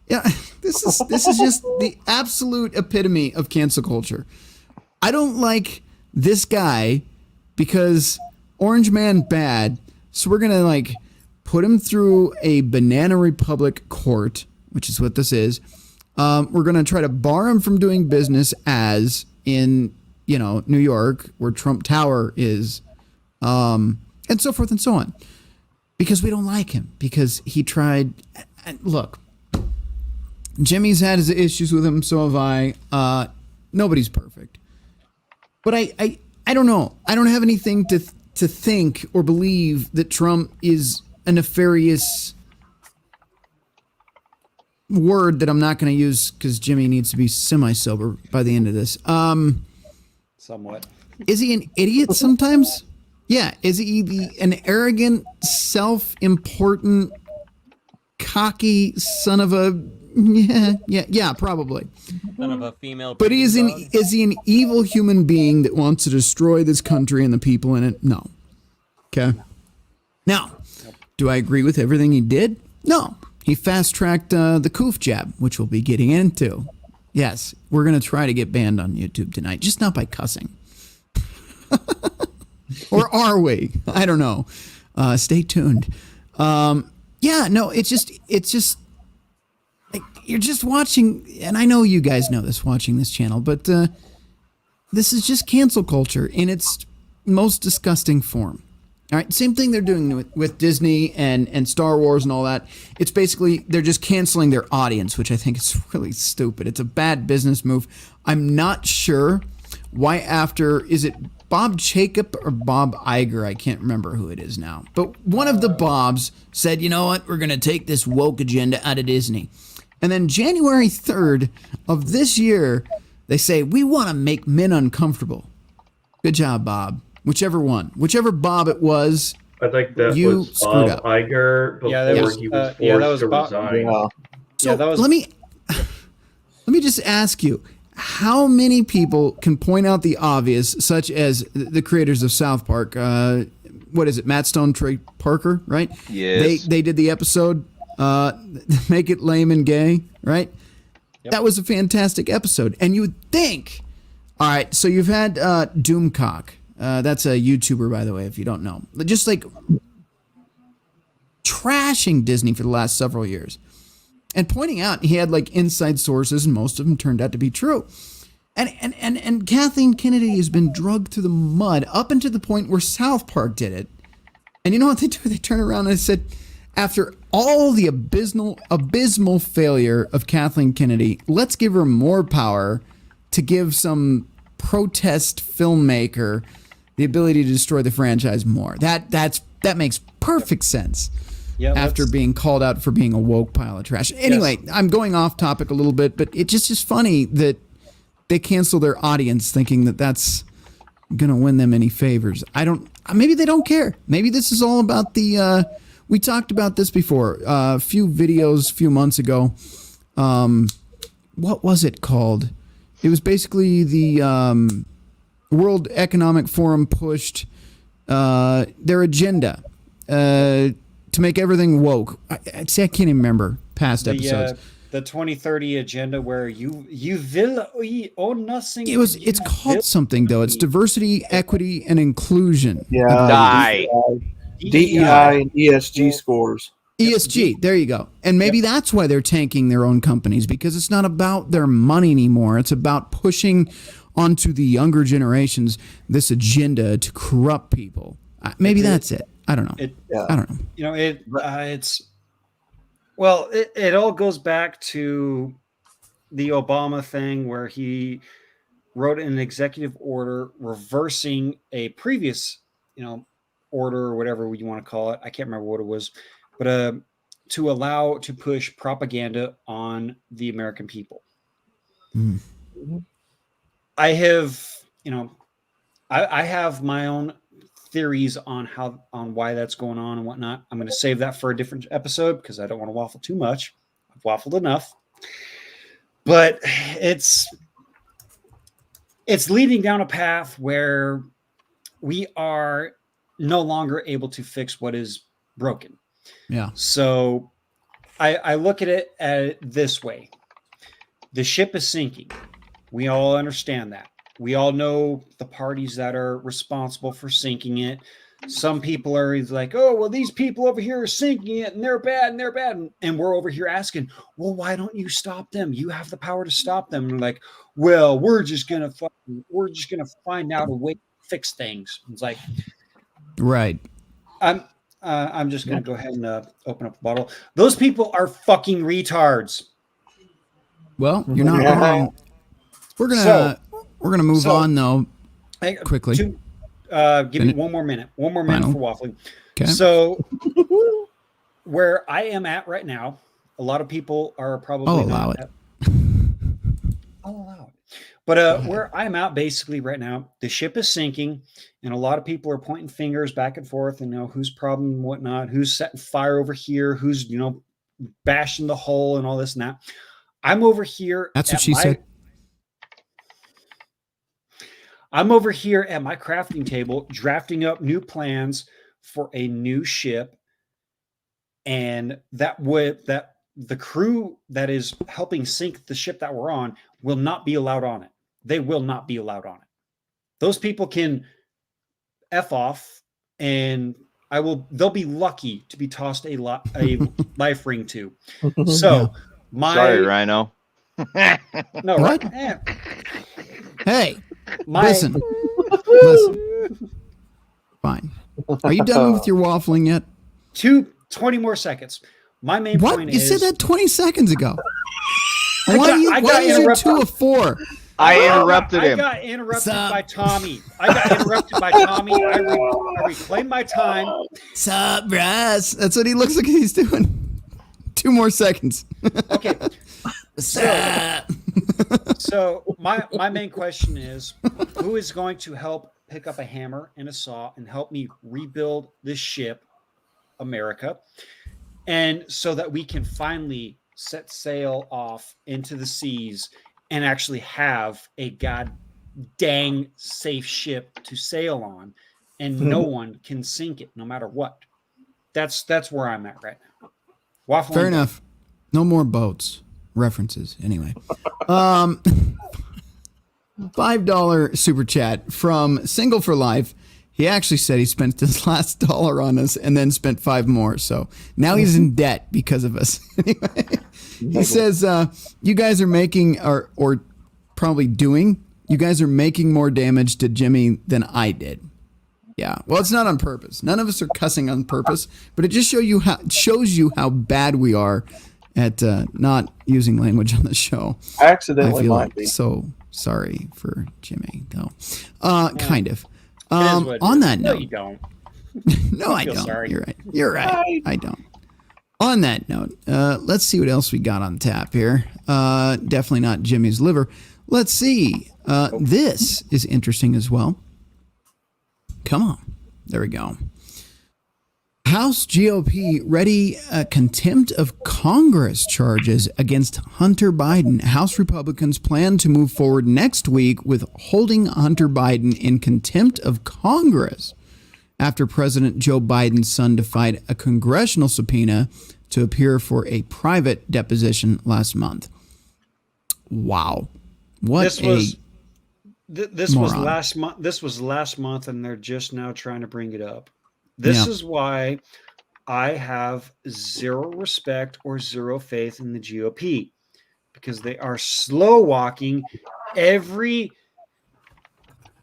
Speaker 1: Yeah, this is just the absolute epitome of cancel culture. I don't like this guy because Orange Man bad, so we're gonna put him through a Banana Republic court, which is what this is. We're gonna try to bar him from doing business as in New York, where Trump Tower is, and so forth and so on, because we don't like him because he tried. Look. Jimmy's had his issues with him, so have I. Nobody's perfect. But I don't know. I don't have anything to think or believe that Trump is a nefarious word that I'm not going to use because Jimmy needs to be semi-sober by the end of this.
Speaker 3: Somewhat.
Speaker 1: Is he an idiot sometimes? Yeah. Is he an arrogant, self-important, cocky son of a... Yeah, probably.
Speaker 15: Son of a female.
Speaker 1: But is he an evil human being that wants to destroy this country and the people in it? No. Okay. Now, do I agree with everything he did? No. He fast-tracked the Koof jab, which we'll be getting into. Yes, we're going to try to get banned on YouTube tonight, just not by cussing. Or are we? I don't know. Stay tuned. Yeah, no, it's just you're just watching, and I know you guys know this watching this channel, but this is just cancel culture in its most disgusting form. All right, same thing they're doing with Disney and Star Wars and all that. It's basically they're just canceling their audience, which I think is really stupid. It's a bad business move. I'm not sure why is it Bob Jacob or Bob Iger? I can't remember who it is now. But one of the Bobs said, you know what, we're going to take this woke agenda out of Disney. And then January 3rd of this year, they say, we want to make men uncomfortable. Good job, Bob. Whichever Bob it was,
Speaker 4: I think that
Speaker 1: you
Speaker 4: was
Speaker 1: screwed
Speaker 4: Bob
Speaker 1: up.
Speaker 4: Iger before he was forced to resign.
Speaker 1: So let me just ask you, how many people can point out the obvious, such as the creators of South Park? What is it, Matt Stone, Trey Parker, right?
Speaker 6: Yes.
Speaker 1: They did the episode, Make It Lame and Gay, right? Yep. That was a fantastic episode. And you would think, all right, so you've had Doomcock. That's a YouTuber, by the way, if you don't know. Just like trashing Disney for the last several years. And pointing out he had like inside sources, and most of them turned out to be true. And Kathleen Kennedy has been drugged through the mud up until the point where South Park did it. And you know what they do? They turn around and said, after all the abysmal failure of Kathleen Kennedy, let's give her more power to give some protest filmmaker the ability to destroy the franchise more. That makes perfect sense. Yeah, after being called out for being a woke pile of trash. Anyway, yes. I'm going off topic a little bit, but it just is funny that they cancel their audience thinking that that's going to win them any favors. Maybe they don't care. Maybe this is all about we talked about this before, a few videos a few months ago. What was it called? It was basically the World Economic Forum pushed their agenda to make everything woke. I can't even remember past episodes.
Speaker 3: The 2030 agenda where you will own nothing.
Speaker 1: It's called something though. It's diversity, equity, and inclusion.
Speaker 5: Yeah. DEI and ESG scores.
Speaker 1: ESG, there you go. And maybe that's why they're tanking their own companies, because it's not about their money anymore. It's about pushing onto the younger generations this agenda to corrupt people. Maybe that's it. I don't know. I don't know.
Speaker 3: You know, it all goes back to the Obama thing where he wrote an executive order reversing a previous, order or whatever you want to call it. I can't remember what it was, but to push propaganda on the American people.
Speaker 1: Mm.
Speaker 3: I have, I have my own theories on why that's going on and whatnot. I'm going to save that for a different episode because I don't want to waffle too much. I've waffled enough, but it's leading down a path where we are no longer able to fix what is broken.
Speaker 1: Yeah.
Speaker 3: So I look at it this way. The ship is sinking. We all understand that. We all know the parties that are responsible for sinking it. Some people are like, oh, well, these people over here are sinking it and they're bad and they're bad. And we're over here asking, well, why don't you stop them? You have the power to stop them. And we're like, well, we're just going to find out a way to fix things. It's like,
Speaker 1: right.
Speaker 3: I'm just going to go ahead and open up the bottle. Those people are fucking retards.
Speaker 1: Well, you're not wrong. We're going to move on, though, quickly.
Speaker 3: Give me one more minute. One more minute for waffling.
Speaker 1: Okay.
Speaker 3: So where I am at right now, a lot of people are probably...
Speaker 1: I'll allow it.
Speaker 3: I'll allow it. But where I'm at basically right now, the ship is sinking, and a lot of people are pointing fingers back and forth and whose problem and whatnot, who's setting fire over here, who's, bashing the hull and all this and that. I'm over here.
Speaker 1: That's what she said.
Speaker 3: I'm over here at my crafting table drafting up new plans for a new ship, and that the crew that is helping sink the ship that we're on will not be allowed on it. They will not be allowed on it. Those people can F off, and they'll be lucky to be tossed a life ring to. So
Speaker 6: sorry, Rhino.
Speaker 3: No,
Speaker 1: what?
Speaker 3: Right?
Speaker 1: Hey,
Speaker 3: Listen.
Speaker 1: Fine. Are you done with your waffling yet?
Speaker 3: 20 more seconds. My main
Speaker 1: What?
Speaker 3: point
Speaker 1: You
Speaker 3: is
Speaker 1: said that 20 seconds ago.
Speaker 3: I
Speaker 1: Why
Speaker 3: got
Speaker 1: is your
Speaker 3: interrupted.
Speaker 1: 2 of 4?
Speaker 6: I interrupted him.
Speaker 3: I got interrupted by Tommy. I reclaimed my time.
Speaker 1: Sup, Russ? That's what he looks like he's doing. 2 more seconds.
Speaker 3: Okay. So my main question is, who is going to help pick up a hammer and a saw and help me rebuild this ship, America, and so that we can finally set sail off into the seas and actually have a god dang safe ship to sail on, and no one can sink it no matter what. That's where I'm at right now. Waffling.
Speaker 1: Fair enough. No more boats references anyway. $5 super chat from Single for Life. He actually said he spent his last dollar on us and then spent 5 more. So now he's in debt because of us. Anyway, he says, you guys are making or probably doing, you guys are making more damage to Jimmy than I did. Yeah. Well, it's not on purpose. None of us are cussing on purpose, but it just shows you how bad we are at not using language on the show.
Speaker 5: Accidentally
Speaker 1: I feel
Speaker 5: might be.
Speaker 1: so sorry for Jimmy, though. Kind of.
Speaker 3: It is what it
Speaker 1: On
Speaker 3: is.
Speaker 1: that
Speaker 3: No,
Speaker 1: note,
Speaker 3: you don't.
Speaker 1: no, I
Speaker 3: feel
Speaker 1: don't.
Speaker 3: sorry.
Speaker 1: You're right. I don't. On that note, let's see what else we got on tap here. Definitely not Jimmy's liver. Let's see. This is interesting as well. Come on. There we go. House GOP ready contempt of Congress charges against Hunter Biden. House Republicans plan to move forward next week with holding Hunter Biden in contempt of Congress after President Joe Biden's son defied a congressional subpoena to appear for a private deposition last month. Wow. This was
Speaker 3: last month. This was last month, and they're just now trying to bring it up. This is why I have zero respect or zero faith in the GOP, because they are slow walking every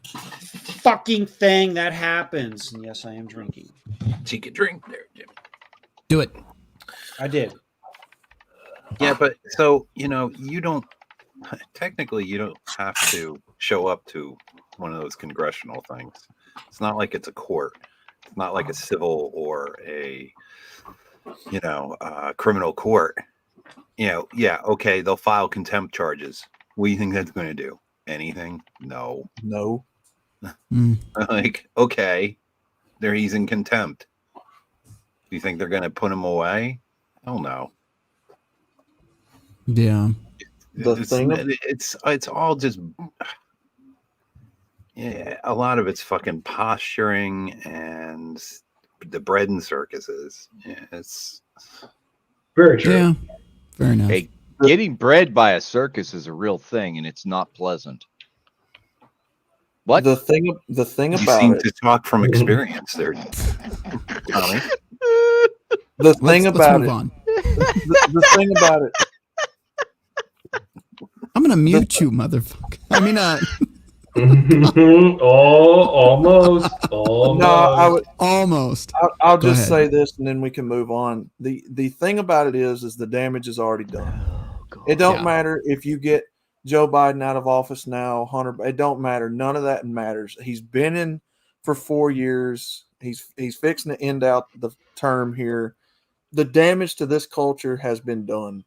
Speaker 3: fucking thing that happens. And yes, I am drinking.
Speaker 7: Take a drink there, Jim.
Speaker 1: Do it.
Speaker 3: I did.
Speaker 7: Yeah, but so, you don't technically you don't have to show up to one of those congressional things. It's not like it's a court. It's not like a civil or a criminal court. Okay, they'll file contempt charges. What do you think that's going to do? Anything? No. Like, okay, he's in contempt. Do you think they're going to put him away? Hell no.
Speaker 1: Yeah.
Speaker 7: It's all just a lot of it's fucking posturing and the bread and circuses. Yeah, it's
Speaker 4: very true.
Speaker 1: Yeah, fair enough.
Speaker 6: Hey, getting bred by a circus is a real thing, and it's not pleasant. What?
Speaker 5: The thing
Speaker 7: you
Speaker 5: about
Speaker 7: seem
Speaker 5: it.
Speaker 7: to talk from experience there, Tommy.
Speaker 5: The thing about
Speaker 1: move
Speaker 5: it.
Speaker 1: on.
Speaker 5: The thing about it.
Speaker 1: I'm gonna mute you, motherfucker. I mean,
Speaker 4: almost.
Speaker 5: No, I would
Speaker 1: almost.
Speaker 5: I'll
Speaker 1: Go
Speaker 5: just
Speaker 1: ahead.
Speaker 5: say this, and then we can move on. The thing about it is the damage is already done. It don't matter if you get Joe Biden out of office now, Hunter. It don't matter. None of that matters. He's been in for 4 years. He's fixing to end out the term here. The damage to this culture has been done.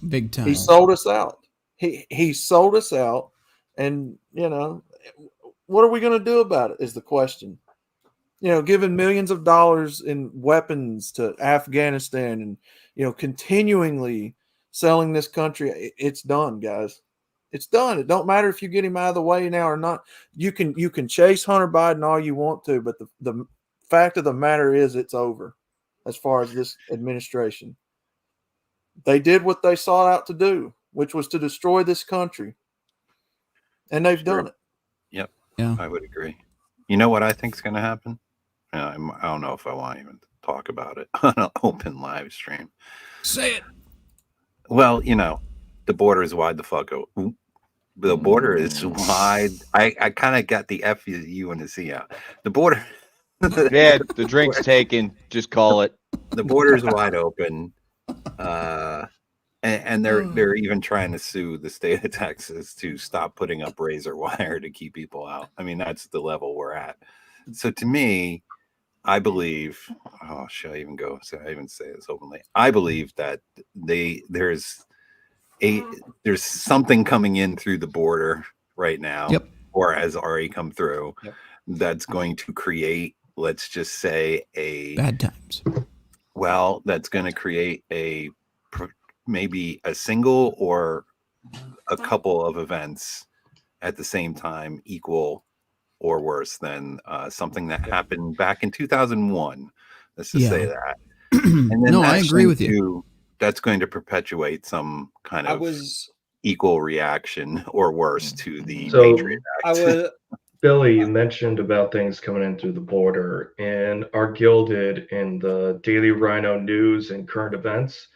Speaker 1: Big time.
Speaker 5: He sold us out. He sold us out, and what are we going to do about it is the question. Giving millions of dollars in weapons to Afghanistan and continuingly selling this country. It's done, guys. It's done. It don't matter if you get him out of the way now or not. You can chase Hunter Biden all you want to, but the fact of the matter is it's over as far as this administration. They did what they sought out to do, which was to destroy this country. And they've done it.
Speaker 7: Yep.
Speaker 1: Yeah.
Speaker 7: I would agree. You know what I think is going to happen? I don't know if I want to even talk about it on an open live stream.
Speaker 1: Say it.
Speaker 7: Well, the border is wide the fuck open. The border is wide. I kind of got the F, U, and the C out. The border
Speaker 6: Yeah, the drink's taken. Just call it.
Speaker 7: The border's wide open. And they're even trying to sue the state of Texas to stop putting up razor wire to keep people out. I mean, that's the level we're at. So to me, I believe, should I even go? So I even say this openly. I believe that there's something coming in through the border right now, or has already come through, that's going to create, let's just say,
Speaker 1: bad times.
Speaker 7: Well, that's going to create maybe a single or a couple of events at the same time equal or worse than something that happened back in 2001. Let's just say that. And then
Speaker 1: I agree with you.
Speaker 7: That's going to perpetuate some kind of equal reaction or worse to the Patriot Act.
Speaker 4: Billy, you mentioned about things coming in through the border, and our Gilded in the Daily Rhino News and Current Events.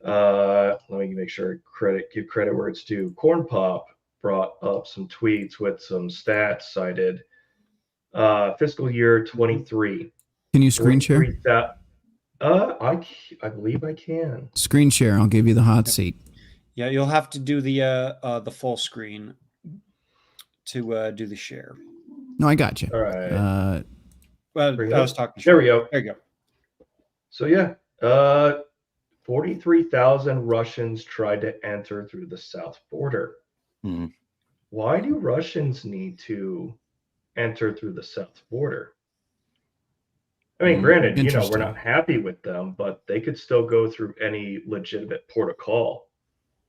Speaker 4: Let me make sure give credit where it's due. Corn Pop brought up some tweets with some stats cited. Fiscal year 23.
Speaker 1: Can you screen share?
Speaker 4: I believe I can.
Speaker 1: Screen share. I'll give you the hot seat.
Speaker 3: Yeah, you'll have to do the full screen to do the share.
Speaker 1: No, I got you.
Speaker 4: All right.
Speaker 3: Well, I was talking.
Speaker 4: There we go.
Speaker 3: There you go.
Speaker 4: So yeah, 43,000 Russians tried to enter through the south border. Why do Russians need to enter through the south border? I mean, granted, we're not happy with them, but they could still go through any legitimate port of call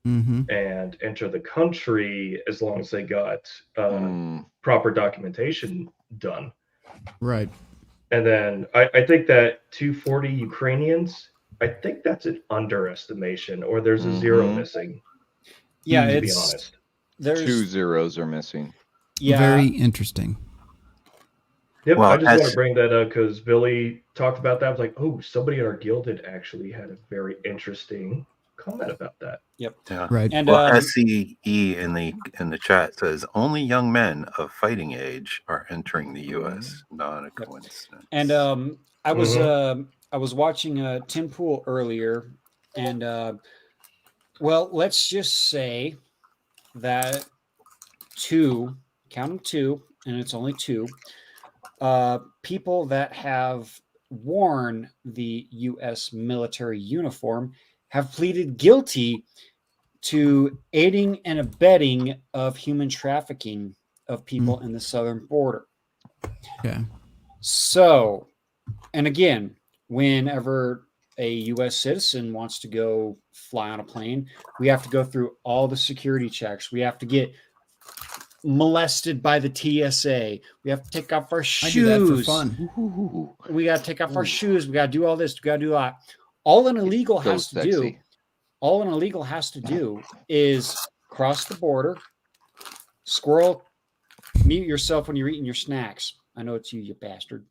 Speaker 4: and enter the country as long as they got proper documentation done.
Speaker 1: Right.
Speaker 4: And then I think that 240 Ukrainians, I think that's an underestimation, or there's a zero missing.
Speaker 3: Yeah,
Speaker 4: to be honest.
Speaker 3: There's
Speaker 6: 2 zeros are missing.
Speaker 3: Yeah.
Speaker 1: Very interesting.
Speaker 4: Yep,
Speaker 7: Well,
Speaker 4: I just want to bring that up because Billy talked about that. I was like, oh, somebody at our Gilded actually had a very interesting comment about that.
Speaker 3: Yep.
Speaker 7: Yeah.
Speaker 1: Right.
Speaker 3: And
Speaker 7: SCE in the chat says only young men of fighting age are entering the U.S. Not a coincidence.
Speaker 3: And I was watching Tim Pool earlier, and well, let's just say that count them two, and it's only two. People that have worn the U.S. military uniform have pleaded guilty to aiding and abetting of human trafficking of people in the southern border.
Speaker 1: Okay.
Speaker 3: So, and again, whenever a U.S. citizen wants to go fly on a plane, we have to go through all the security checks. We have to get molested by the TSA. We have to take off our shoes.
Speaker 1: I do that for fun.
Speaker 3: We got to take off our shoes. We got to do all this. We got to do that. All an illegal has to do. All an illegal has to do is cross the border. Squirrel, mute yourself when you're eating your snacks. I know it's you, you bastard.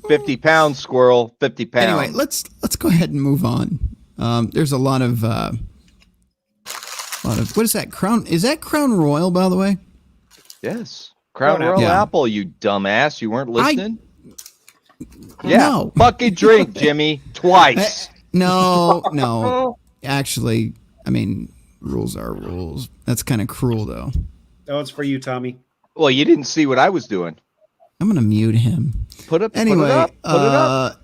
Speaker 6: 50 pounds, squirrel. 50 pounds.
Speaker 1: Anyway, let's go ahead and move on. There's a lot of what is that? Crown? Is that Crown Royal, by the way?
Speaker 6: Yes. Crown Royal Apple, you dumbass. You weren't listening? Yeah.
Speaker 1: No.
Speaker 6: Fucking drink, Jimmy. Twice.
Speaker 1: No. Actually, I mean, rules are rules. That's kind of cruel, though.
Speaker 3: Oh, it's for you, Tommy.
Speaker 6: Well, you didn't see what I was doing.
Speaker 1: I'm going to mute him.
Speaker 6: Anyway, put it up.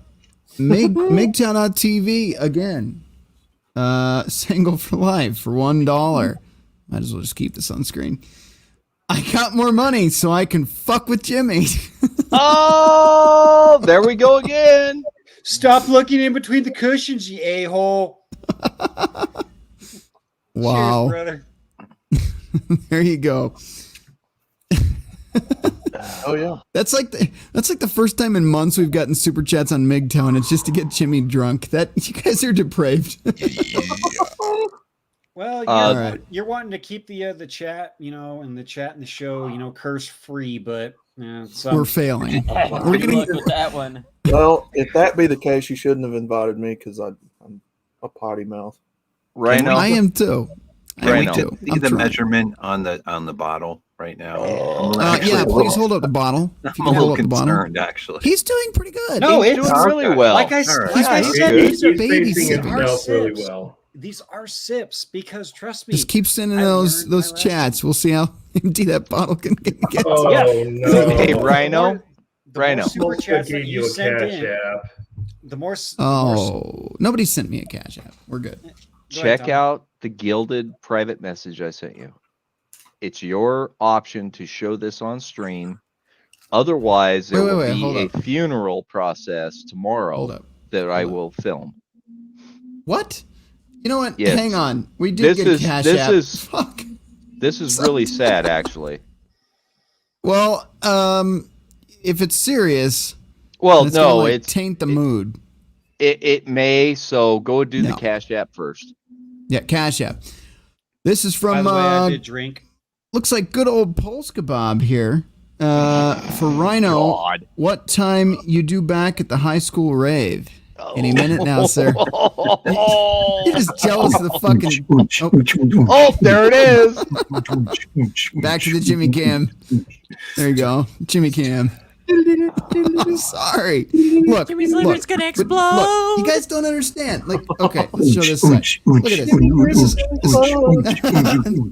Speaker 1: MGTOW.TV again. Single for life for $1. Might as well just keep this on screen. I got more money so I can fuck with Jimmy.
Speaker 6: Oh, there we go again.
Speaker 3: Stop looking in between the cushions, you a-hole.
Speaker 1: Wow.
Speaker 3: Cheers, brother.
Speaker 1: There you go.
Speaker 6: Oh yeah.
Speaker 1: That's like the first time in months we've gotten super chats on MGTOW, and it's just to get Jimmy drunk. That you guys are depraved.
Speaker 3: Well, you're wanting to keep the chat, and the chat and the show, curse free, but
Speaker 1: we're failing.
Speaker 15: We're gonna look with that one.
Speaker 5: Well, if that be the case, you shouldn't have invited me because I'm a potty mouth.
Speaker 6: Right now,
Speaker 1: I am too.
Speaker 7: Can we
Speaker 1: do.
Speaker 7: just see the measurement on the bottle right now?
Speaker 1: Please hold up the bottle. If you
Speaker 7: I'm a
Speaker 1: can hold
Speaker 7: little
Speaker 1: up the bottle.
Speaker 7: concerned, actually.
Speaker 1: He's doing pretty good.
Speaker 3: No,
Speaker 6: He's
Speaker 3: it's
Speaker 6: doing really well.
Speaker 3: Like I said,
Speaker 1: He's
Speaker 3: these
Speaker 1: baby
Speaker 3: are
Speaker 1: sips.
Speaker 3: sips.
Speaker 4: really well.
Speaker 3: These are sips because trust me.
Speaker 1: Just keep sending those chats. We'll see how empty that bottle can get.
Speaker 4: Oh, no.
Speaker 6: Hey, Rhino.
Speaker 3: More super chats that you sent in, the more.
Speaker 1: Nobody sent me a cash app. We're good.
Speaker 6: Check out the gilded private message I sent you. It's your option to show this on stream. Otherwise, there will be a funeral process tomorrow that I will film.
Speaker 1: What? You know what?
Speaker 6: Yes.
Speaker 1: Hang on. We did get cash app.
Speaker 6: This is really sad, actually.
Speaker 1: Well, if it's serious,
Speaker 6: it's
Speaker 1: gonna, taint the mood.
Speaker 6: It may. So go do the cash app first.
Speaker 1: Yeah, cash app. This is from.
Speaker 3: By the way, I did drink.
Speaker 1: Looks like good old Polska Bob here. For Rhino, what time you do back at the high school rave? Any minute now, sir. You're just jealous of the fucking.
Speaker 6: Oh, there it is.
Speaker 1: Back to the Jimmy Cam. There you go, Jimmy Cam. I'm sorry. Look,
Speaker 19: Jimmy's liver's gonna explode.
Speaker 1: Look, you guys don't understand. Like, okay, let's show this side. Look at this.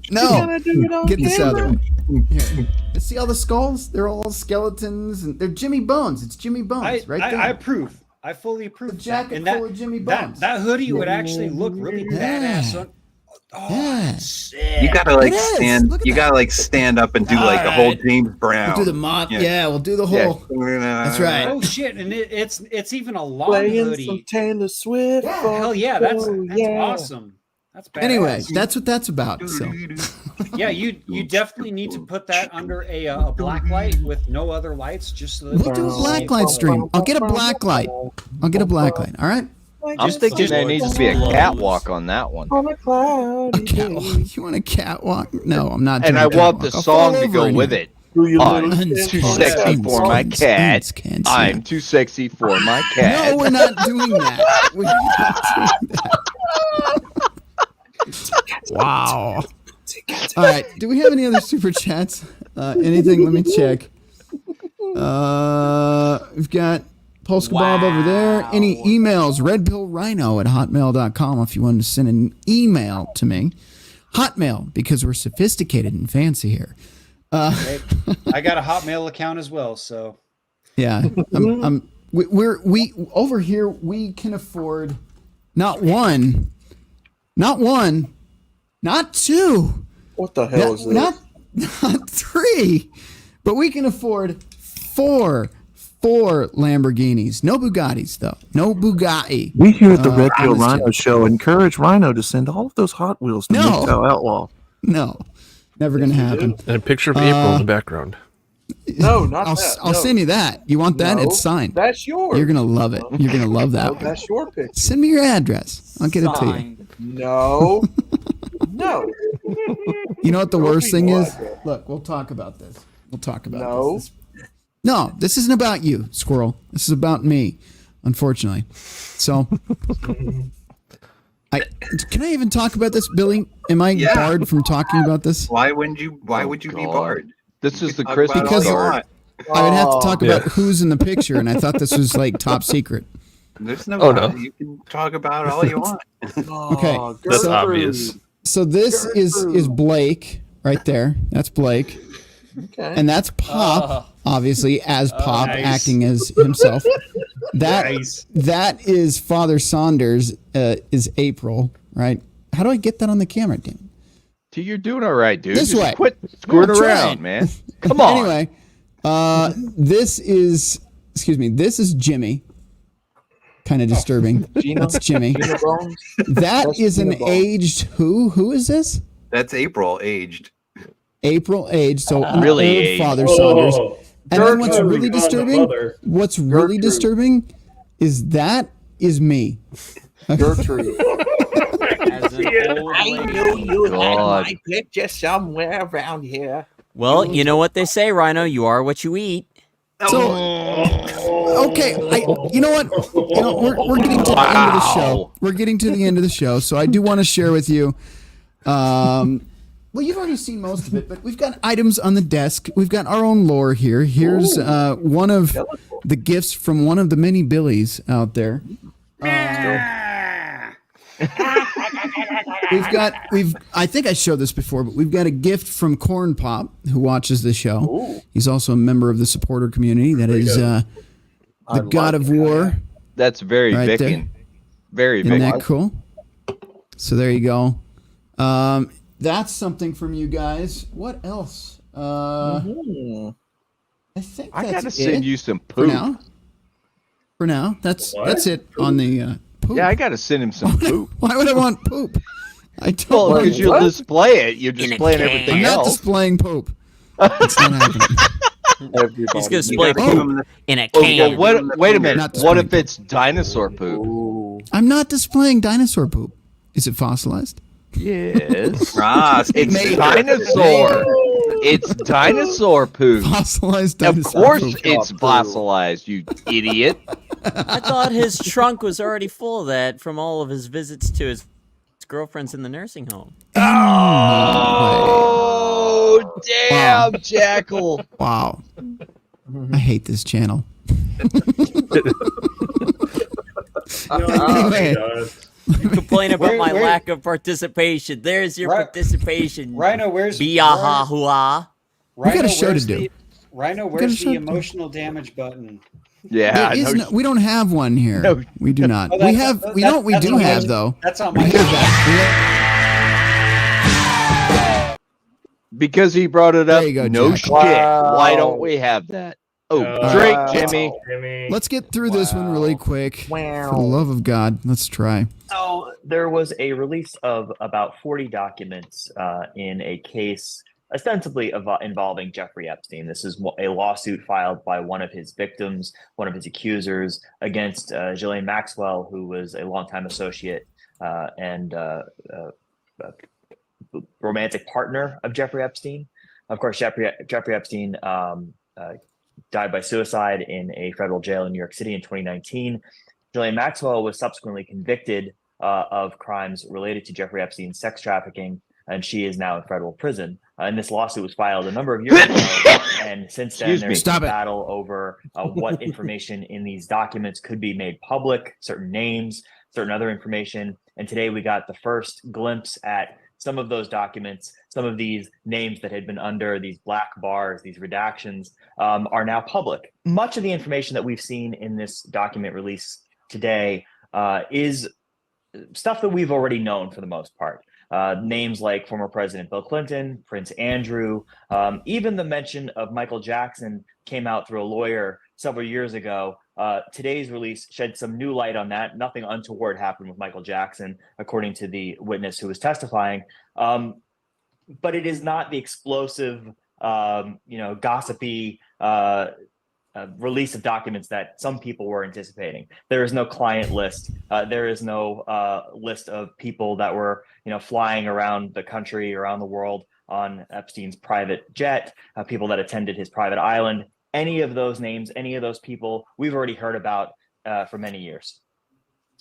Speaker 1: No, get this out of the way. Here. See all the skulls? They're all skeletons, and they're Jimmy Bones. It's Jimmy Bones, right there.
Speaker 3: I approve. I fully approve.
Speaker 1: The jacket
Speaker 3: and
Speaker 1: full of Jimmy Bones.
Speaker 3: That hoodie would actually look really badass on.
Speaker 1: Yeah.
Speaker 3: Sick.
Speaker 7: You gotta like stand. You gotta like stand up and do like the whole James Brown.
Speaker 1: We'll do the mob. Yeah, we'll do the whole. That's right.
Speaker 3: Oh shit! And it's even a long
Speaker 5: Playing
Speaker 3: hoodie.
Speaker 5: some Taylor Swift.
Speaker 3: Yeah, hell yeah, that's awesome. That's badass.
Speaker 1: Anyway, that's what that's about. So.
Speaker 3: Yeah, you definitely need to put that under a black light with no other lights, just so that
Speaker 1: We'll do a black light stream. I'll get a black light. All right.
Speaker 6: I'm thinking there needs to be a catwalk on that one.
Speaker 5: On a cloud.
Speaker 1: You want a catwalk? No, I'm not.
Speaker 6: And I want the song to go with it. I'm too sexy for my cat. I'm too sexy for my cat.
Speaker 1: No, we're not doing that. We're not doing that. Wow. All right. Do we have any other super chats? Anything? Let me check. We've got Polska Bob over there. Any emails? redpillrhino@hotmail.com if you wanted to send an email to me. Hotmail, because we're sophisticated and fancy here.
Speaker 3: I got a Hotmail account as well, so
Speaker 1: yeah. We over here we can afford not one, not two.
Speaker 5: What the hell is this?
Speaker 1: Not three, but we can afford four Lamborghinis. No Bugattis, though. No Bugatti.
Speaker 5: We here at the Red Pill Rhino Show encourage Rhino to send all of those Hot Wheels to Mixel Outlaw.
Speaker 1: No, never going to happen.
Speaker 2: And a picture of April in the background.
Speaker 5: No, not that.
Speaker 1: I'll send you that. You want that?
Speaker 5: No,
Speaker 1: it's signed.
Speaker 5: That's yours.
Speaker 1: You're going to love it. You're going to love that.
Speaker 5: No, that's your picture.
Speaker 1: Send me your address. I'll get it to you.
Speaker 5: No. No.
Speaker 1: You know what the worst thing is? Look, we'll talk about this. This. No, this isn't about you, Squirrel. This is about me, unfortunately. So, can I even talk about this, Billy? Am I barred from talking about this?
Speaker 7: Why would you be barred?
Speaker 6: This is the Christmas
Speaker 1: because
Speaker 6: card.
Speaker 1: I would have to talk about who's in the picture, and I thought this was like top secret.
Speaker 7: There's no. No. You can talk about all you want.
Speaker 1: Okay,
Speaker 2: that's obvious.
Speaker 1: So this is Blake right there. That's Blake.
Speaker 5: Okay.
Speaker 1: And that's Pop, obviously, as Pop acting as himself. That is Father Saunders, is April, right? How do I get that on the camera, Dan?
Speaker 6: You're doing all right, dude.
Speaker 1: This
Speaker 6: Just
Speaker 1: way.
Speaker 6: Quit screwing around, man. Come on.
Speaker 1: Anyway, this is Jimmy. Kind of disturbing. That's Jimmy. That is an aged who? Who is this?
Speaker 7: That's April aged.
Speaker 1: April aged, so an
Speaker 6: really
Speaker 1: old
Speaker 6: aged.
Speaker 1: Father Saunders. And then what's really disturbing is that is me.
Speaker 5: Gertrude.
Speaker 15: As an old
Speaker 5: I knew you had
Speaker 6: God.
Speaker 5: my picture somewhere around here.
Speaker 15: Well, you know what they say, Rhino. You are what you eat.
Speaker 1: So, okay, you know what? We're getting to the end of the show. We're getting to the end of the show, so I do want to share with you Well, you've already seen most of it, but we've got items on the desk. We've got our own lore here. Here's one of the gifts from one of the many Billies out there. I think I showed this before, but we've got a gift from Corn Pop, who watches the show.
Speaker 21: Ooh.
Speaker 1: He's also a member of the supporter community. That is the God of War.
Speaker 6: That's very
Speaker 1: right
Speaker 6: Vicking. Very
Speaker 1: Isn't
Speaker 6: Vicking.
Speaker 1: that cool? So there you go. That's something from you guys. What else? I think
Speaker 6: I
Speaker 1: that's
Speaker 6: gotta send
Speaker 1: it
Speaker 6: you some
Speaker 1: for
Speaker 6: poop.
Speaker 1: now. For now, that's it on the poop.
Speaker 6: Yeah, I gotta send him some poop.
Speaker 1: Why would I want poop? I don't.
Speaker 6: Well,
Speaker 1: want
Speaker 6: because you'll
Speaker 1: poop.
Speaker 6: display it. You're displaying everything
Speaker 1: I'm not
Speaker 6: else.
Speaker 1: displaying poop. It's not happening.
Speaker 15: He's gonna display poop in a
Speaker 6: Oh,
Speaker 15: can.
Speaker 6: well, wait a minute.
Speaker 1: Not
Speaker 6: What
Speaker 1: displaying
Speaker 6: if it's dinosaur poop?
Speaker 1: I'm not displaying dinosaur poop. Is it fossilized?
Speaker 6: Yes.
Speaker 1: It's
Speaker 6: dinosaur. It's dinosaur poop.
Speaker 1: Fossilized
Speaker 6: Of
Speaker 1: dinosaur
Speaker 6: course
Speaker 1: poop.
Speaker 6: it's fossilized, you idiot.
Speaker 15: I thought his trunk was already full of that from all of his visits to his girlfriends in the nursing home.
Speaker 6: Oh, damn, Jackal.
Speaker 1: Wow. I hate this channel. Anyway.
Speaker 15: You complain about my
Speaker 3: Where-
Speaker 15: lack of participation. There's your participation.
Speaker 3: Rhino, where's
Speaker 15: Biahahua.
Speaker 1: We got a
Speaker 3: Rhino,
Speaker 1: show to
Speaker 3: where's
Speaker 1: do.
Speaker 3: the- Rhino,
Speaker 1: We got a
Speaker 3: where's
Speaker 1: show
Speaker 3: the
Speaker 1: to do.
Speaker 3: emotional damage button?
Speaker 1: There is no- we don't have one here. We do not.
Speaker 3: Oh,
Speaker 1: We
Speaker 3: that's-
Speaker 1: have.
Speaker 3: that-
Speaker 1: We know what we
Speaker 3: that's
Speaker 1: do
Speaker 3: on my-
Speaker 1: have though.
Speaker 3: That's on
Speaker 1: We
Speaker 3: my.
Speaker 1: have that.
Speaker 6: Because he brought it up.
Speaker 1: There you go,
Speaker 6: No
Speaker 1: Jack.
Speaker 6: shit.
Speaker 1: Wow.
Speaker 6: Why don't we have that? Oh, drink, Jimmy.
Speaker 1: Let's get through this one really quick. For the love of God, let's try.
Speaker 22: So there was a release of about 40 documents in a case ostensibly involving Jeffrey Epstein. This is a lawsuit filed by one of his victims, one of his accusers, against Ghislaine Maxwell, who was a longtime associate and romantic partner of Jeffrey Epstein. Of course, Jeffrey Epstein died by suicide in a federal jail in New York City in 2019. Ghislaine Maxwell was subsequently convicted of crimes related to Jeffrey Epstein's sex trafficking, and she is now in federal prison. And this lawsuit was filed a number of years ago, and since then there's been a battle over what information in these documents could be made public, certain names, certain other information. And today we got the first glimpse at some of those documents. Some of these names that had been under these black bars, these redactions, are now public. Much of the information that we've seen in this document release today is stuff that we've already known for the most part. Names like former President Bill Clinton, Prince Andrew, even the mention of Michael Jackson came out through a lawyer several years ago. Today's release shed some new light on that. Nothing untoward happened with Michael Jackson, according to the witness who was testifying. But it is not the explosive, gossipy release of documents that some people were anticipating. There is no client list. There is no list of people that were, flying around the country, around the world on Epstein's private jet, people that attended his private island. Any of those names, any of those people, we've already heard about for many years.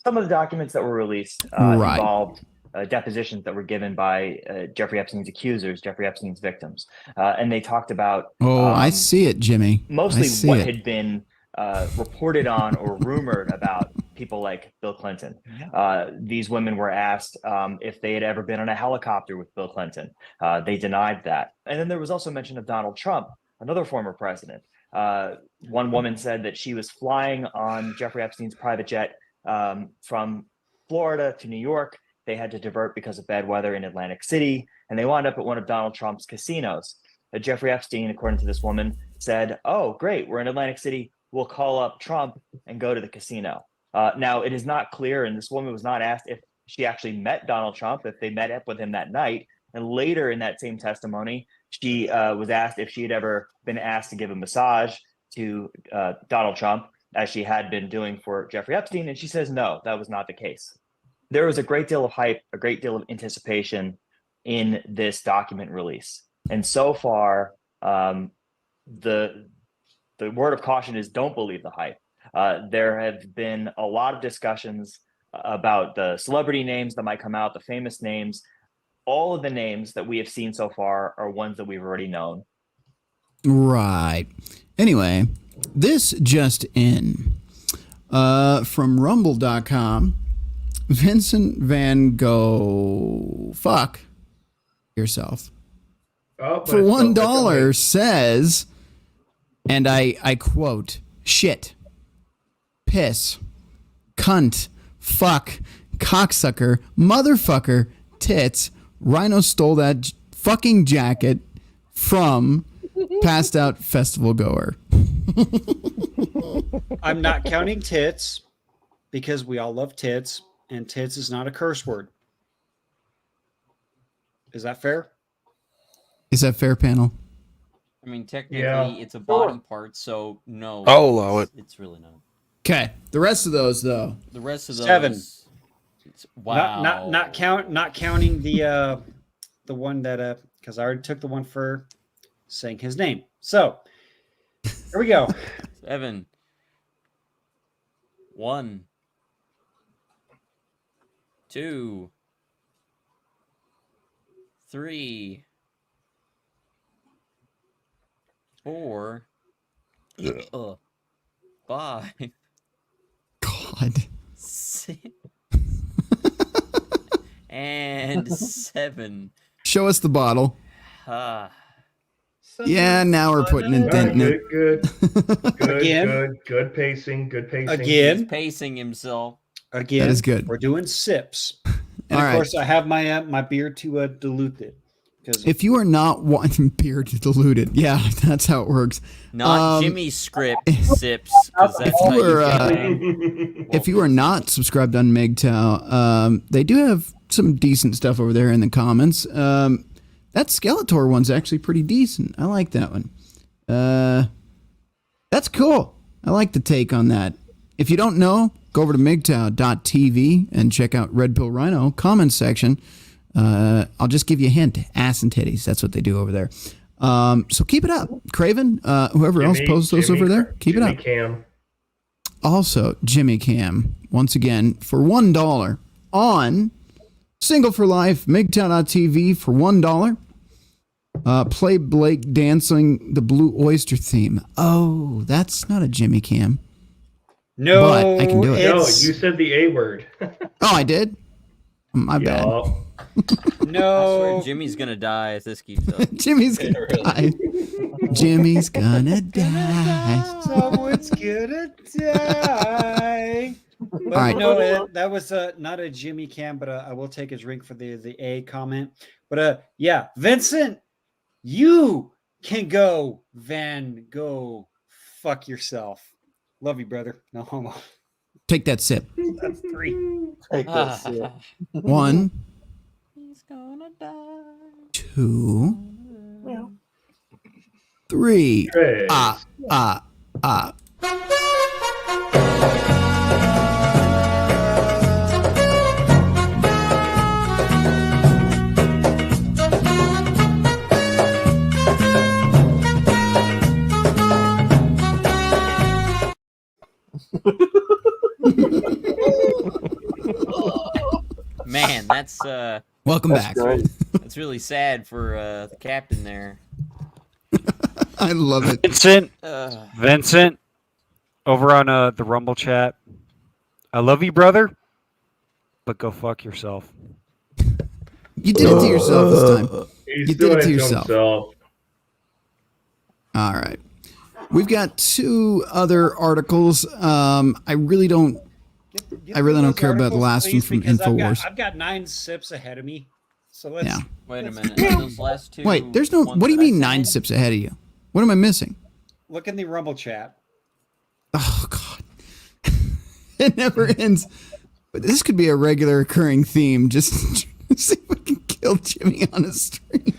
Speaker 22: Some of the documents that were released involved depositions that were given by Jeffrey Epstein's accusers, Jeffrey Epstein's victims. And they talked about
Speaker 1: I see it, Jimmy.
Speaker 22: mostly
Speaker 1: I see
Speaker 22: what
Speaker 1: it.
Speaker 22: had been reported on or rumored about people like Bill Clinton. These women were asked if they had ever been on a helicopter with Bill Clinton. They denied that. And then there was also mention of Donald Trump, another former president. One woman said that she was flying on Jeffrey Epstein's private jet from Florida to New York. They had to divert because of bad weather in Atlantic City, and they wound up at one of Donald Trump's casinos. Jeffrey Epstein, according to this woman, said, "Oh, great, we're in Atlantic City. We'll call up Trump and go to the casino." Now, it is not clear, and this woman was not asked if she actually met Donald Trump, if they met up with him that night. And later in that same testimony, she was asked if she had ever been asked to give a massage to Donald Trump, as she had been doing for Jeffrey Epstein. And she says, no, that was not the case. There was a great deal of hype, a great deal of anticipation in this document release. And so far, the word of caution is don't believe the hype. There have been a lot of discussions about the celebrity names that might come out, the famous names. all of the names that we have seen so far are ones that we've already known.
Speaker 1: Right. Anyway, this just in. From rumble.com, Vincent Van Gogh, fuck yourself.
Speaker 4: Oh,
Speaker 1: For $1 says, and I quote, shit, piss, cunt, fuck, cocksucker, motherfucker, tits, Rhino stole that fucking jacket from passed out festival goer.
Speaker 3: I'm not counting tits because we all love tits, and tits is not a curse word. Is that fair?
Speaker 1: Is that fair, panel?
Speaker 15: I mean, technically,
Speaker 4: Yeah.
Speaker 15: it's a body part, so no.
Speaker 2: I'll allow it.
Speaker 15: It's really not.
Speaker 1: Okay. The rest of those, though.
Speaker 15: The rest of those.
Speaker 3: 7.
Speaker 15: Wow.
Speaker 3: Not counting the one that because I already took the one for saying his name. So here we go.
Speaker 15: 7. 1. 2. 3. 4. 5.
Speaker 1: God.
Speaker 15: 6. And 7.
Speaker 1: Show us the bottle. Yeah, now we're putting a dent in it.
Speaker 4: Good.
Speaker 3: Again.
Speaker 4: Good pacing. Good pacing.
Speaker 3: Again.
Speaker 15: He's pacing himself.
Speaker 3: Again,
Speaker 1: That is good.
Speaker 3: We're doing sips, and
Speaker 1: All
Speaker 3: of
Speaker 1: right.
Speaker 3: course, I have my beer to dilute it. Because
Speaker 1: If you are not wanting beer to dilute it, yeah, that's how it works.
Speaker 15: Not Jimmy's script sips, because that's how you get banged.
Speaker 1: If you are not subscribed on MGTOW, they do have some decent stuff over there in the comments. That Skeletor one's actually pretty decent. I like that one. That's cool. I like the take on that. If you don't know, go over to MGTOW.tv and check out Red Pill Rhino comment section. I'll just give you a hint. Ass and titties. That's what they do over there. So keep it up. Craven, whoever else posts those over there, keep it up.
Speaker 4: Cam.
Speaker 1: Also, Jimmy Cam, once again, for $1 on Single for Life, MGTOW.tv for $1. Play Blake dancing the Blue Oyster theme. Oh, that's not a Jimmy Cam.
Speaker 3: no,
Speaker 1: But I can do it.
Speaker 4: No,
Speaker 3: it's-
Speaker 4: you said the A word.
Speaker 1: Oh, I did? My bad.
Speaker 4: Yup.
Speaker 15: I
Speaker 3: no,
Speaker 15: swear Jimmy's gonna die if this keeps up.
Speaker 1: Jimmy's gonna die. Jimmy's gonna die.
Speaker 3: someone's gonna die. But
Speaker 1: All right.
Speaker 3: no, that was not a Jimmy Cam, but I will take his drink for the A comment. But yeah, Vincent, you can go fuck yourself. Love you, brother. No homo.
Speaker 1: Take that sip.
Speaker 3: That's 3.
Speaker 5: Take that sip.
Speaker 1: 1,
Speaker 15: He's gonna die.
Speaker 1: 2, 3.
Speaker 4: Trace.
Speaker 1: Ah.
Speaker 15: Man, that's
Speaker 1: Welcome back.
Speaker 5: Great.
Speaker 15: that's really sad for the captain there.
Speaker 1: I love it.
Speaker 9: Vincent, over on the Rumble chat. I love you, brother, but go fuck yourself.
Speaker 1: You did it to yourself this time.
Speaker 4: He's
Speaker 1: You did
Speaker 4: doing
Speaker 1: it to
Speaker 4: it
Speaker 1: yourself.
Speaker 4: himself.
Speaker 1: All right. We've got 2 other articles. I really don't care about the last one from InfoWars.
Speaker 3: I've got 9 sips ahead of me. So let's.
Speaker 1: Yeah.
Speaker 15: Wait a minute. Those last 2.
Speaker 1: Wait, there's no.
Speaker 15: ones
Speaker 1: What do you
Speaker 15: that I
Speaker 1: mean
Speaker 15: sent
Speaker 1: 9
Speaker 15: in?
Speaker 1: sips ahead of you? What am I missing?
Speaker 3: Look in the Rumble chat.
Speaker 1: Oh God, it never ends. But this could be a regular occurring theme. Just see if we can kill Jimmy on a stream.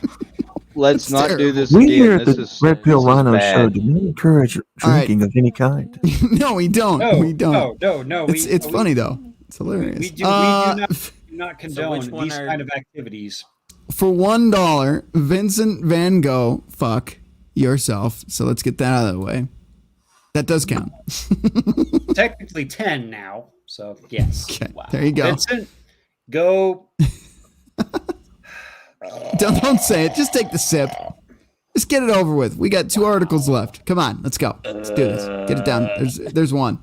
Speaker 6: Let's
Speaker 1: It's
Speaker 6: not
Speaker 1: terrible.
Speaker 6: do this
Speaker 5: We
Speaker 6: again.
Speaker 5: here at
Speaker 6: This
Speaker 5: the
Speaker 6: is
Speaker 5: Red Pill
Speaker 6: this is
Speaker 5: Rhino Show
Speaker 6: bad.
Speaker 5: do not encourage
Speaker 1: All right.
Speaker 5: drinking of any kind.
Speaker 1: No, we don't.
Speaker 3: No,
Speaker 1: we don't.
Speaker 3: no.
Speaker 1: It's funny though. It's hilarious.
Speaker 3: We do not condone
Speaker 15: which one
Speaker 3: these
Speaker 15: are-
Speaker 3: kind of activities.
Speaker 1: For $1, Vincent Van Gogh, fuck yourself. So let's get that out of the way. That does count.
Speaker 3: Technically 10 now. So yes.
Speaker 1: Okay, there you go.
Speaker 3: Vincent, go.
Speaker 1: Don't say it. Just take the sip. Just get it over with. We got 2 articles left. Come on, let's go. Let's do this. Get it down. There's one.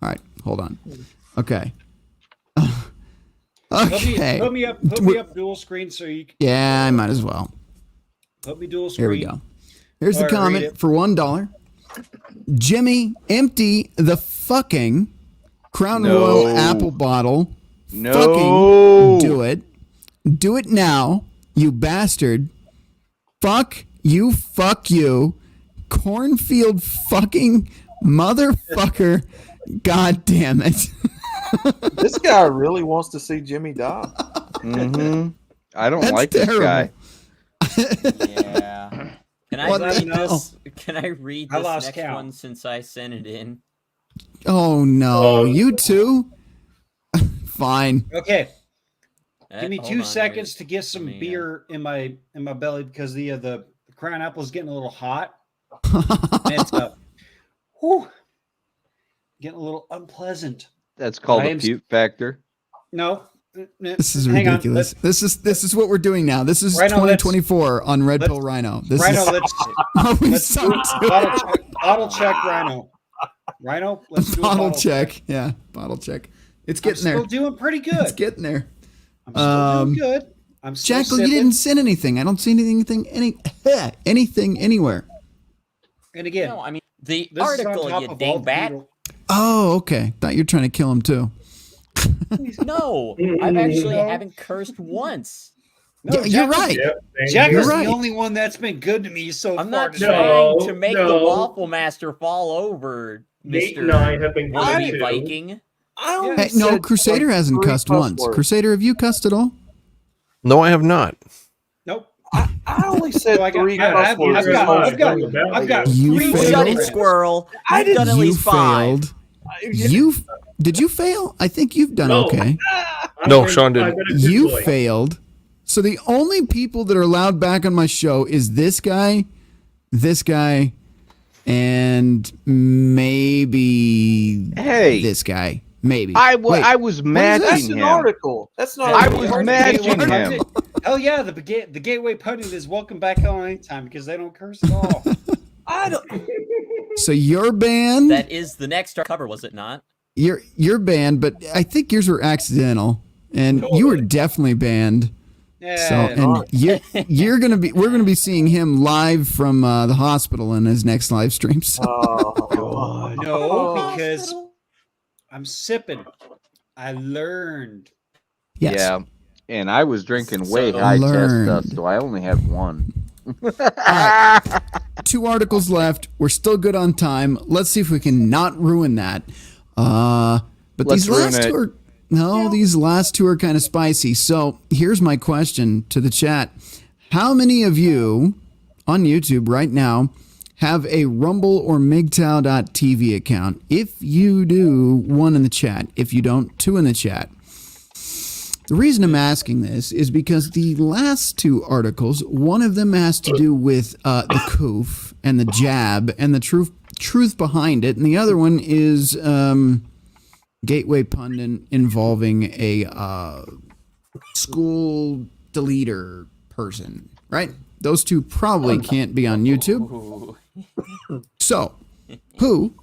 Speaker 1: All right, hold on. Okay. Okay.
Speaker 10: Put me up dual screen so you can.
Speaker 1: Yeah, I might as well.
Speaker 10: Put me dual screen.
Speaker 1: Here we go. Here's
Speaker 10: All
Speaker 1: the
Speaker 10: right, read
Speaker 1: comment
Speaker 10: it.
Speaker 1: for $1. Jimmy, empty the fucking Crown
Speaker 6: No.
Speaker 1: Royal apple bottle.
Speaker 6: No.
Speaker 1: Fucking do it. Do it now, you bastard. Fuck you, cornfield fucking motherfucker. God damn it.
Speaker 5: This guy really wants to see Jimmy die.
Speaker 6: Mm-hmm. I don't
Speaker 1: That's
Speaker 6: like
Speaker 1: terrible.
Speaker 6: this guy.
Speaker 15: Yeah. Can I
Speaker 1: What the
Speaker 15: read
Speaker 1: hell?
Speaker 15: this? Can I read
Speaker 10: I
Speaker 15: this
Speaker 10: lost
Speaker 15: next
Speaker 10: count.
Speaker 15: one since I sent it in?
Speaker 1: Oh no, you too? Fine.
Speaker 10: Okay. Give me
Speaker 15: Hold
Speaker 10: 2
Speaker 15: on,
Speaker 10: seconds
Speaker 15: wait.
Speaker 10: to get some
Speaker 15: Let me,
Speaker 10: beer in my belly because the crown apple is getting a little hot. And it's whew, getting a little unpleasant.
Speaker 6: That's called
Speaker 10: I
Speaker 6: a
Speaker 10: am-
Speaker 6: puke factor.
Speaker 10: No.
Speaker 1: This is
Speaker 10: Hang on,
Speaker 1: ridiculous. This is what we're doing now. This is
Speaker 10: Rhino, let's-
Speaker 1: 2024 on Red Pill Rhino. This
Speaker 10: Rhino,
Speaker 1: is
Speaker 10: let's
Speaker 1: we
Speaker 10: let's
Speaker 1: suck
Speaker 10: do
Speaker 1: to
Speaker 10: bottle check, Rhino. Rhino, let's do a
Speaker 1: bottle check. Yeah, bottle check. It's getting
Speaker 10: I'm
Speaker 1: there.
Speaker 10: still doing pretty good.
Speaker 1: It's getting there.
Speaker 10: I'm still doing good. I'm still
Speaker 1: Jackal, you
Speaker 10: sipping.
Speaker 1: didn't send anything. I don't see anything anything anywhere.
Speaker 10: And again,
Speaker 15: No, I mean the
Speaker 10: this is on
Speaker 15: article,
Speaker 10: top
Speaker 15: you
Speaker 10: of all the
Speaker 15: dingbat.
Speaker 10: beetle-
Speaker 1: Oh, okay. Thought you were trying to kill him too.
Speaker 15: No, I actually haven't cursed once.
Speaker 10: No,
Speaker 1: Yeah, you're right.
Speaker 10: Jack
Speaker 1: You're
Speaker 10: is
Speaker 1: right.
Speaker 10: the only one that's been good to me so
Speaker 15: I'm
Speaker 10: far.
Speaker 15: not
Speaker 10: today.
Speaker 15: trying to make the
Speaker 4: no.
Speaker 15: Waffle Master fall over,
Speaker 4: Nate
Speaker 15: Mr.
Speaker 4: and I have been good
Speaker 15: Mighty
Speaker 4: too.
Speaker 15: Viking.
Speaker 5: I only
Speaker 1: Hey, no,
Speaker 5: said,
Speaker 1: Crusader
Speaker 5: like,
Speaker 1: hasn't
Speaker 5: 3
Speaker 1: cussed
Speaker 5: cuss
Speaker 1: once.
Speaker 5: words.
Speaker 1: Crusader, have you cussed at all?
Speaker 2: No, I have not.
Speaker 10: Nope.
Speaker 5: I only said
Speaker 10: So I got-
Speaker 5: 3
Speaker 10: I-
Speaker 5: cuss
Speaker 10: I've-
Speaker 5: words.
Speaker 10: I've
Speaker 5: this
Speaker 10: got-
Speaker 5: whole
Speaker 10: I've got
Speaker 5: stream.
Speaker 1: You
Speaker 10: three
Speaker 1: failed.
Speaker 15: Shut it,
Speaker 10: different-
Speaker 15: squirrel.
Speaker 5: I
Speaker 15: You've done at
Speaker 1: You
Speaker 15: least 5.
Speaker 1: failed. Did you fail? I think you've done
Speaker 4: No.
Speaker 1: okay.
Speaker 2: No, Sean didn't.
Speaker 1: You failed. So the only people that are allowed back on my show is this guy, and maybe this guy. Maybe. Wait,
Speaker 5: That's
Speaker 6: I was matching
Speaker 5: an
Speaker 6: him.
Speaker 5: article. That's not.
Speaker 6: I
Speaker 5: an
Speaker 6: was
Speaker 5: article.
Speaker 6: matching him.
Speaker 10: Hell yeah, the Gateway Pundit is welcome back on anytime because they don't curse at all.
Speaker 5: I don't.
Speaker 1: So you're banned.
Speaker 15: That is the next cover, was it not?
Speaker 1: You're banned, but I think yours were accidental, and you were definitely banned.
Speaker 10: Yeah.
Speaker 1: So and we're gonna be seeing him live from the hospital in his next live stream. So.
Speaker 10: No, because I'm sipping. I learned.
Speaker 1: Yes.
Speaker 6: Yeah. And I was drinking way
Speaker 1: So
Speaker 6: high test
Speaker 1: learned.
Speaker 6: stuff, so I only have one.
Speaker 1: All right. 2 articles left. We're still good on time. Let's see if we can not ruin that. But
Speaker 6: Let's
Speaker 1: these
Speaker 6: ruin
Speaker 1: last
Speaker 6: it.
Speaker 1: 2 are these last 2 are kind of spicy. So here's my question to the chat: how many of you on YouTube right now have a Rumble or MGTOW.tv account? If you do, 1 in the chat. If you don't, 2 in the chat. The reason I'm asking this is because the last 2 articles, one of them has to do with the coof and the jab and the truth behind it, and the other one is Gateway Pundit involving a school deleter person, right? Those 2 probably can't be on YouTube. So, who?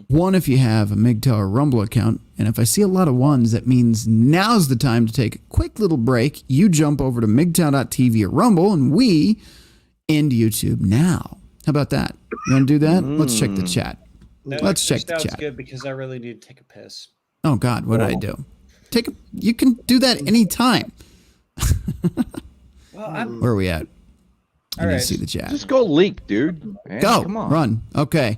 Speaker 1: 1 if you have a MGTOW or Rumble account, and if I see a lot of 1s, that means now's the time to take a quick little break. You jump over to MGTOW.tv or Rumble, and we end YouTube now. How about that? You want to do that? Let's check the chat.
Speaker 10: No,
Speaker 1: Let's check the
Speaker 10: sounds
Speaker 1: chat.
Speaker 10: good because I really need to take a piss.
Speaker 1: Oh God, what did I do? You can do that anytime.
Speaker 10: Well, I'm
Speaker 1: Where are we at? I
Speaker 10: All
Speaker 1: need
Speaker 10: right.
Speaker 1: to see the chat.
Speaker 6: Just go leak, dude. Man,
Speaker 1: Go,
Speaker 6: Come on.
Speaker 1: run. Okay.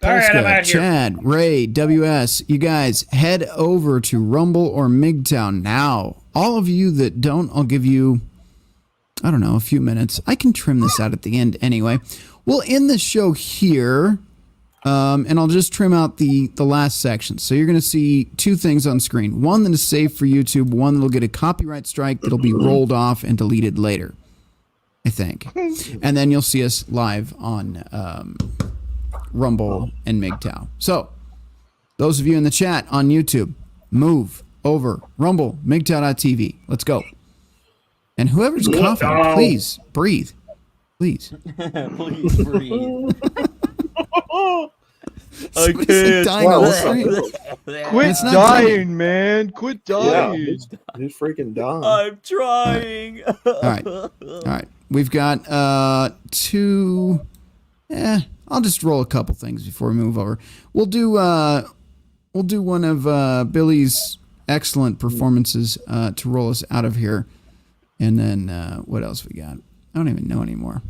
Speaker 10: All right, I'm
Speaker 1: Polska,
Speaker 10: out here.
Speaker 1: Chad, Ray, WS, you guys head over to Rumble or MGTOW now. All of you that don't, I'll give you, I don't know, a few minutes. I can trim this out at the end anyway. We'll end the show here, and I'll just trim out the last section. So you're going to see 2 things on screen. One that is saved for YouTube, one that'll get a copyright strike that'll be rolled off and deleted later, I think. And then you'll see us live on Rumble and MGTOW. So, those of you in the chat on YouTube, move over Rumble, MGTOW.tv. Let's go. And whoever's coughing, please breathe. Please.
Speaker 15: Please breathe.
Speaker 1: Somebody's like dying on the street.
Speaker 11: Quit
Speaker 1: It's not
Speaker 11: dying, man. Quit dying.
Speaker 5: He's freaking dying.
Speaker 15: I'm trying.
Speaker 1: All right. We've got 2. I'll just roll a couple things before we move over. We'll do one of Billy's excellent performances to roll us out of here. And then what else we got? I don't even know anymore.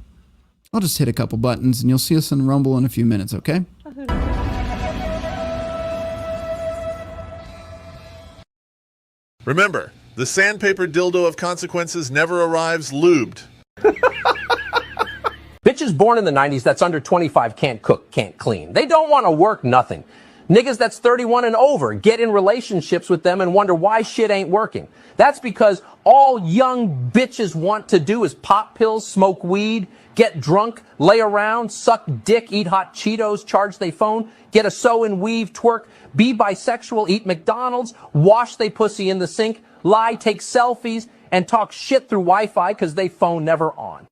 Speaker 1: I'll just hit a couple buttons and you'll see us in Rumble in a few minutes, okay?
Speaker 21: Remember, the sandpaper dildo of consequences never arrives lubed.
Speaker 23: Bitches born in the 90s that's under 25 can't cook, can't clean. They don't want to work nothing. Niggas that's 31 and over get in relationships with them and wonder why shit ain't working. That's because all young bitches want to do is pop pills, smoke weed, get drunk, lay around, suck dick, eat hot Cheetos, charge they phone, get a sew and weave, twerk, be bisexual, eat McDonald's, wash they pussy in the sink, lie, take selfies, and talk shit through Wi-Fi because they phone never on.